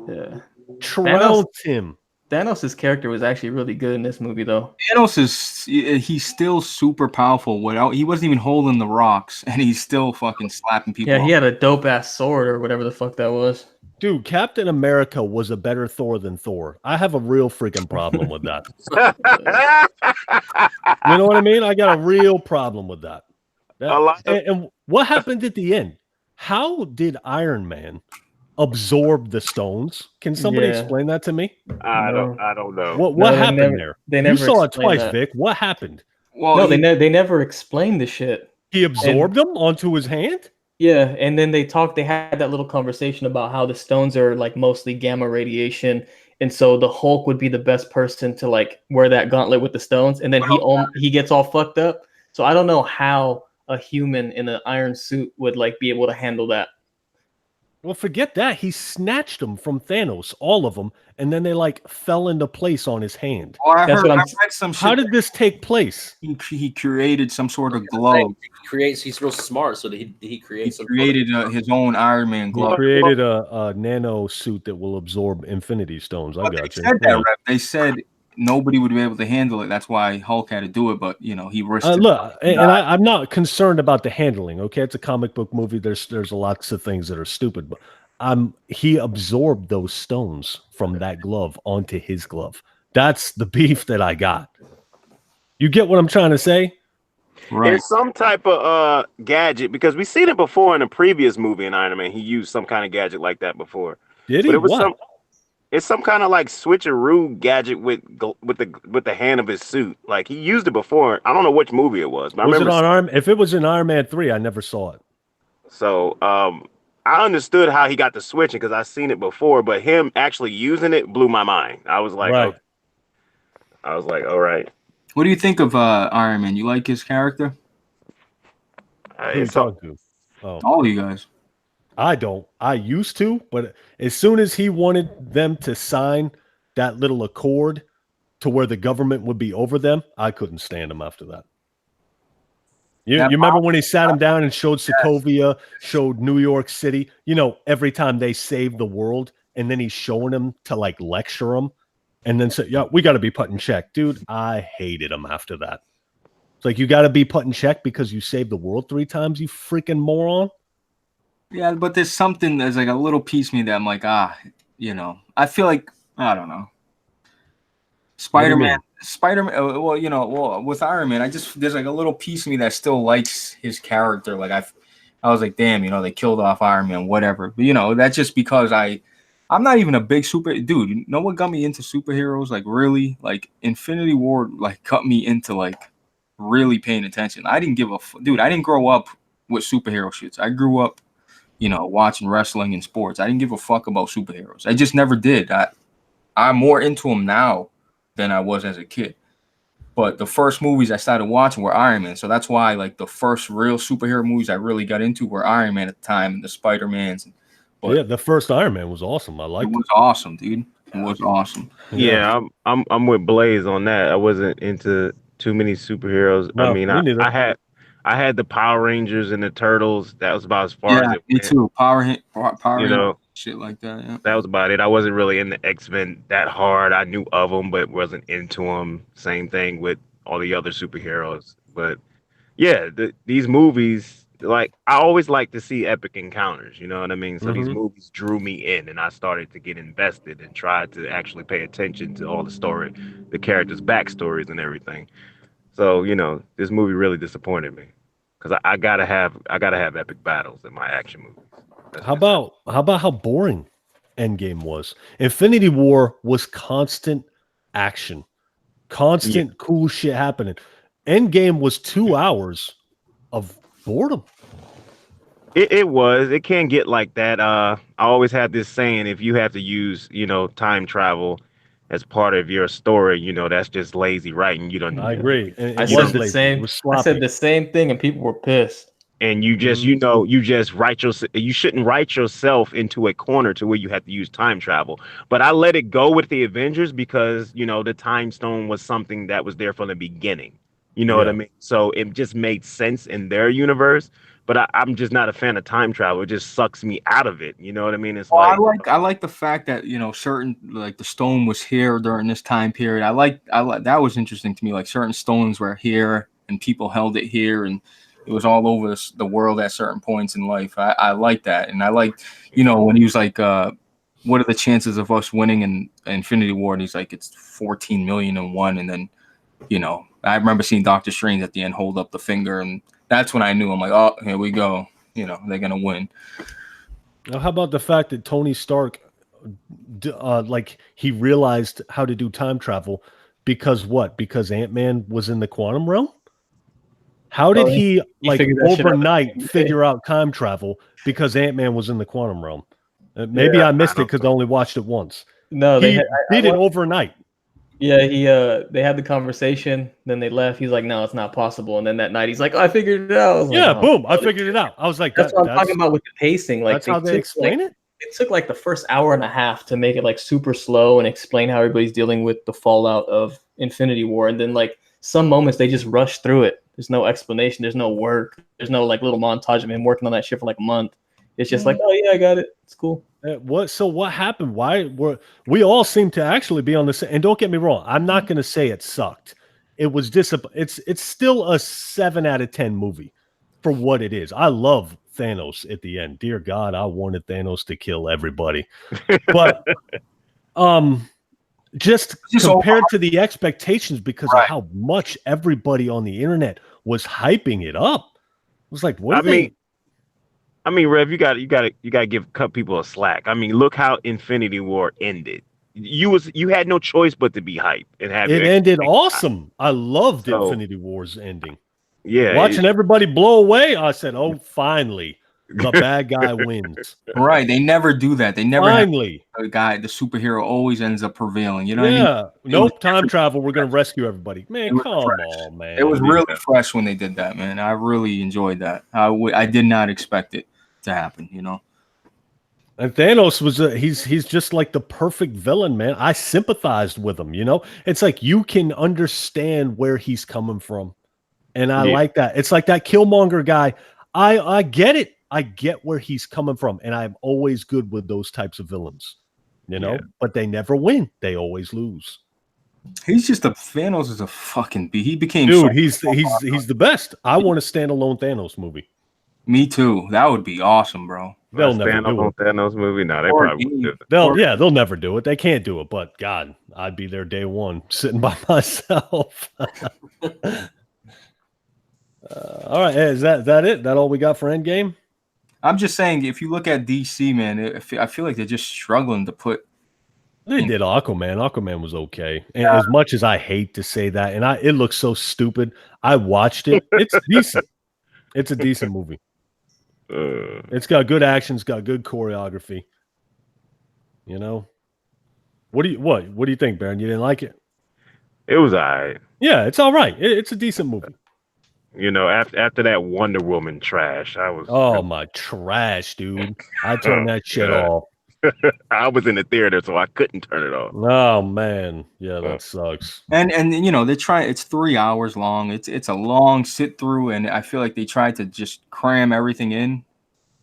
Yeah. Trounced him. Thanos' character was actually really good in this movie, though. Thanos he's still super powerful. He wasn't even holding the rocks, and he's still fucking slapping people. Yeah, he had a dope ass sword or whatever the fuck that was. Dude, Captain America was a better Thor than Thor. I have a real freaking problem with that. You know what I mean? I got a real problem with that. A lot of- And what happened at the end? How did Iron Man absorb the stones? Can somebody Yeah. explain that to me? I don't know. What No, they happened never- there? they You never saw it explained twice, that. Vic. What happened? Well, No, they never explained the shit. He absorbed them onto his hand? Yeah, and then they had that little conversation about how the stones are like mostly gamma radiation, and so the Hulk would be the best person to like wear that gauntlet with the stones, and then he gets all fucked up. So I don't know how a human in an iron suit would like be able to handle that. Well, forget that. He snatched them from Thanos, all of them, and then they like fell into place on his hand. Well, I That's heard, what I I'm- read some shit. How did this take place? He created some sort of glove? He's real smart, so that he He creates some created his own Iron Man He glove. created a nano suit that will absorb Infinity Stones. I But got they you. said Yeah. that, Rep. They said nobody would be able to handle it. That's why Hulk had to do it. But he risked it. Look, and I'm not concerned about the handling. Okay, it's a comic book movie. There's lots of things that are stupid, but he absorbed those stones from that glove onto his glove. That's the beef that I got. You get what I'm trying to say? Right. There's some type of gadget, because we've seen it before in a previous movie in Iron Man. He used some kind of gadget like that before. Did he? But it was What? it's some kind of like switcheroo gadget with the hand of his suit. Like he used it before. I don't know which movie it was, but I Was it remember. on Iron? If it was in Iron Man 3, I never saw it. So I understood how he got the switching because I seen it before, but him actually using it blew my mind. I was like, Right. all right. What do you think of Iron Man? You like his character? Who you It's all- talking to? Oh, All of you guys. I don't. I used to, but as soon as he wanted them to sign that little accord to where the government would be over them, I couldn't stand him after that. You remember when he sat him down and showed Sokovia, showed New York City, every time they saved the world, and then he's showing him to like lecture him and then say, yeah, we got to be put in check. Dude, I hated him after that. It's like, you got to be put in check because you saved the world 3 times, you freaking moron. Yeah, but there's like a little piece of me that I'm like, I feel like, I don't know. Spider-Man, with Iron Man, there's like a little piece of me that still likes his character. Like I was like, damn, they killed off Iron Man, whatever. But that's just because I'm not even a big dude. You know what got me into superheroes? Like really, like Infinity War, like cut me into like really paying attention. I didn't give a dude. I didn't grow up with superhero shits. I grew up, watching wrestling and sports. I didn't give a fuck about superheroes. I just never did. I'm more into them now than I was as a kid. But the first movies I started watching were Iron Man. So that's why like the first real superhero movies I really got into were Iron Man at the time and the Spider-Mans. Yeah, the first Iron Man was awesome. I liked it. It was awesome, dude. It was awesome. Yeah, I'm with Blaze on that. I wasn't into too many superheroes. No, I mean, I had the Power Rangers and the Turtles. That was about as far as it me went. too. Power You know, shit like that. Yeah. that was about it. I wasn't really in the X-Men that hard. I knew of them, but wasn't into them. Same thing with all the other superheroes. But yeah, these movies, like I always like to see epic encounters. You know what I mean? So these movies drew me in, and I started to get invested and tried to actually pay attention to all the characters' backstories and everything. So this movie really disappointed me because I gotta have epic battles in my action movies. How about how boring Endgame was? Infinity War was constant action, constant cool shit happening. Endgame was 2 hours of boredom. It can get like that. I always have this saying: if you have to use time travel as part of your story, that's just lazy writing. You don't. I agree. I said the same. I said the same thing, and people were pissed. And you just, you just you shouldn't write yourself into a corner to where you have to use time travel. But I let it go with the Avengers because, the time stone was something that was there from the beginning. You know what I mean? So it just made sense in their universe. But I'm just not a fan of time travel. It just sucks me out of it. You know what I mean? It's I like the fact that, certain, like the stone was here during this time period. I like that was interesting to me. Like certain stones were here and people held it here and it was all over the world at certain points in life. I like that. And I like, when he was like, what are the chances of us winning in Infinity War? And he's like, it's 14 million and one. And then, I remember seeing Doctor Strange at the end hold up the finger. And that's when I knew. I'm like, oh, here we go. They're going to win. Now, how about the fact that Tony Stark, he realized how to do time travel because what? Because Ant-Man was in the quantum realm? How did he overnight figure out time travel because Ant-Man was in the quantum realm? Maybe I missed it because I only watched it once. No, he did it overnight. Yeah, they had the conversation, then they left. He's like, no, it's not possible. And then that night, he's like, oh, I figured it out. Boom, I figured it out. I was like, that's what I'm talking about with the pacing. Like, that's how they explain it? It took like the first hour and a half to make it like super slow and explain how everybody's dealing with the fallout of Infinity War. And then like some moments, they just rush through it. There's no explanation. There's no work. There's no like little montage of him working on that shit for like a month. It's just like, oh yeah, I got it. It's cool. What happened? Why were we all seem to actually be on the same? And don't get me wrong, I'm not going to say it sucked. It was it's still a 7 out of 10 movie for what it is. I love Thanos at the end. Dear God, I wanted Thanos to kill everybody. But just compared to the expectations because of how much everybody on the internet was hyping it up. It was like, what I mean, Rev, you got to cut people a slack. I mean, look how Infinity War ended. You had no choice but to be hyped and have it ended awesome. I loved Infinity War's ending. Yeah, watching everybody blow away, I said, "Oh, finally, the bad guy wins." Right? They never do that. They never finally the superhero always ends up prevailing. You know what I mean? Nope. Time travel. We're gonna rescue everybody. Man, come on, man. It was really fresh when they did that, man. I really enjoyed that. I did not expect it to happen. And Thanos was he's just like the perfect villain, man. I sympathized with him, you know? It's like you can understand where he's coming from. And I like that. It's like that Killmonger guy. I get it. I get where he's coming from. And I'm always good with those types of villains, you know? But they never win. They always lose. He's just Thanos is a fucking beast. He became Dude, he's the best. I want a standalone Thanos movie. Me too. That would be awesome, bro. They'll never do it. Thanos movie? No, they probably won't do it. They'll never do it. They can't do it. But God, I'd be there day one, sitting by myself. All right, is that it? That all we got for Endgame? I'm just saying, if you look at DC, man, I feel like they're just struggling to put. They did Aquaman. Aquaman was okay. And as much as I hate to say that, and it looks so stupid, I watched it. It's decent. It's a decent movie. It's got good action. It's got good choreography. You know, what do you think, Baron? You didn't like it? It was all right. Yeah, it's all right. It's a decent movie. You know, after that Wonder Woman trash, I was my trash, dude. I turned that shit off. I was in the theater, so I couldn't turn it off. Oh man, yeah, that sucks. And you know, they try. It's 3 hours long. It's a long sit through, and I feel like they tried to just cram everything in.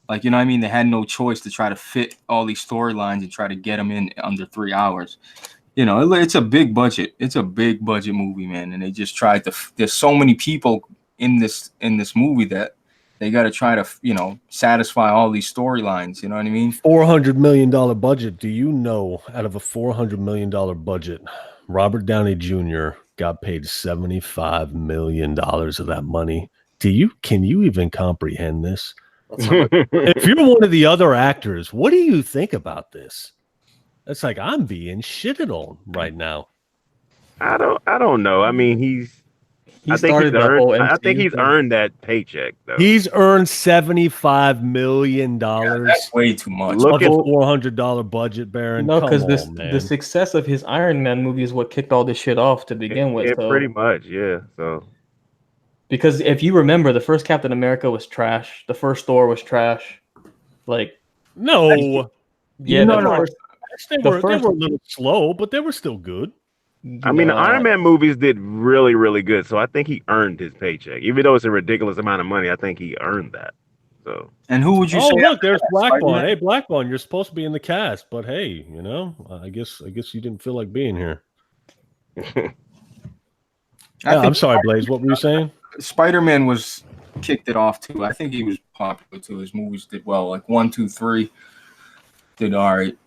Like, you know what I mean? They had no choice to try to fit all these storylines and try to get them in under 3 hours. You know, it's a big budget. It's a big budget movie, man. And they just tried to. There's so many people in this movie that they got to try to, you know, satisfy all these storylines. You know what I mean? $400 million budget. Do you know, out of a $400 million budget, Robert Downey Jr. got paid $75 million of that money? Can you even comprehend this? If you're one of the other actors, what do you think about this? It's like I'm being shitted on right now. I don't know. I mean, I think he's earned that paycheck though. He's earned $75 million. That's way too much. Look at $400 budget, Baron. No, because the success of his Iron Man movie is what kicked all this shit off to begin with. So. Pretty much, yeah. So. Because if you remember, the first Captain America was trash. The first Thor was trash. Like, no. Yeah, they were a little slow, but they were still good. I mean, the Iron Man movies did really, really good. So I think he earned his paycheck. Even though it's a ridiculous amount of money, I think he earned that. So. And who would you say? Look, there's Blackbone. Hey, Blackbone, you're supposed to be in the cast, but hey, you know, I guess you didn't feel like being here. I'm sorry, Blaze. What were you saying? Spider-Man kicked it off too. I think he was popular too. His movies did well. Like 1, 2, 3 did all right.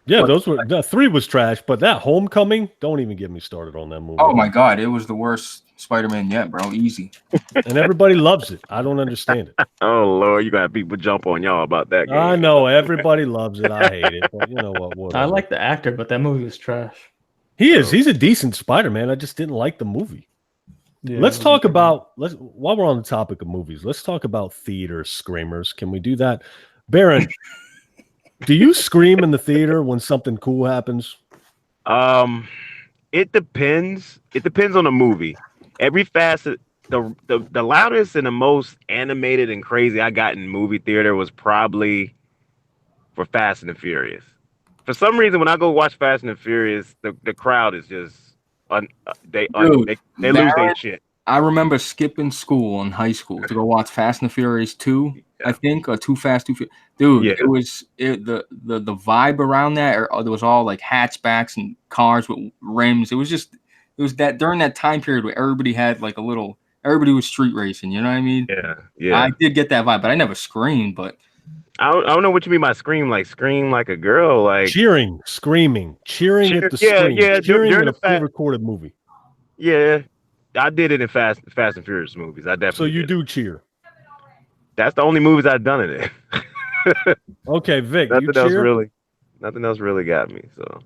Yeah, but 3 was trash, but that Homecoming, don't even get me started on that movie. Oh my God, it was the worst Spider-Man yet, bro. Easy. And everybody loves it. I don't understand it. Oh Lord, you got people jump on y'all about that game. I know everybody loves it. I hate it, but you know what? Whatever. I like the actor, but that movie was trash. He's a decent Spider-Man. I just didn't like the movie. Yeah, let's talk about while we're on the topic of movies, let's talk about theater screamers. Can we do that? Baron, do you scream in the theater when something cool happens? It depends. It depends on the movie. Every facet, the loudest and the most animated and crazy I got in movie theater was probably for Fast and the Furious. For some reason, when I go watch Fast and the Furious, the crowd is just they lose their shit. I remember skipping school in high school to go watch Fast and the Furious 2, I think, or Too Fast, Too Furious. Dude, yeah. The vibe around that, or there was all like hatchbacks and cars with rims. It was that during that time period where everybody had like everybody was street racing. You know what I mean? Yeah. I did get that vibe, but I never screamed. But I don't know what you mean by scream like a girl, like cheering, screaming, cheering at the screen. Yeah, cheering in a pre-recorded movie. Yeah, I did it in Fast and Furious movies. I definitely. So you do cheer. That's the only movies I've done it in. Okay, Vic. Nothing else really got me. So,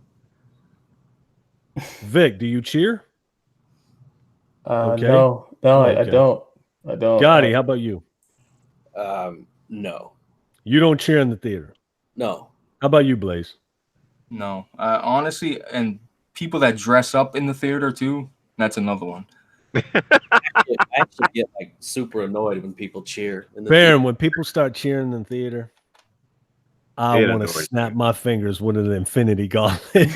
Vic, do you cheer? Okay. No, okay. I don't. Gotti, how about you? No. You don't cheer in the theater? No. How about you, Blaze? No. Honestly, and people that dress up in the theater too, that's another one. I actually get like super annoyed when people cheer in the Baron, theater. when people start cheering in the theater, I It want to annoys snap me. my fingers with an infinity gauntlet.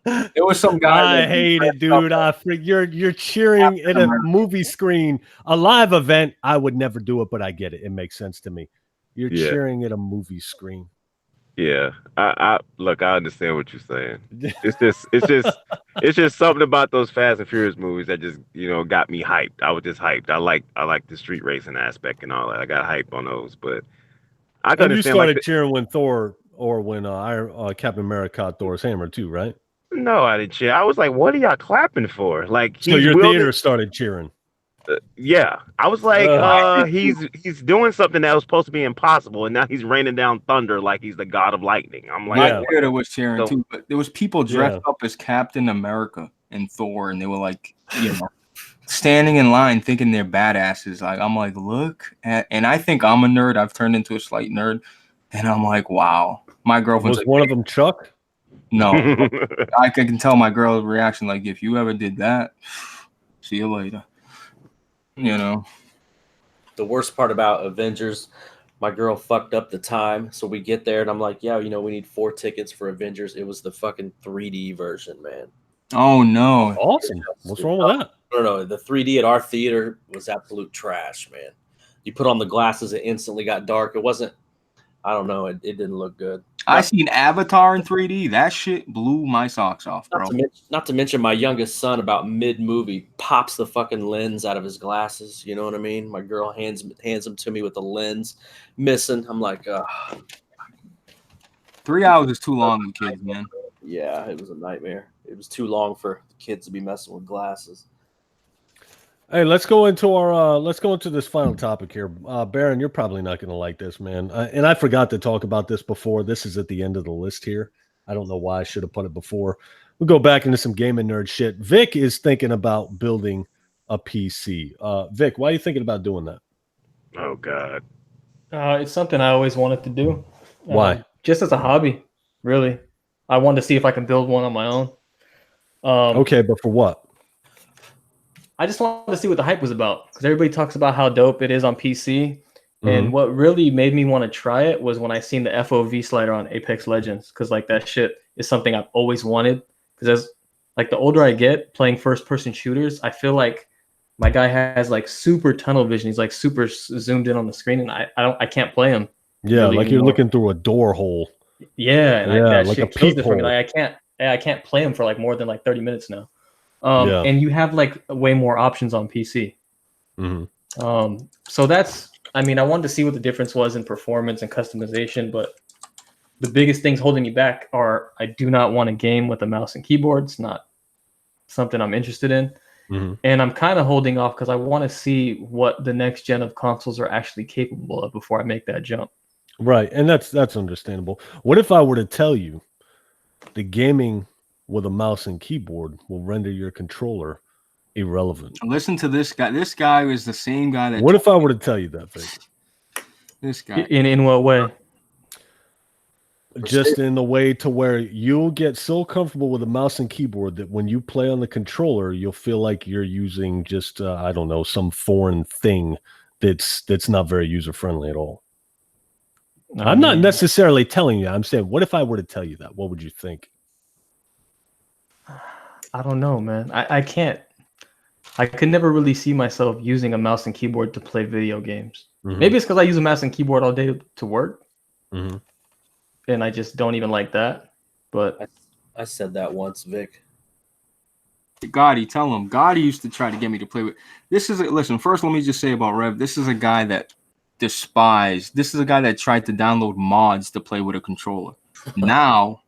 There was some guy. I hate it, dude. You're cheering at a movie screen, a live event. I would never do it, but I get it. It makes sense to me. You're Yeah. cheering at a movie screen. Yeah, I look. I understand what you're saying. It's just something about those Fast and Furious movies that just got me hyped. I was just hyped. I like the street racing aspect and all that. I got hyped on those, but I can And you understand started cheering when Thor or when Captain America caught Thor's hammer too, right? No, I didn't cheer. I was like, what are y'all clapping for? Like So your theater started cheering. Yeah, I was like, he's doing something that was supposed to be impossible, and now he's raining down thunder like he's the god of lightning. I'm like, My theater was cheering too, but there was people dressed up as Captain America and Thor, and they were like, standing in line thinking they're badasses. Like, I'm like, look, and I think I'm a nerd. I've turned into a slight nerd, and I'm like, wow. My girlfriend's was one of them Chuck? No, I can tell my girl's reaction. Like, if you ever did that, see you later. The worst part about Avengers, my girl fucked up the time. So we get there and I'm like, yeah, we need 4 tickets for Avengers. It was the fucking 3D version, man. Oh, no. Awesome. What's wrong with that? No. The 3D at our theater was absolute trash, man. You put on the glasses, it instantly got dark. It wasn't, I don't know. It didn't look good. I seen Avatar in 3D. That shit blew my socks off, bro. Not to mention my youngest son about mid-movie pops the fucking lens out of his glasses. You know what I mean? My girl hands them to me with the lens missing. I'm like, 3 hours is too long with kids, man. Yeah, it was a nightmare. It was too long for the kids to be messing with glasses. Hey, let's go into this final topic here. Baron, you're probably not going to like this, man. And I forgot to talk about this before. This is at the end of the list here. I don't know why I should have put it before. We'll go back into some gaming nerd shit. Vic is thinking about building a PC. Vic, why are you thinking about doing that? Oh, God. It's something I always wanted to do. Why? Just as a hobby, really. I wanted to see if I can build one on my own. Okay, but for what? I just wanted to see what the hype was about because everybody talks about how dope it is on PC. Mm-hmm. And what really made me want to try it was when I seen the FOV slider on Apex Legends, because like that shit is something I've always wanted. Because as like the older I get playing first-person shooters, I feel like my guy has like super tunnel vision. He's like super zoomed in on the screen, and I can't play him. Yeah, really like you're looking through a door hole. Yeah, and that like shit a peephole. Like I can't play him for like more than like 30 minutes now. And you have like way more options on PC. Mm-hmm. So that's, I wanted to see what the difference was in performance and customization, but the biggest things holding me back are I do not want a game with a mouse and keyboard. It's not something I'm interested in. Mm-hmm. And I'm kind of holding off because I want to see what the next gen of consoles are actually capable of before I make that jump. Right. And that's understandable. What if I were to tell you the gaming with a mouse and keyboard will render your controller irrelevant? Listen to this guy. This guy is the same guy that. What if I were to tell you that, Vic? This guy. In what way? Just in the way to where you'll get so comfortable with a mouse and keyboard that when you play on the controller, you'll feel like you're using just I don't know, some foreign thing that's not very user friendly at all. I'm not necessarily telling you. I'm saying, what if I were to tell you that? What would you think? I don't know, man. I can't. I could never really see myself using a mouse and keyboard to play video games. Mm-hmm. Maybe it's because I use a mouse and keyboard all day to work. Mm-hmm. And I just don't even like that. But I said that once, Vic. Gotti, tell him. Gotti used to try to get me to play with. Listen, first let me just say about Rev. This is a guy that despised. This is a guy that tried to download mods to play with a controller. Now,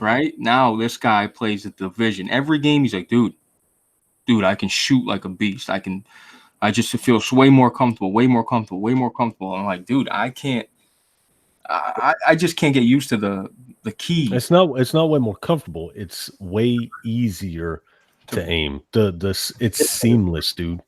right? Now this guy plays at Division. Every game he's like, dude, I can shoot like a beast. I just feel way more comfortable. I'm like, dude, I can't. I just can't get used to the key. It's not way more comfortable. It's way easier to aim. It's seamless, dude.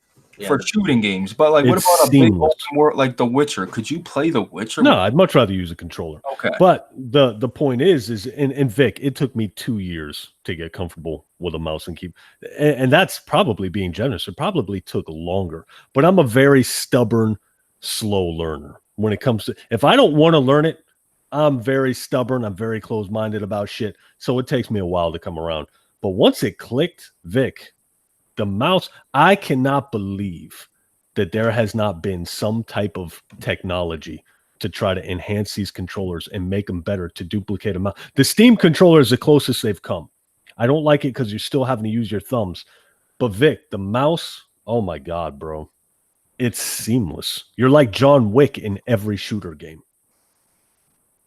For shooting games, but like, what about a big open world like The Witcher? Could you play The Witcher? No, I'd much rather use a controller. Okay, but the point is, and Vic, it took me 2 years to get comfortable with a mouse and keyboard, and that's probably being generous. It probably took longer, but I'm a very stubborn, slow learner. when it comes to, if I don't want to learn it, I'm very stubborn. I'm very closed-minded about shit. So it takes me a while to come around. But once it clicked, Vic, the mouse, I cannot believe that there has not been some type of technology to try to enhance these controllers and make them better to duplicate them. The Steam controller is the closest they've come. I don't like it because you're still having to use your thumbs. But Vic, the mouse, oh my God, bro. It's seamless. You're like John Wick in every shooter game.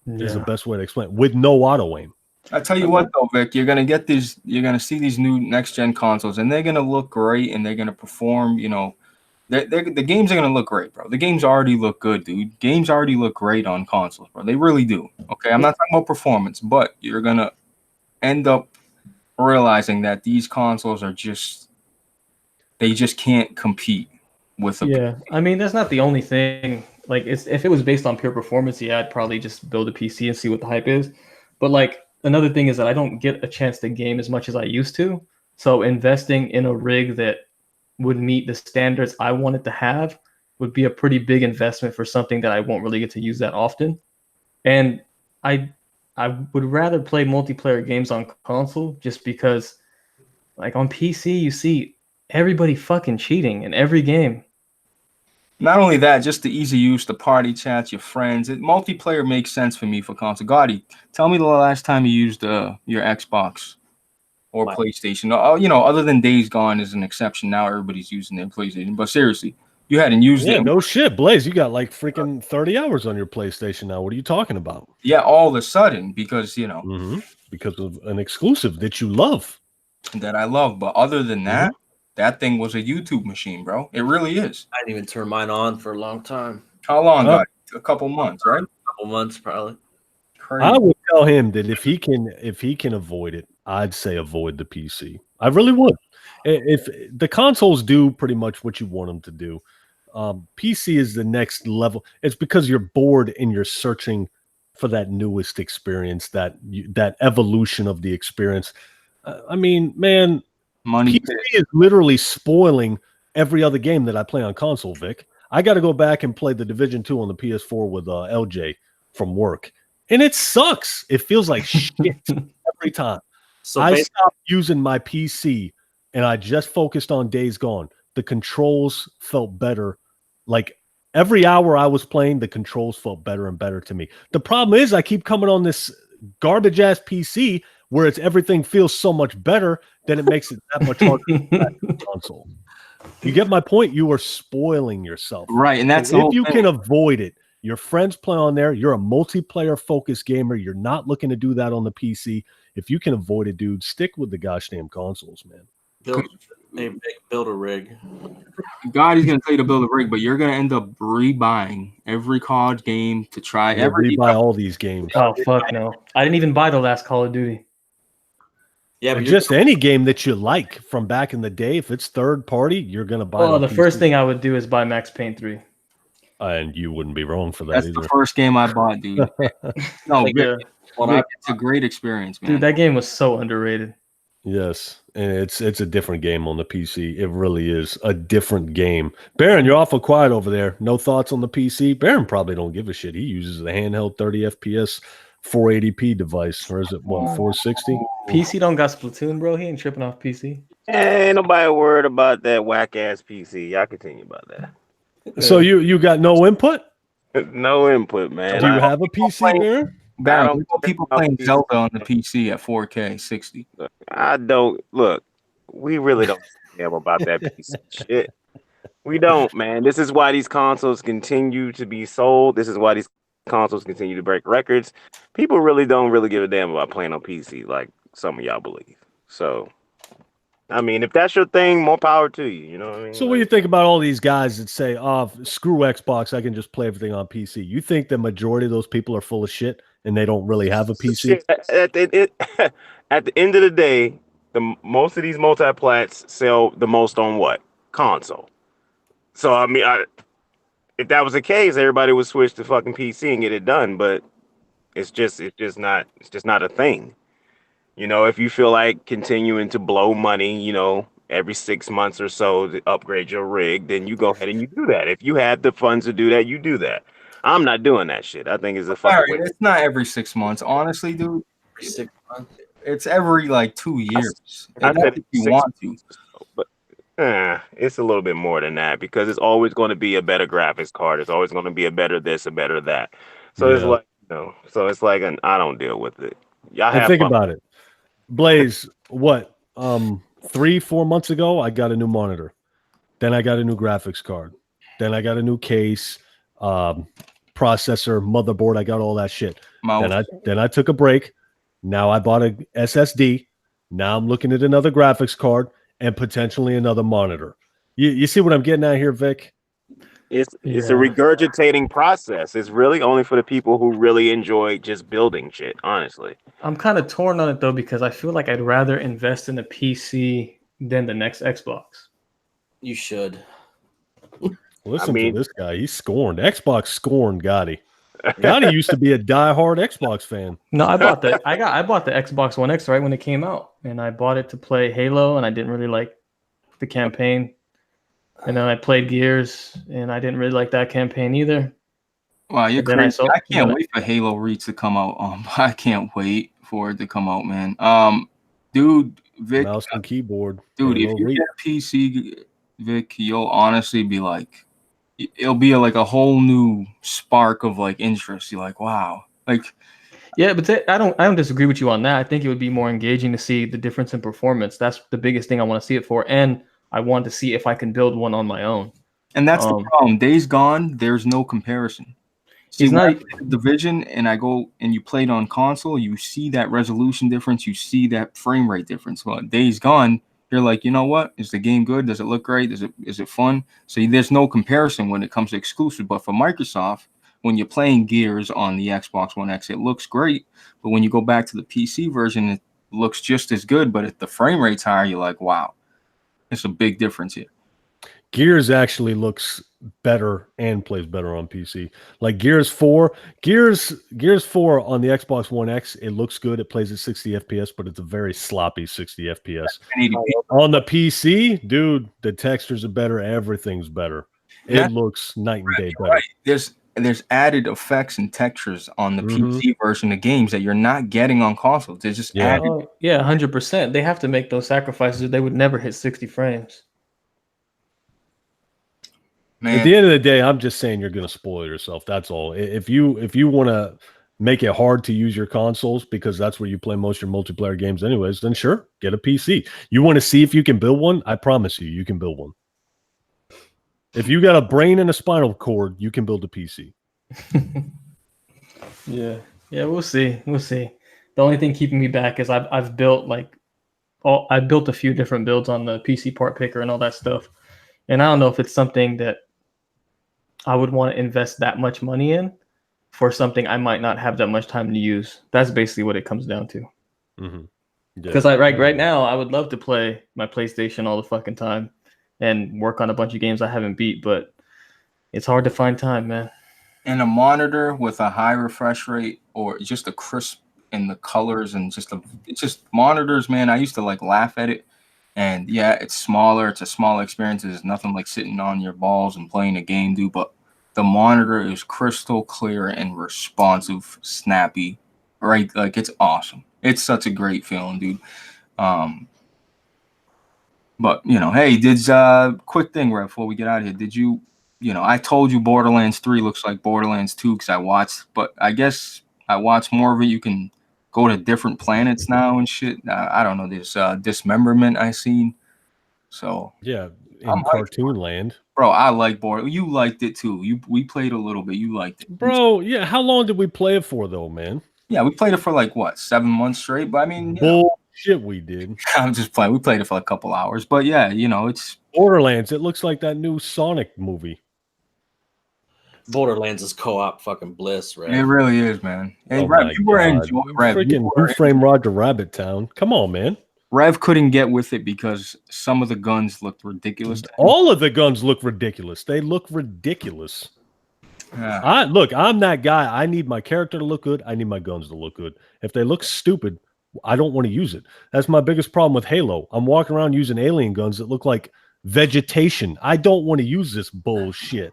Yeah. Is the best way to explain it, with no auto aim. I tell you what though, Vic, you're gonna see these new next gen consoles, and they're gonna look great, and they're gonna perform. You know, the games are gonna look great, bro. The games already look good, dude. Games already look great on consoles, bro. They really do. Okay, I'm not talking about performance, but you're gonna end up realizing that these consoles are they just can't compete with them. Yeah, I mean that's not the only thing. Like, if it was based on pure performance, yeah, I'd probably just build a PC and see what the hype is. But like, another thing is that I don't get a chance to game as much as I used to. So investing in a rig that would meet the standards I wanted to have would be a pretty big investment for something that I won't really get to use that often. And I would rather play multiplayer games on console just because, like, on PC you see everybody fucking cheating in every game. Not only that, just the easy use, the party chats, your friends. Multiplayer makes sense for me for console. Gotti, tell me the last time you used your Xbox or PlayStation. Other than Days Gone is an exception. Now everybody's using their PlayStation. But seriously, you hadn't used it. No shit, Blaze. You got like freaking 30 hours on your PlayStation now. What are you talking about? Yeah, all of a sudden, because, because of an exclusive that you love. That I love. But other than that, that thing was a YouTube machine, bro. It really is. I didn't even turn mine on for a long time. How long, Gotti? A couple months, right? A couple months, probably. Crazy. I would tell him that if he can avoid it, I'd say avoid the PC. I really would. If the consoles do pretty much what you want them to do, PC is the next level. It's because you're bored and you're searching for that newest experience, that evolution of the experience. I mean, man, money PC is literally spoiling every other game that I play on console, Vic. I got to go back and play the Division 2 on the PS4 with LJ from work. And it sucks. It feels like shit every time. So I stopped using my PC and I just focused on Days Gone. The controls felt better. Like every hour I was playing, the controls felt better and better to me. The problem is I keep coming on this garbage ass PC where everything feels so much better that it makes it that much harder to play on console. You get my point? You are spoiling yourself. Right. And that's if you can avoid it. Your friends play on there. You're a multiplayer focused gamer. You're not looking to do that on the PC. If you can avoid it, dude, stick with the gosh damn consoles, man. Build a rig. God is going to tell you to build a rig, but you're going to end up rebuying every COD game to try. Rebuy all these games. Oh, fuck no. I didn't even buy the last Call of Duty. Yeah, but just any game that you like from back in the day. If it's third party, you're going to buy it. Well, the first thing I would do is buy Max Payne 3. And you wouldn't be wrong for that. That's either. The first game I bought, dude. No, it's a great experience, man. Dude, that game was so underrated. Yes, and it's a different game on the PC. It really is a different game. Baron, you're awful quiet over there. No thoughts on the PC? Baron probably don't give a shit. He uses the handheld 30 FPS 480p device, or is it 460? PC don't got Splatoon, bro. He ain't tripping off PC. Ain't nobody worried about that whack ass PC. Y'all continue about that. So you got no input? No input, man. Do you have a PC there? Baron, people playing Zelda on the PC at 4K 60. I don't look. We really don't care about that piece of shit. We don't, man. This is why these consoles continue to be sold. This is why these consoles continue to break records. People really don't give a damn about playing on PC like some of y'all believe. So, I mean, if that's your thing, more power to you. You know what I mean? So what do you think about all these guys that say, "Oh, screw Xbox, I can just play everything on PC"? You think the majority of those people are full of shit and they don't really have a PC? At the end of the day, most of these multi-plats sell the most on what? Console. So I mean, if that was the case, everybody would switch to fucking PC and get it done. But it's just not a thing. You know, if you feel like continuing to blow money, you know, every 6 months or so to upgrade your rig, then you go ahead and you do that. If you had the funds to do that, you do that. I'm not doing that shit. I think it's a All fucking right, waste. it's not every 6 months, honestly, dude. 6 months. It's every like 2 years. I That's said if you 6 want to. months, but it's a little bit more than that because it's always going to be a better graphics card. It's always going to be a better this, a better that. So it's Yeah. like, so it's like I don't deal with it. Y'all And have think fun. about it. Blaze, what? 3-4 months ago, I got a new monitor. Then I got a new graphics card. Then I got a new case, processor, motherboard. I got all that shit. Mouse. Then I took a break. Now I bought a SSD. Now I'm looking at another graphics card and potentially another monitor. You see what I'm getting at here, Vic? It's a Yeah. regurgitating process. It's really only for the people who really enjoy just building shit, honestly. I'm kind of torn on it though because I feel like I'd rather invest in a PC than the next Xbox. You should. Listen mean- to this guy. He's scorned. Xbox scorned Gotti. Gotti used to be a diehard Xbox fan. No, I bought the Xbox One X right when it came out, and I bought it to play Halo, and I didn't really like the campaign. And then I played Gears, and I didn't really like that campaign either. Wow, you're And then I crazy. saw- I can't then I- wait for Halo Reach to come out. I can't wait for it to come out, man. Dude, Vic, Mouse and keyboard. dude, if Halo you Reach. get a PC, Vic, you'll honestly be like, it'll be like a whole new spark of like interest. You're like, wow, like, Yeah, but I don't disagree with you on that. I think it would be more engaging to see the difference in performance. That's the biggest thing I want to see it for, and I want to see if I can build one on my own. and that's the problem. Days Gone, there's no comparison. See, He's when I not- play the Division and I go and you played on console, you see that resolution difference, you see that frame rate difference. Well, Days Gone, you're like, you know what? Is the game good? Does it look great? Is it fun? So there's no comparison when it comes to exclusive. But for Microsoft, when you're playing Gears on the Xbox One X, it looks great. But when you go back to the PC version, it looks just as good. But if the frame rate's higher, you're like, wow, it's a big difference here. Gears actually looks better and plays better on PC. Like Gears 4 on the Xbox One X, it looks good. It plays at 60 FPS, but it's a very sloppy 60 FPS. 1080p. On the PC, dude, the textures are better. Everything's better. It Yeah. looks night and day You're better. right. There's added effects and textures on the Mhm. PC version of games that you're not getting on consoles. They're just Yeah. added. Oh, yeah, 100%. They have to make those sacrifices, or they would never hit 60 frames. Man, At the end of the day, I'm just saying you're going to spoil yourself. That's all. If you want to make it hard to use your consoles because that's where you play most of your multiplayer games anyways, then sure, get a PC. You want to see if you can build one? I promise you can build one. If you got a brain and a spinal cord, you can build a PC. Yeah, we'll see. The only thing keeping me back is I've built I built a few different builds on the PC part picker and all that stuff, and I don't know if it's something that I would want to invest that much money in for something I might not have that much time to use. That's basically what it comes down to. Mm-hmm. Because right now I would love to play my PlayStation all the fucking time and work on a bunch of games I haven't beat, but it's hard to find time, man. and a monitor with a high refresh rate or just a crisp in the colors and it's just monitors, man. I used to like laugh at it. And yeah, it's smaller. It's a small experience. It's nothing like sitting on your balls and playing a game, dude. But the monitor is crystal clear and responsive, snappy, right? Like it's awesome. It's such a great feeling, dude. But hey, quick thing, Rev, before we get out of here, did you I told you Borderlands 3 looks like Borderlands 2 because I watched, but I guess I watched more of it. You can go to different planets now and shit. I don't know. There's dismemberment I seen. So Yeah, in cartoon land. bro, I like Borderlands. You liked it too. We played a little bit. You liked it, Bro, yeah. How long did we play it for though, man? Yeah, we played it for like what 7 months straight. But I mean, Bullshit, we did. I'm just playing. We played it for a couple hours. But yeah, it's Borderlands. It looks like that new Sonic movie. Borderlands is co-op fucking bliss, right? it really is, man. Hey, Oh Rev, my you were God. enjoying Rev. Freaking Who Framed Roger Rabbit Town. Come on, man. Rev couldn't get with it because some of the guns looked ridiculous. All of the guns look ridiculous. They look ridiculous. Yeah. I'm that guy. I need my character to look good. I need my guns to look good. If they look stupid, I don't want to use it. That's my biggest problem with Halo. I'm walking around using alien guns that look like vegetation. I don't want to use this bullshit.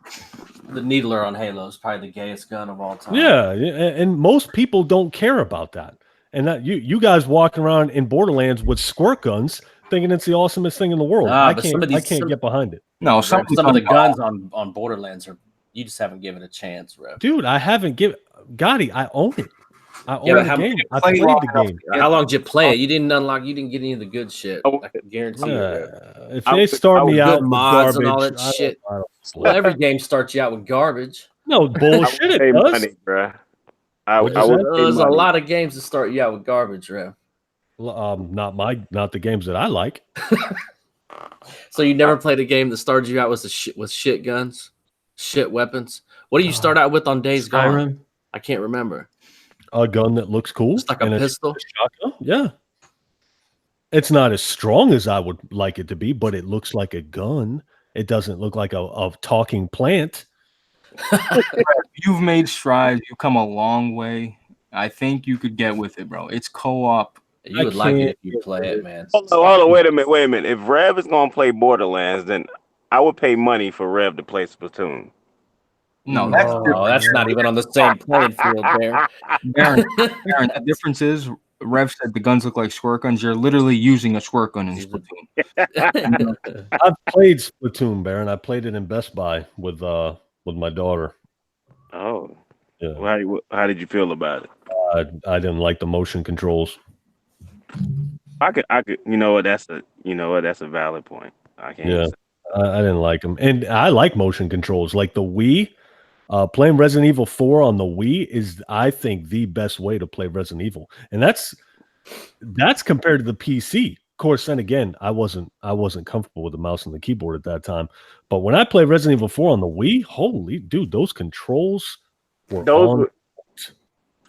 The Needler on Halo is probably the gayest gun of all time. Yeah, and most people don't care about that. And that you guys walking around in Borderlands with squirt guns, thinking it's the awesomest thing in the world. I can't get behind it. No, some of the guns on Borderlands are you just haven't given a chance, Rev. Dude, I haven't given Gotti. I own it. I own the game. I played the game. How long did you play it? You didn't unlock. You didn't get any of the good shit. I can guarantee you. If they start me out with mods garbage, and all that shit, well, every game starts you out with garbage. No bullshit. It does. Money, bro. There's a lot of games that start you out with garbage, Rev. Not the games that I like. So you never played a game that started you out with shit guns, shit weapons. What do you start out with on Days Gone? I can't remember. A gun that looks cool. Just like a pistol? Shotgun? Yeah. It's not as strong as I would like it to be, but it looks like a gun. It doesn't look like a talking plant. You've made strides. You've come a long way. I think you could get with it, bro. It's co-op. You would like it if you play it, man. Hold on, wait a minute. If Rev is going to play Borderlands, then I would pay money for Rev to play Splatoon. No, that's not even on the same playing field there. Baron, the difference is Rev said the guns look like squirt guns. You're literally using a squirt gun in Splatoon. I've played Splatoon, Baron. I played it in Best Buy with my daughter. Oh, yeah. Well, how did you feel about it? I didn't like the motion controls. I could. You know what? That's a valid point. I can't. Yeah, I didn't like them, and I like motion controls. Like the Wii. Playing Resident Evil 4 on the Wii is, I think, the best way to play Resident Evil, and that's compared to the PC. Of course, then again, I wasn't comfortable with the mouse and the keyboard at that time. But when I played Resident Evil 4 on the Wii, holy dude, those controls were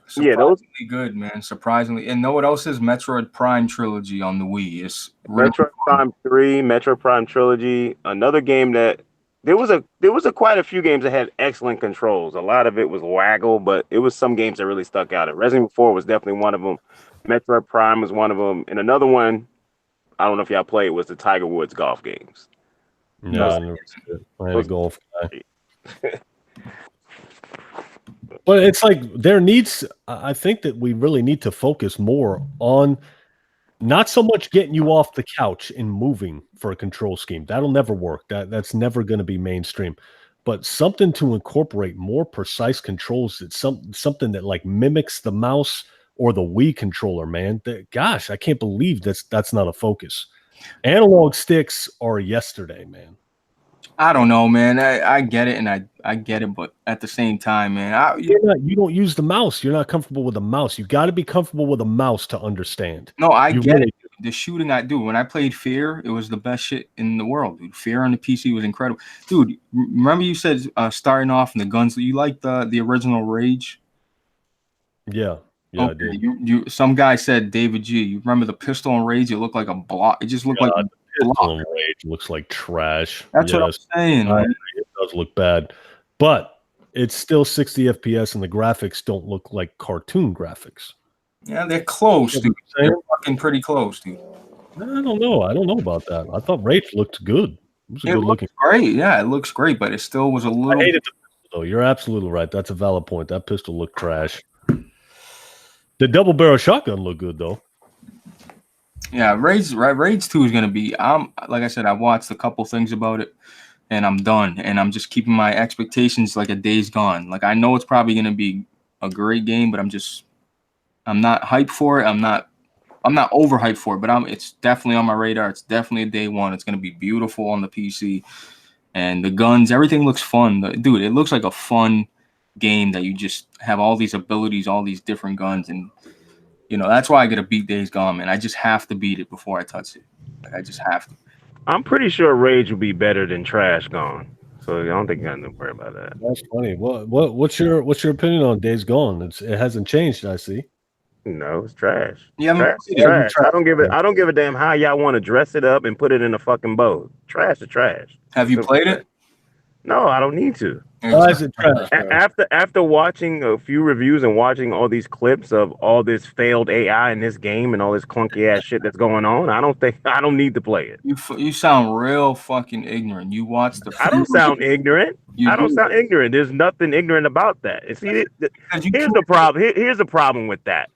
surprisingly good, man. Surprisingly, and know what else is Metroid Prime trilogy on the Wii? It's Metroid Prime 3, Metroid Prime trilogy. Another game that. There was quite a few games that had excellent controls. A lot of it was waggle, but it was some games that really stuck out. Resident Evil 4 was definitely one of them. Metroid Prime was one of them. And another one, I don't know if y'all played, was the Tiger Woods golf games. No, I had a golf guy. But it's like I think that we really need to focus more on not so much getting you off the couch and moving for a control scheme. That'll never work. That's never going to be mainstream. But something to incorporate more precise controls. That's something that like mimics the mouse or the Wii controller, man. Gosh, I can't believe that's not a focus. Analog sticks are yesterday, man. I don't know, man. I get it, and I get it, but at the same time, man, you don't use the mouse. You're not comfortable with the mouse. You got to be comfortable with a mouse to understand. No, I get it. The shooting I do. When I played Fear, it was the best shit in the world, dude. Fear on the PC was incredible. Dude, remember you said starting off in the guns, you like the original Rage? Yeah. Yeah, okay. I did. Some guy said, David G, you remember the pistol and Rage? It looked like a block. It just looked like a block. Rage looks like trash. That's what I'm saying. It does look bad. But it's still 60 FPS and the graphics don't look like cartoon graphics. Yeah, they're close, dude. They're fucking pretty close, dude. I don't know. I don't know about that. I thought Rage looked good. It was a good looking. Great. Yeah, it looks great, but it still was a little. I hated the pistol, though. You're absolutely right. That's a valid point. That pistol looked trash. The double barrel shotgun looked good, though. Yeah, Rage 2 is going to be. Like I said, I watched a couple things about it, and I'm done. And I'm just keeping my expectations like a Days Gone. Like I know it's probably going to be a great game, but I'm not hyped for it. I'm not overhyped for it, but it's definitely on my radar. It's definitely a day one. It's going to be beautiful on the PC. And the guns, everything looks fun. Dude, it looks like a fun game that you just have all these abilities, all these different guns. And, that's why I got to beat Days Gone, man. I just have to beat it before I touch it. Like, I just have to. I'm pretty sure Rage will be better than Trash Gone. So I don't think you got to worry about that. That's funny. What's your opinion on Days Gone? It hasn't changed, I see. No, it's trash. Yeah, trash. I don't give a damn how y'all want to dress it up and put it in a fucking bow. Trash is trash. Have you played it? No, I don't need to. Why is it trash? After watching a few reviews and watching all these clips of all this failed AI in this game and all this clunky ass shit that's going on, I don't need to play it. You sound real fucking ignorant. You watch the. I don't sound ignorant. I don't sound ignorant. There's nothing ignorant about that. And see, here's the problem. Here's the problem with that.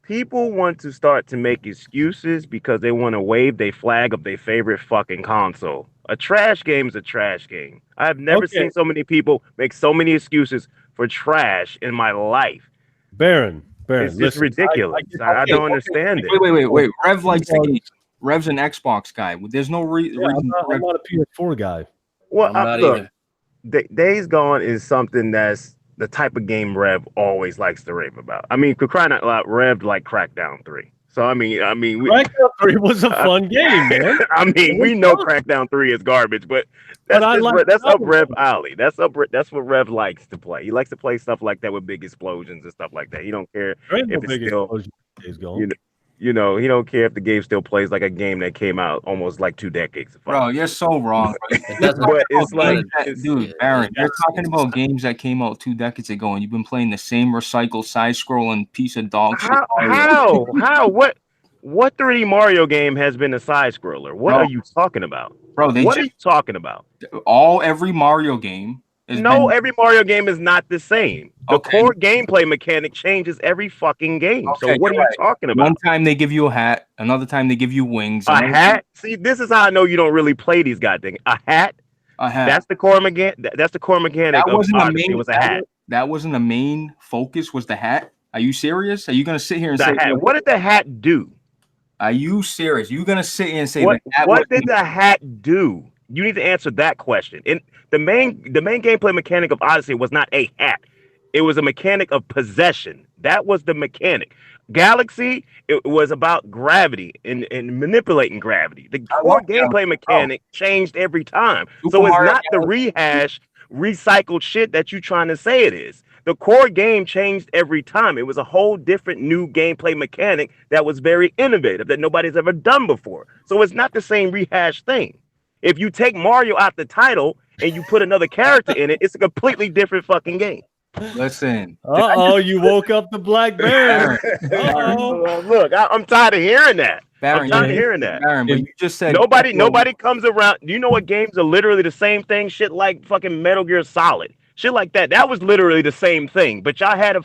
People want to start to make excuses because they want to wave their flag of their favorite fucking console. A trash game is a trash game. I've never seen so many people make so many excuses for trash in my life. Baron, it's just ridiculous. I don't understand it. Wait. Rev likes the game. Rev's an Xbox guy. There's no reason. I'm not a PS4 guy. Well, look, Days Gone is something that's the type of game Rev always likes to rave about. I mean, for crying out loud, Rev like Crackdown 3. So I mean, Crackdown 3 was a fun game, man. I mean, we know Crackdown 3 is garbage, but that's up Rev alley. That's what Rev likes to play. He likes to play stuff like that with big explosions and stuff like that. He don't care if it's still Days Gone. You know, he don't care if the game still plays like a game that came out almost like 2 decades ago. Bro, you're so wrong. Dude, Baron, you're talking about games that came out 2 decades ago, and you've been playing the same recycled side-scrolling piece of dog shit. How? What 3D Mario game has been a side scroller? What are you talking about? Bro, what are you talking about? Every Mario game. Every Mario game is not the same. The core gameplay mechanic changes every fucking game. So what are you talking about? One time they give you a hat, another time they give you wings. A hat? See, this is how I know you don't really play these goddamn. A hat? That's the core mechanic. That's the core mechanic. It was a hat. That wasn't the main focus. Was the hat? Are you serious? Are you gonna sit here and say hat? What did the hat do? Are you serious? You gonna sit here and say what did the hat do? You need to answer that question. And the main gameplay mechanic of Odyssey was not a hat. It was a mechanic of possession. That was the mechanic. Galaxy, it was about gravity and manipulating gravity. The core gameplay mechanic changed every time. So it's not the recycled shit that you're trying to say it is. The core game changed every time. It was a whole different new gameplay mechanic that was very innovative that nobody's ever done before. So it's not the same rehashed thing. If you take Mario out the title and you put another character in it, it's a completely different fucking game. Listen. You woke up the Black Baron. Look, I'm tired of hearing that. Baron, I'm tired of hearing that. Baron, but you just said nobody comes around. Do you know what games are literally the same thing? Shit like fucking Metal Gear Solid. Shit like that. That was literally the same thing. But y'all had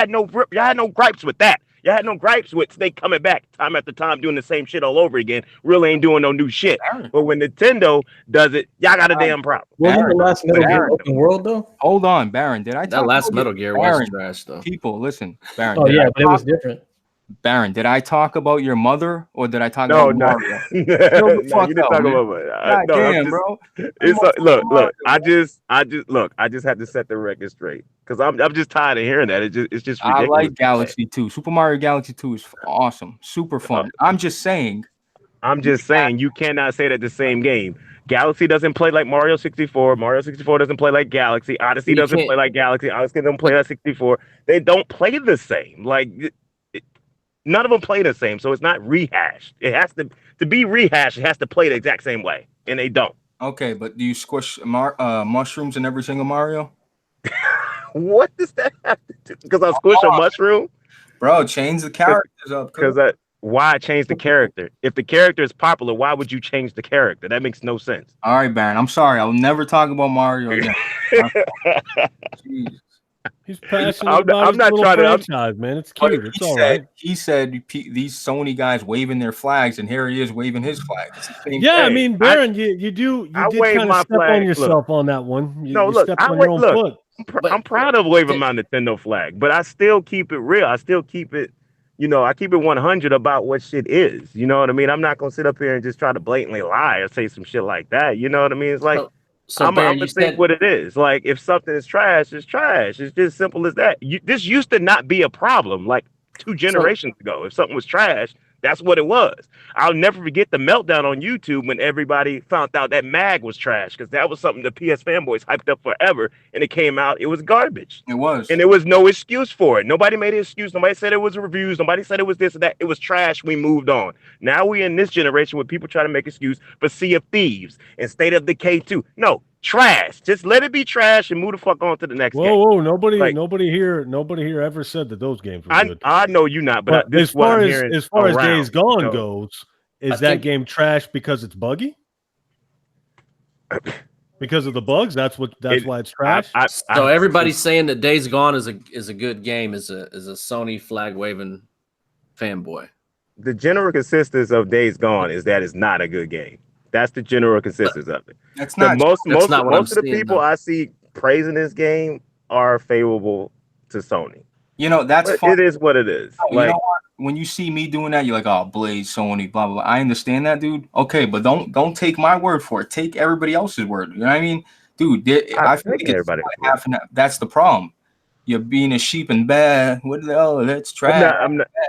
no gripes with that. Y'all had no gripes with Snake coming back time after time doing the same shit all over again. Really ain't doing no new shit. But when Nintendo does it, y'all got a damn problem. Wasn't the last Metal Gear open world though? Hold on, Baron. Did I? That last Metal Gear was trash though. People, listen, Baron. Oh yeah, but it was different. Baron, did I talk about your mother or did I talk about Mario? You didn't talk about damn, bro. Look. I just had to set the record straight because I'm just tired of hearing that. It's just ridiculous. I like Galaxy 2. Super Mario Galaxy 2 is awesome, super fun. I'm just saying you cannot say that the same game. Galaxy doesn't play like Mario 64. Mario 64 doesn't play like Galaxy. Odyssey doesn't play like Galaxy. Odyssey doesn't play like 64. They don't play the same. Like. None of them play the same, so it's not rehashed. It has to be rehashed. It has to play the exact same way, and they don't. Okay, but do you squish mushrooms in every single Mario? What does that have to do? Because I squish a mushroom? Bro, change the characters up. Because why change the character? If the character is popular, why would you change the character? That makes no sense. All right, Baron, I'm sorry. I'll never talk about Mario again. Jeez. He's passionate about his little franchise, man. It's cute. It's all right. He said these Sony guys waving their flags, and here he is waving his flag. I mean, Baron, you did kind of step on yourself on that one. You stepped on your own foot. I'm proud of waving my Nintendo flag, but I still keep it real. I still keep it, I keep it 100 about what shit is. You know what I mean? I'm not going to sit up here and just try to blatantly lie or say some shit like that. You know what I mean? It's like... So I'm gonna think what it is. Like if something is trash, it's trash. It's just simple as that. This used to not be a problem like 2 generations ago. If something was trash, that's what it was. I'll never forget the meltdown on YouTube when everybody found out that Mag was trash because that was something the PS fanboys hyped up forever, and it came out, it was garbage. It was. And there was no excuse for it. Nobody made an excuse. Nobody said it was reviews. Nobody said it was this or that. It was trash. We moved on. Now we in this generation where people try to make excuse for Sea of Thieves and State of Decay 2. No, trash. Just let it be trash and move the fuck on to the next game. Whoa! Nobody Like, here ever said that those games were I good. I know you not, but this as is what far I'm as hearing as far as around, Days Gone so. goes, is I that think- game trash because it's buggy? Because of the bugs? That's why it's trash. So everybody's saying that Days Gone is a good game, is a Sony flag waving fanboy. The general consensus of Days Gone is that it's not a good game. That's the general consensus of it. That's The not most not what I'm of the seeing, people though. I see praising this game are favorable to Sony. that's But fine. it is what it is. You know what? When you see me doing that, you're like, oh, Blaze, Sony, blah, blah, blah. I understand that, dude. Okay, but don't take my word for it. Take everybody else's word. You know what I mean? Dude, I feel like it's half and half. That's the problem. You're being a sheep and bad. What the hell? That's trash.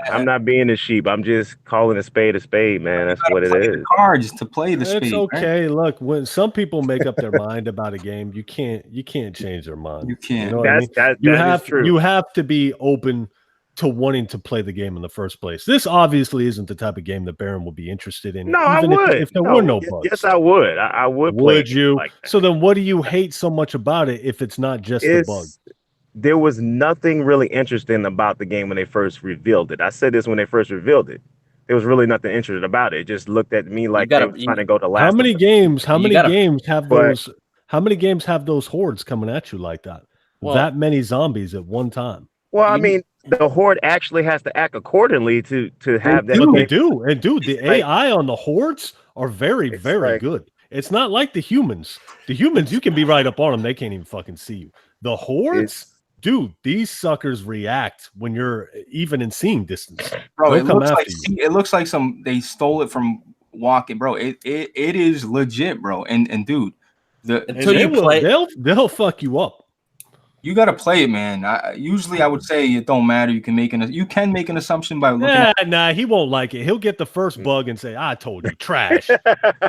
I'm not being a sheep. I'm just calling a spade, man. That's what it is. Cards to play the spade. It's okay. Right? Look, when some people make up their mind about a game, you can't change their mind. You can't. You know what I mean? That is true. You have to be open to wanting to play the game in the first place. This obviously isn't the type of game that Baron would be interested in. No, I would. If there were no bugs. Yes, I would. I would play. Would you? Like that. So then, what do you hate so much about it if it's not just the bug? There was nothing really interesting about the game when they first revealed it. I said this when they first revealed it. There was really nothing interesting about it. It just looked at me like they were trying to go to last. How many games have but- those? How many games have those hordes coming at you like that? Well- That many zombies at one time. Well, I mean, the horde actually has to act accordingly to have that. But they do, and dude, the It's like- AI on the hordes are very good. It's not like the humans. The humans, you can be right up on them; they can't even fucking see you. The hordes. Dude, these suckers react when you're even in seeing distance. Bro, They'll it looks like they stole it from Walking, bro. It is legit, bro. And dude, they'll fuck you up. You got to play it, man. Usually I would say it don't matter. You can make an assumption by looking at Nah, he won't like it. He'll get the first bug and say, "I told you, trash."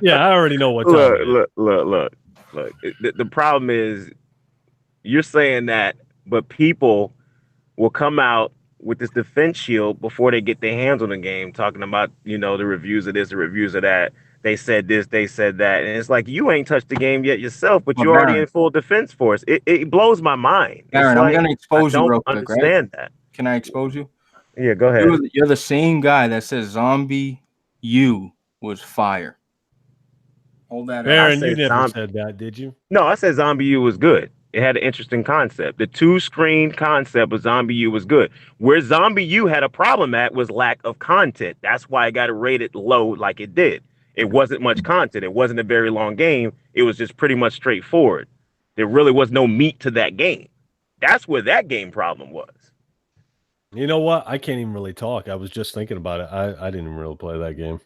Yeah, I already know what. Look. The problem is you're saying that, but people will come out with this defense shield before they get their hands on the game, talking about, the reviews of this, the reviews of that. They said this, they said that. And it's like, you ain't touched the game yet yourself, but you're already in full defense force. It blows my mind. Aaron, I'm going to expose you real quick, understand that. Can I expose you? Yeah, go ahead. You're the same guy that says Zombie U was fire. Hold that. Aaron, you never said that, did you? No, I said Zombie U was good. It had an interesting concept. The 2-screen concept of Zombie U was good. Where Zombie U had a problem at was lack of content. That's why it got rated low like it did. It wasn't much content. It wasn't a very long game. It was just pretty much straightforward. There really was no meat to that game. That's where that game problem was. You know what? I can't even really talk. I was just thinking about it. I didn't even really play that game.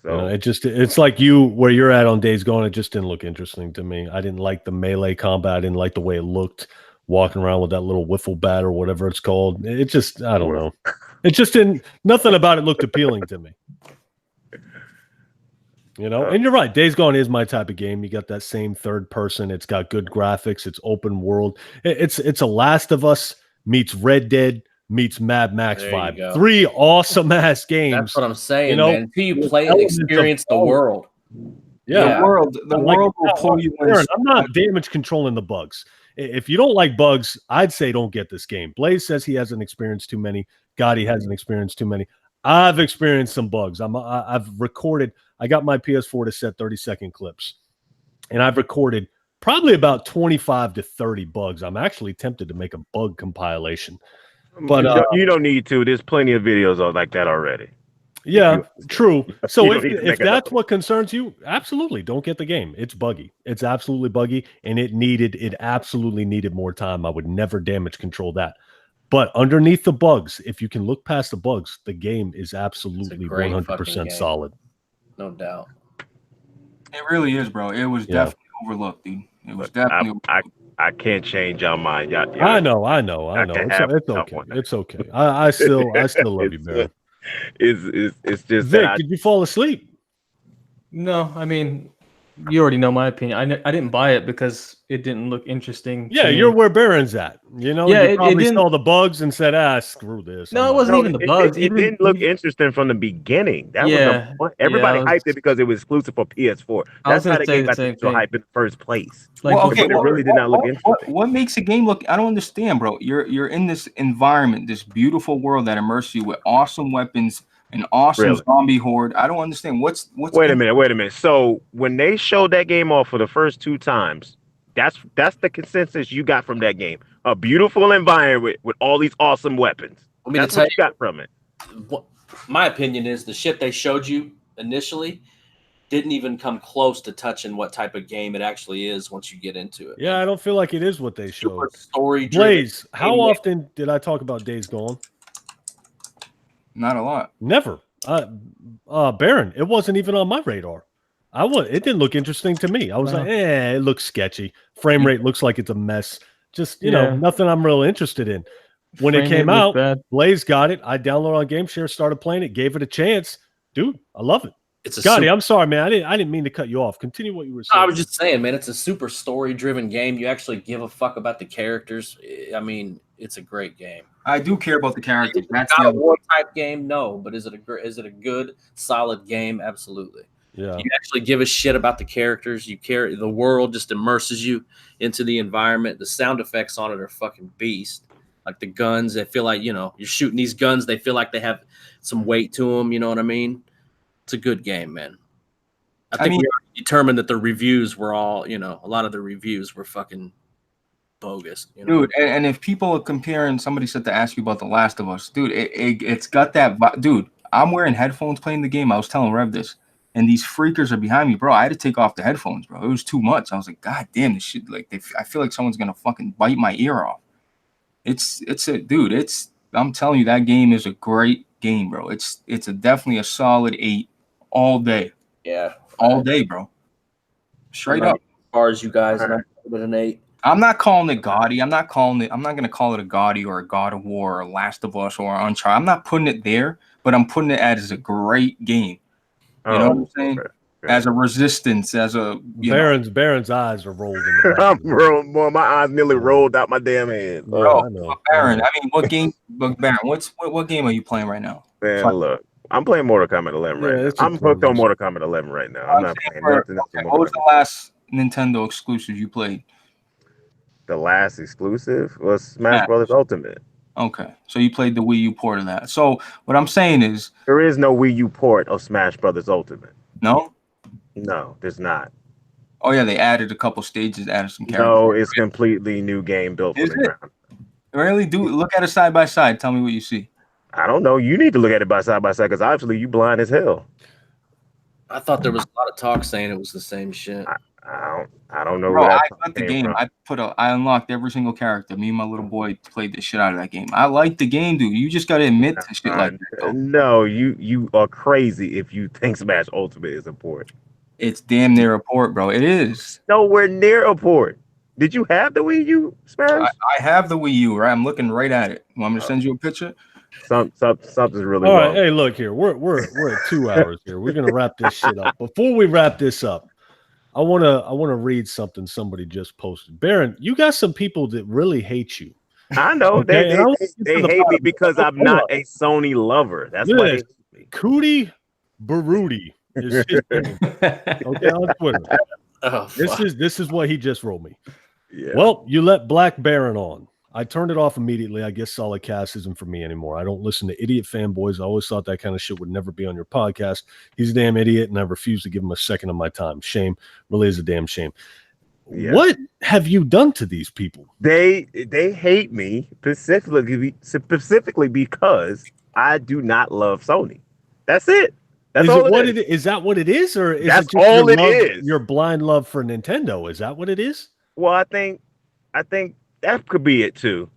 So it's like where you're at on Days Gone. It just didn't look interesting to me. I didn't like the melee combat. I didn't like the way it looked, walking around with that little wiffle bat or whatever it's called. It just, I don't know. It just didn't. Nothing about it looked appealing to me. And you're right. Days Gone is my type of game. You got that same third person. It's got good graphics. It's open world. It's a Last of Us meets Red Dead meets Mad Max vibe. 3 awesome ass games. That's what I'm saying, man. Until you play and experience the world. Yeah, the world will pull you in. I'm not damage controlling the bugs. If you don't like bugs, I'd say don't get this game. Blaze says he hasn't experienced too many. Gotti hasn't experienced too many. I've experienced some bugs. I've recorded. I got my PS4 to set 30-second clips, and I've recorded probably about 25 to 30 bugs. I'm actually tempted to make a bug compilation, but you don't need to. There's plenty of videos like that already. Yeah, true. So if that's what concerns you, absolutely don't get the game. It's buggy. It's absolutely buggy, and it absolutely needed more time. I would never damage control that. But underneath the bugs, if you can look past the bugs, the game is absolutely 100% solid. No doubt. It really is, bro. It was definitely overlooked, dude. It was definitely overlooked. I can't change your mind. I know. It's okay. I still love you, Baron. It's just Vic, did you fall asleep? No, I mean, You already know my opinion. I didn't buy it because it didn't look interesting. Yeah, to me. you're where Baron's at. You know, Yeah, you it probably didn't- saw the bugs and said, screw this. No, I'm it not wasn't doing even the bugs. It didn't look interesting from the beginning. That was Yeah, everybody yeah, hyped it because it was exclusive for PS4. I was That's how gonna the say game the got same so thing. hype in the first place. Like, well, okay, but it really did not look interesting. What makes a game look? I don't understand, bro. You're in this environment, this beautiful world that immerses you with awesome weapons, an awesome Really? zombie horde. I don't understand. What's Wait a minute. So when they showed that game off for the first 2 times, that's the consensus you got from that game. A beautiful environment with all these awesome weapons. I mean, That's what you got from it. what my opinion is the shit they showed you initially didn't even come close to touching what type of game it actually is once you get into it. Yeah, I don't feel like it is what they showed. Story Blaze, how often did I talk about Days Gone? Not a lot. Never. Baron, it wasn't even on my radar. It didn't look interesting to me. I was like, it looks sketchy. Frame rate looks like it's a mess. Just, you know, nothing I'm real interested in. When it came out, Blaze got it. I downloaded on GameShare, started playing it, gave it a chance. Dude, I love it. Gotti, I'm sorry, man. I didn't mean to cut you off. Continue what you were saying. I was just saying, man, it's a super story-driven game. You actually give a fuck about the characters. I mean, it's a great game. I do care about the characters. That's not the a war type game, no. But is it a good, solid game? Absolutely. Yeah. You actually give a shit about the characters. You care. The world just immerses you into the environment. The sound effects on it are fucking beast. Like the guns, they feel like, you know, you're shooting these guns. They feel like they have some weight to them. You know what I mean? It's a good game, man. I think we already determined that the reviews were all, you know, a lot of the reviews were fucking bogus. You know? Dude, and if people are comparing, somebody said to ask you about The Last of Us, dude, it's got that. Dude, I'm wearing headphones playing the game. I was telling Rev this, and these freakers are behind me, bro. I had to take off the headphones, bro. It was too much. I was like, God damn, this shit. Like, I feel like someone's gonna fucking bite my ear off. I'm telling you, that game is a great game, bro. It's definitely a solid 8 all day. Yeah, all day, bro. Straight up. As far as you guys, and I give it an 8. I'm not calling it Gotti. I'm not going to call it a Gotti or a God of War or Last of Us or Uncharted. I'm not putting it there, but I'm putting it as a great game. You know what I'm saying? Okay. As a resistance, as a Baron's eyes are rolled in the back. Boy, my eyes nearly rolled out my damn head. Bro, Baron, I mean, what game? Look, Baron, what game are you playing right now? Man, look, I'm playing Mortal Kombat 11 right now. I'm hooked on Mortal Kombat 11 right now. I'm not playing nothing else. What was the last Nintendo exclusive you played? The last exclusive was Smash Brothers Ultimate. Okay, so you played the Wii U port of that. So what I'm saying is, there is no Wii U port of Smash Brothers Ultimate. No, there's not. Oh yeah, they added a couple stages, added some characters. No, it's completely new game built from the ground. Really? Look at it side by side. Tell me what you see. I don't know. You need to look at it by side because obviously you blind as hell. I thought there was a lot of talk saying it was the same shit. I don't know. Bro, I got the game. I unlocked every single character. Me and my little boy played the shit out of that game. I like the game, dude. You just gotta admit to shit like that. No, you are crazy if you think Smash Ultimate is a port. It's damn near a port, bro. It is. Nowhere near a port. Did you have the Wii U, Smash? I have the Wii U, right? I'm looking right at it. Want me to send you a picture? Something's really all wrong. Right, hey, look here. We're at 2 hours here. We're gonna wrap this shit up. Before we wrap this up, I wanna read something somebody just posted. Baron, you got some people that really hate you. I know. Okay? They hate me because I'm not a Sony lover. That's why they hate me. Cootie Baruti is his name. Okay, on Twitter. This is what he just wrote me. Yeah. Well, you let Black Baron on. I turned it off immediately. I guess Solidcast isn't for me anymore. I don't listen to idiot fanboys. I always thought that kind of shit would never be on your podcast. He's a damn idiot, and I refuse to give him a second of my time. Shame. Really is a damn shame. Yeah. What have you done to these people? They hate me specifically because I do not love Sony. That's it. That's all it is. Is that what it is, or is that's it just all it is? Your blind love for Nintendo? Is that what it is? Well, I think that could be it too.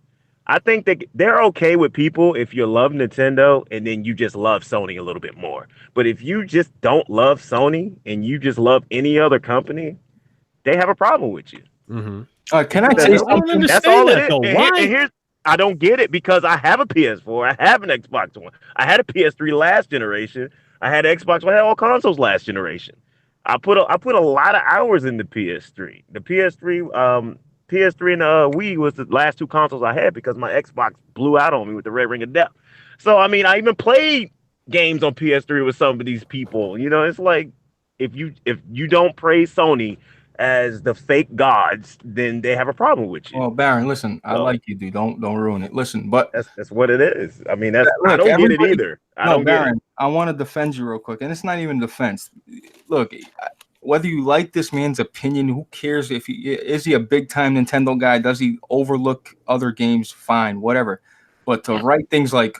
I think that they're okay with people if you love Nintendo and then you just love Sony a little bit more. But if you just don't love Sony and you just love any other company, they have a problem with you. Mm-hmm. Can I tell you something? That's all it is. And here's I don't get it because I have a PS4. I have an Xbox One. I had a PS3 last generation. I had Xbox One. I had all consoles last generation. I put a lot of hours in the PS3. The PS3 and the Wii was the last two consoles I had because my Xbox blew out on me with the red ring of death. So I mean, I even played games on PS3 with some of these people. You know, it's like if you don't praise Sony as the fake gods, then they have a problem with you. Well, Baron, listen, I like you, dude. Don't ruin it. Listen, but that's what it is. I mean, I look, don't get it everybody- either. I no, don't get Baron, it. I want to defend you real quick, and it's not even defense. Look, whether you like this man's opinion, who cares if is he a big time Nintendo guy? Does he overlook other games? Fine, whatever. But to write things like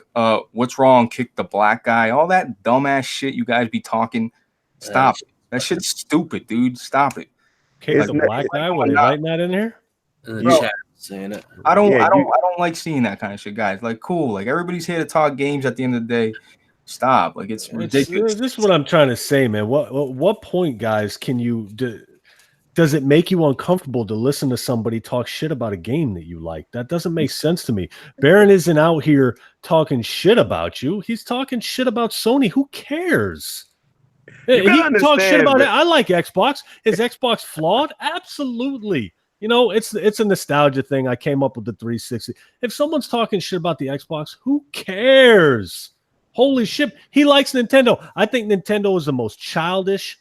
what's wrong, kick the black guy, all that dumbass shit you guys be talking, stop it. That shit's stupid, dude. Stop it. Kick the black guy? Were they writing that in here? In the Bro, chat saying it. I don't like seeing that kind of shit, guys. Like, cool. Like, everybody's here to talk games at the end of the day. Stop. Like, it's ridiculous. This is what I'm trying to say, man. What point, guys, can you does it make you uncomfortable to listen to somebody talk shit about a game that you like? That doesn't make sense to me. Baron isn't out here talking shit about you. He's talking shit about Sony. Who cares? He can talk shit about it. I like Xbox. Is Xbox flawed? Absolutely. You know, it's a nostalgia thing. I came up with the 360. If someone's talking shit about the Xbox, who cares? Holy shit. He likes Nintendo. I think Nintendo is the most childish,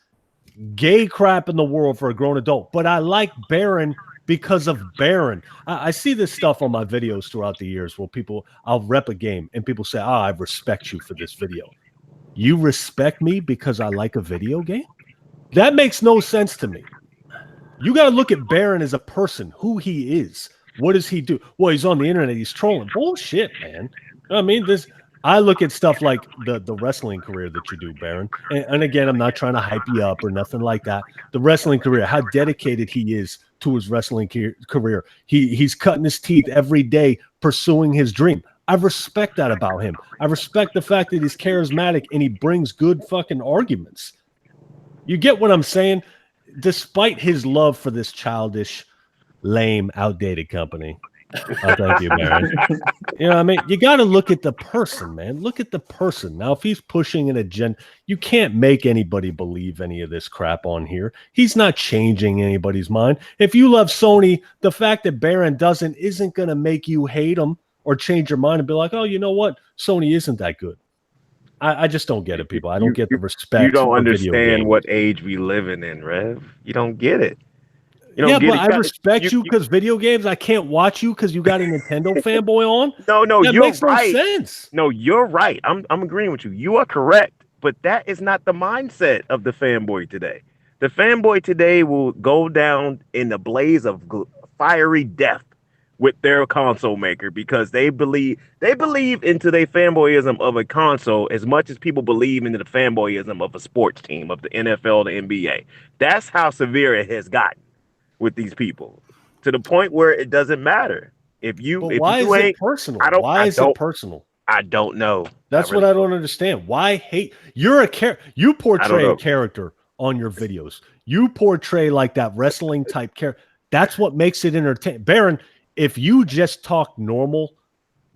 gay crap in the world for a grown adult. But I like Baron because of Baron. I see this stuff on my videos throughout the years where I'll rep a game and people say, I respect you for this video. You respect me because I like a video game? That makes no sense to me. You got to look at Baron as a person, who he is. What does he do? Well, he's on the internet. He's trolling. Bullshit, man. I mean, I look at stuff like the wrestling career that you do, Baron. And again, I'm not trying to hype you up or nothing like that. The wrestling career, how dedicated he is to his wrestling career. He's cutting his teeth every day pursuing his dream. I respect that about him. I respect the fact that he's charismatic and he brings good fucking arguments. You get what I'm saying? Despite his love for this childish, lame, outdated company. Thank you, Baron. You know what I mean? You got to look at the person, man. Look at the person. Now, if he's pushing an agenda, you can't make anybody believe any of this crap on here. He's not changing anybody's mind. If you love Sony, the fact that Baron isn't going to make you hate him or change your mind and be like, oh, you know what? Sony isn't that good. I just don't get it, people. I don't get the respect. You don't understand what age we living in, Rev. You don't get it. Yeah, but I respect you because video games. I can't watch you because you got a Nintendo fanboy on. No, that you're makes right. No sense. No, you're right. I'm agreeing with you. You are correct, but that is not the mindset of the fanboy today. The fanboy today will go down in the blaze of fiery death with their console maker because they believe into their fanboyism of a console as much as people believe into the fanboyism of a sports team, of the NFL, the NBA. That's how severe it has gotten with these people, to the point where it doesn't matter why is it personal? Why is it personal? I don't know. That's what I don't understand. Why hate? You're a you portray a character on your videos. You portray like that wrestling type character. That's what makes it entertaining. Baron, if you just talk normal,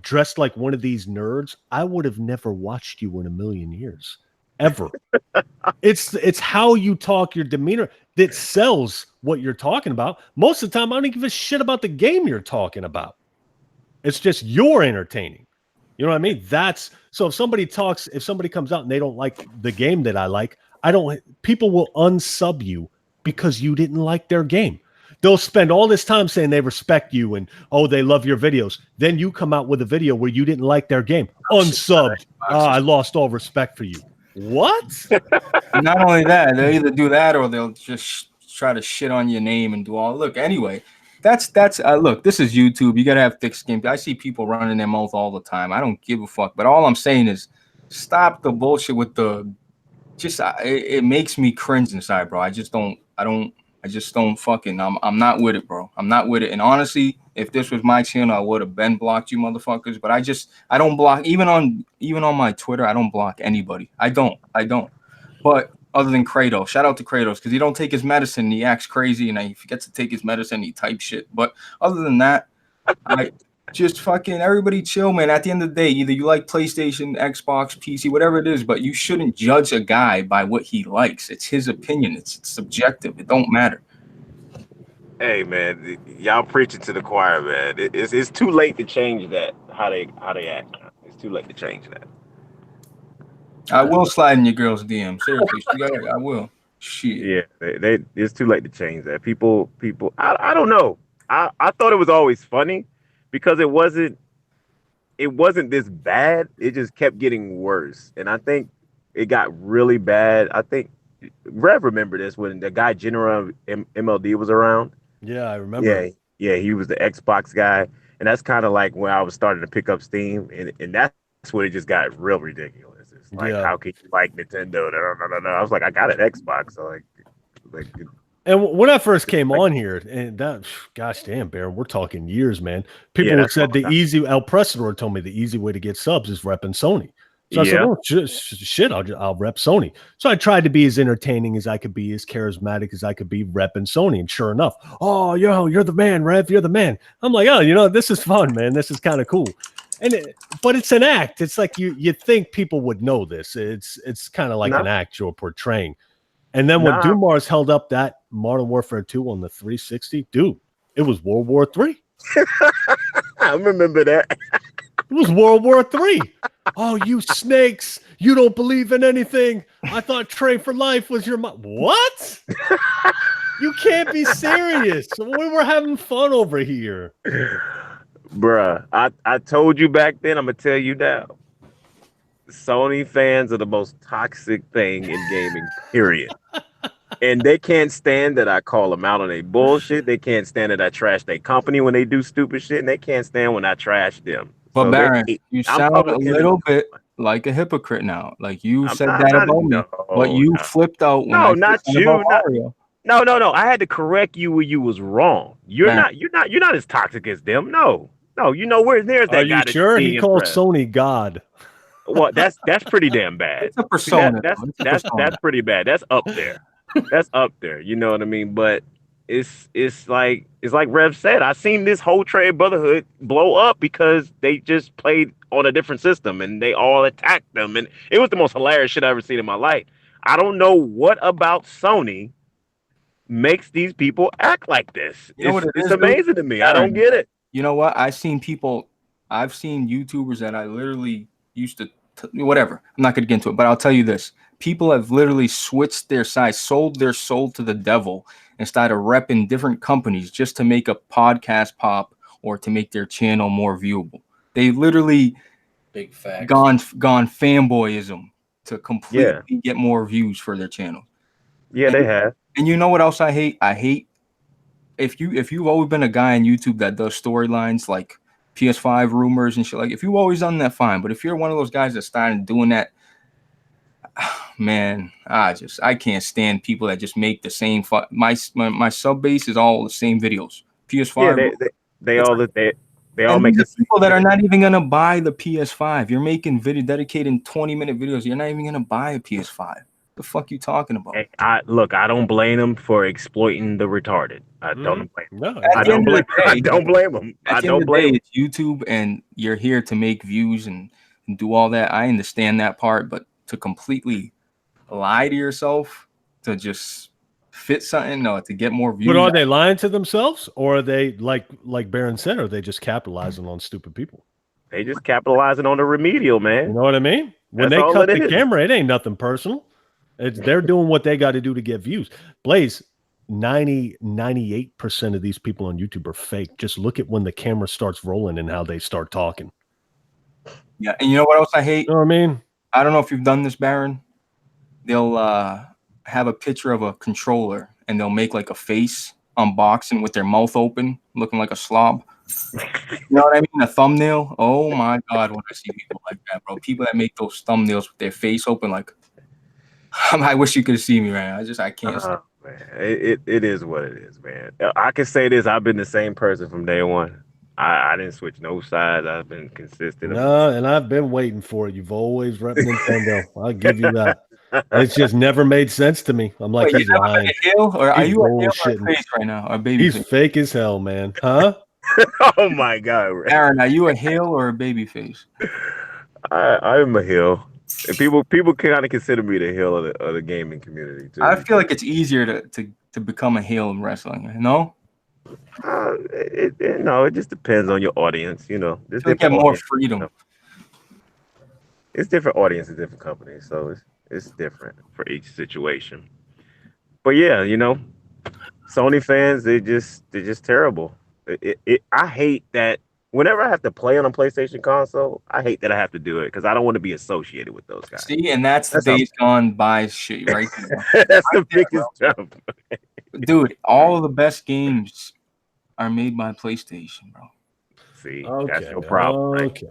dressed like one of these nerds, I would have never watched you in a million years, ever. It's how you talk, your demeanor that sells what you're talking about. Most of the time, I don't give a shit about the game you're talking about. It's just you're entertaining. You know what I mean? So if somebody comes out and they don't like the game that I like, people will unsub you because you didn't like their game. They'll spend all this time saying they respect you and, they love your videos. Then you come out with a video where you didn't like their game. Unsubbed. I lost all respect for you. What? Not only that, they'll either do that or they'll just try to shit on your name and do all. Look, anyway, that's look, this is YouTube. You got to have thick skin. I see people running their mouth all the time. I don't give a fuck. But all I'm saying is stop the bullshit with it makes me cringe inside, bro. I'm not with it, bro. I'm not with it. And honestly, if this was my channel, I would have been blocked you motherfuckers. But I don't block even on my Twitter. I don't block anybody. I don't. But other than Kratos, shout out to Kratos because he don't take his medicine. And he acts crazy, and he forgets to take his medicine. He types shit. But other than that, Just fucking everybody chill, man. At the end of the day, either you like PlayStation, Xbox, PC, whatever it is, but you shouldn't judge a guy by what he likes. It's his opinion. It's subjective. It don't matter. Hey man, y'all preaching to the choir, man. It's too late to change that. How they act. It's too late to change that. I will slide in your girl's DM. Seriously, I will. Shit. Yeah, they it's too late to change that. People. I don't know. I thought it was always funny because it wasn't this bad. It just kept getting worse, and I think it got really bad. I think Rev remember this when the guy General MLD was around. Yeah, I remember. Yeah, he was the Xbox guy, and that's kind of like when I was starting to pick up Steam, and that's when it just got real ridiculous. It's like, how can you like Nintendo? No. I was like, I got an Xbox, so like. And when I first came on here, and that, gosh damn, Baron, we're talking years, man. People said El Presidor told me the easy way to get subs is repping Sony. So I said, oh, shit, I'll rep Sony. So I tried to be as entertaining as I could be, as charismatic as I could be, repping Sony. And sure enough, oh, you're the man, Rev, you're the man. I'm like, oh, this is fun, man. This is kind of cool. But it's an act. It's like you think people would know this. It's kind of like an act you're portraying. And then when Dumars held up that Modern Warfare 2 on the 360, dude, it was World War III. I remember that. It was World War III. Oh, you snakes. You don't believe in anything. I thought Trade for Life was your What? You can't be serious. We were having fun over here. Bruh, I told you back then, I'm going to tell you now. Sony fans are the most toxic thing in gaming, period. And they can't stand that I call them out on their bullshit. They can't stand that I trash their company when they do stupid shit. And they can't stand when I trash them. But so Baron, you sound a little bit like a hypocrite now. Like you said that about me, but you flipped out. No, not you. No. I had to correct you when you was wrong. You're not as toxic as them. No. You know where's that guy? Are you sure? He called Sony God. Well, that's pretty damn bad. It's a persona. That's pretty bad. That's up there. That's up there. You know what I mean? But it's like Rev said. I seen this whole Trade Brotherhood blow up because they just played on a different system and they all attacked them, and it was the most hilarious shit I ever seen in my life. I don't know what about Sony makes these people act like this. It's amazing to me. I don't get it. You know what? I've seen YouTubers that I literally used to whatever. I'm not going to get into it, but I'll tell you this. People have literally switched their side, sold their soul to the devil, and started repping different companies just to make a podcast pop or to make their channel more viewable. They literally big facts. gone fanboyism to completely get more views for their channel. Yeah, they have. And you know what else I hate? I hate if you've always been a guy on YouTube that does storylines like PS5 rumors and shit, like if you've always done that, fine. But if you're one of those guys that started doing that, man, I can't stand people that just make the same. My sub base is all the same videos. PS5. Yeah, they all make the people that are not even gonna buy the PS5. You're making dedicating 20-minute videos. You're not even gonna buy a PS5. The fuck you talking about? I don't blame them for exploiting the retarded. I don't blame them. No, I don't blame them. At the end of the day, it's YouTube, and you're here to make views and do all that. I understand that part, but to completely lie to yourself to just fit something, to get more views. But are they lying to themselves, or are they like Baron said, are they just capitalizing on stupid people? They just capitalizing on the remedial, man. You know what I mean? When they cut the camera, it ain't nothing personal. They're doing what they got to do to get views. Blaze, 98% of these people on YouTube are fake. Just look at when the camera starts rolling and how they start talking. Yeah, and you know what else I hate? You know what I mean? I don't know if you've done this, Baron. They'll have a picture of a controller and they'll make like a face unboxing with their mouth open, looking like a slob. You know what I mean? A thumbnail. Oh my God, when I see people like that, bro. People that make those thumbnails with their face open, like I wish you could see me, man. I can't. Man. It is what it is, man. I can say this: I've been the same person from day one. I didn't switch no sides. I've been consistent. No, and I've been waiting for it. You've always repped Nintendo. I'll give you that. It's just never made sense to me. I'm like, he's lying. Or are you a face right now? Or baby he's face? Fake as hell, man. Huh? Oh my God, Ray. Aaron, are you a heel or a baby face? I'm a heel. And people kind of consider me the heel of the gaming community too. I feel like it's easier to become a heel in wrestling. No, No, it just depends on your audience. There's you get different more audience. freedom. It's different audiences, different companies, so it's different for each situation. But yeah, Sony fans, they're just terrible. I hate that whenever I have to play on a PlayStation console, I hate that I have to do it because I don't want to be associated with those guys. See, and that's the That's a- Days Gone by shit, right? That's the biggest jump. Dude, all of the best games are made by PlayStation, bro. See, Okay. that's your problem. Right? Okay.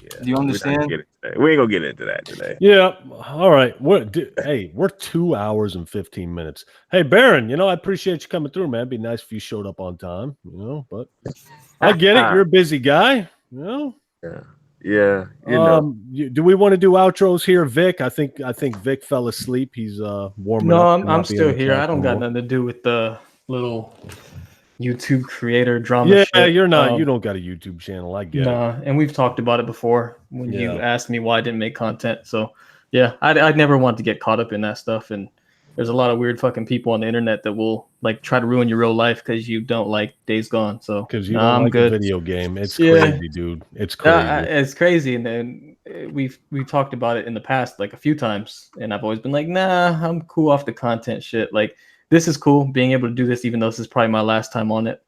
Yeah, Do you understand? We ain't gonna get into that today. Yeah. All right. We're 2 hours and 15 minutes. Hey, Baron, I appreciate you coming through, man. It'd be nice if you showed up on time, but I get it. You're a busy guy, Yeah. Do we want to do outros here, Vic? I think Vic fell asleep. He's warming up. No, I'm still here. I don't got nothing to do with the little YouTube creator drama. Yeah, shit. you're not. You don't got a YouTube channel. I get it. And we've talked about it before when you asked me why I didn't make content. So yeah, I never want to get caught up in that stuff. And there's a lot of weird fucking people on the internet that will try to ruin your real life because you don't like Days Gone. So because you don't like the video game, it's crazy, dude. It's crazy. It's crazy. And then we've talked about it in the past a few times, and I've always been like, nah, I'm cool off the content shit. This is cool being able to do this, even though this is probably my last time on it.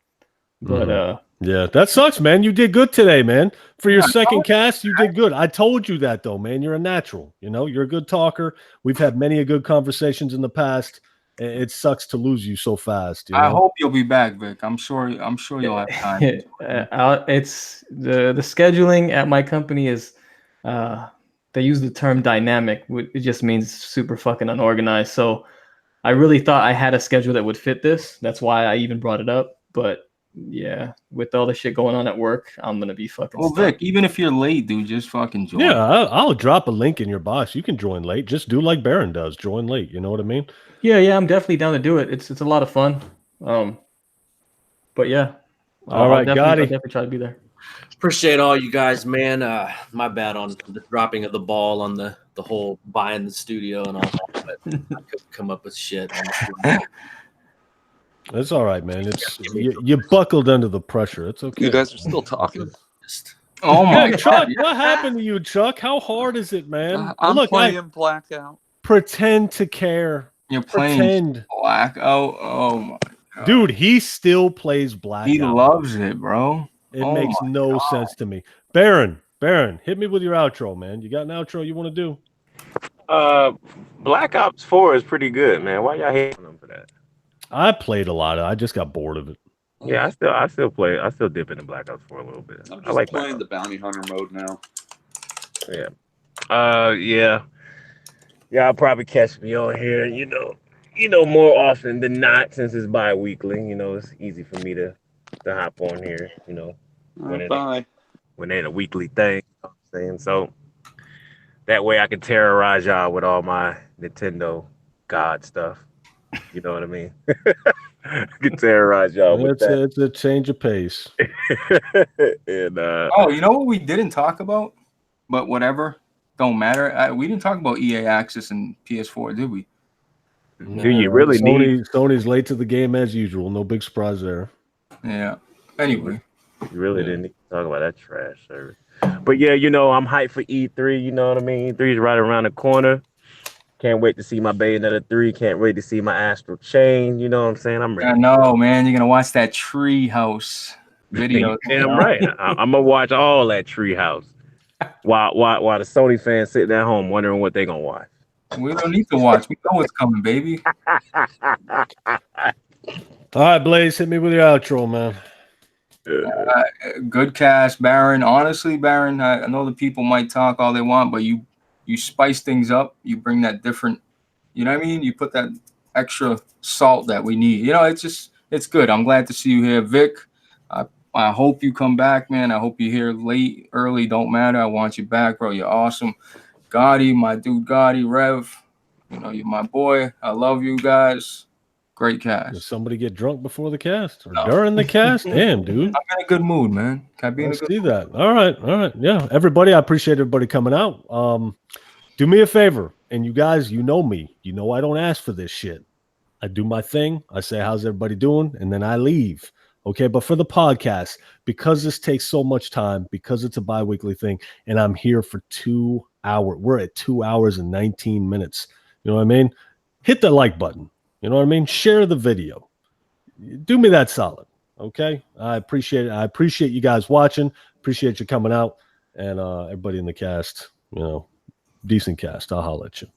But yeah, that sucks, man. You did good today, man. For your second cast, you did good. I told you that, though, man. You're a natural. You're a good talker. We've had many a good conversations in the past. It sucks to lose you so fast. I hope you'll be back, Vic. I'm sure you'll have time. It's the scheduling at my company is they use the term dynamic. It just means super fucking unorganized. So I really thought I had a schedule that would fit this. That's why I even brought it up. But yeah, with all the shit going on at work, I'm gonna be fucking. Well, stuck. Vic, even if you're late, dude, just fucking join. Yeah, I'll drop a link in your box. You can join late. Just do like Baron does. Join late. You know what I mean? Yeah, I'm definitely down to do it. It's a lot of fun. But yeah, all right, I'll Gotti. definitely try to be there. Appreciate all you guys, man. My bad on the dropping of the ball on the whole buying the studio and all that, but I couldn't come up with shit. It's all right, man. It's you buckled under the pressure. It's okay. You guys are still talking. Oh my God, Chuck! What happened to you, Chuck? How hard is it, man? I'm playing Blackout. Pretend to care. You're playing Black. Oh my God. Dude, he still plays Blackout. He loves it, bro. It makes no sense to me. Baron, hit me with your outro, man. You got an outro you want to do? Black Ops 4 is pretty good, man. Why y'all hating them for that? I played a lot of it. I just got bored of it. Yeah, I still play. I still dip into Black Ops 4 a little bit. I'm I just like playing the bounty hunter mode now. Yeah. Y'all probably catch me on here, more often than not since it's bi-weekly. It's easy for me to hop on here, when it ain't a weekly thing. You know what I'm saying? So that way I can terrorize y'all with all my Nintendo God stuff. You know what I mean? I can terrorize y'all with that. It's a change of pace. And you know what we didn't talk about? But whatever, don't matter. We didn't talk about EA Access and PS4, did we? Do you really need? Sony's late to the game as usual. No big surprise there. Yeah. Anyway, you really didn't need to talk about that trash service. But yeah, I'm hyped for E3. You know what I mean? E3 is right around the corner. Can't wait to see my Bayonetta 3. Can't wait to see my Astral Chain. You know what I'm saying? I'm ready. I know, man. You're gonna watch that Treehouse video. Damn right. I'm gonna watch all that Treehouse. While the Sony fans sitting at home wondering what they gonna watch. We don't need to watch. We know what's coming, baby. All right, Blaze, hit me with your outro, man. Good cast, Baron. Honestly, Baron, I know the people might talk all they want, but you spice things up. You bring that different, you know what I mean? You put that extra salt that we need. It's good. I'm glad to see you here, Vic. I hope you come back, man. I hope you're here late, early, don't matter. I want you back, bro. You're awesome. Gotti, my dude Gotti, Rev. You're my boy. I love you guys. Great Did cast. somebody get drunk before the cast or No. during the cast? Damn, dude. I'm in a good mood, man. Can I be in I a good see mood? that. All right. Yeah, everybody, I appreciate everybody coming out. Do me a favor, and you guys, you know me. You know I don't ask for this shit. I do my thing. I say, how's everybody doing? And then I leave. Okay. But for the podcast, because this takes so much time, because it's a bi-weekly thing, and I'm here for 2 hours. We're at 2 hours and 19 minutes. You know what I mean? Hit the like button. You know what I mean? Share the video. Do me that solid. Okay. I appreciate it. I appreciate you guys watching. Appreciate you coming out. And everybody in the cast, decent cast. I'll holler at you.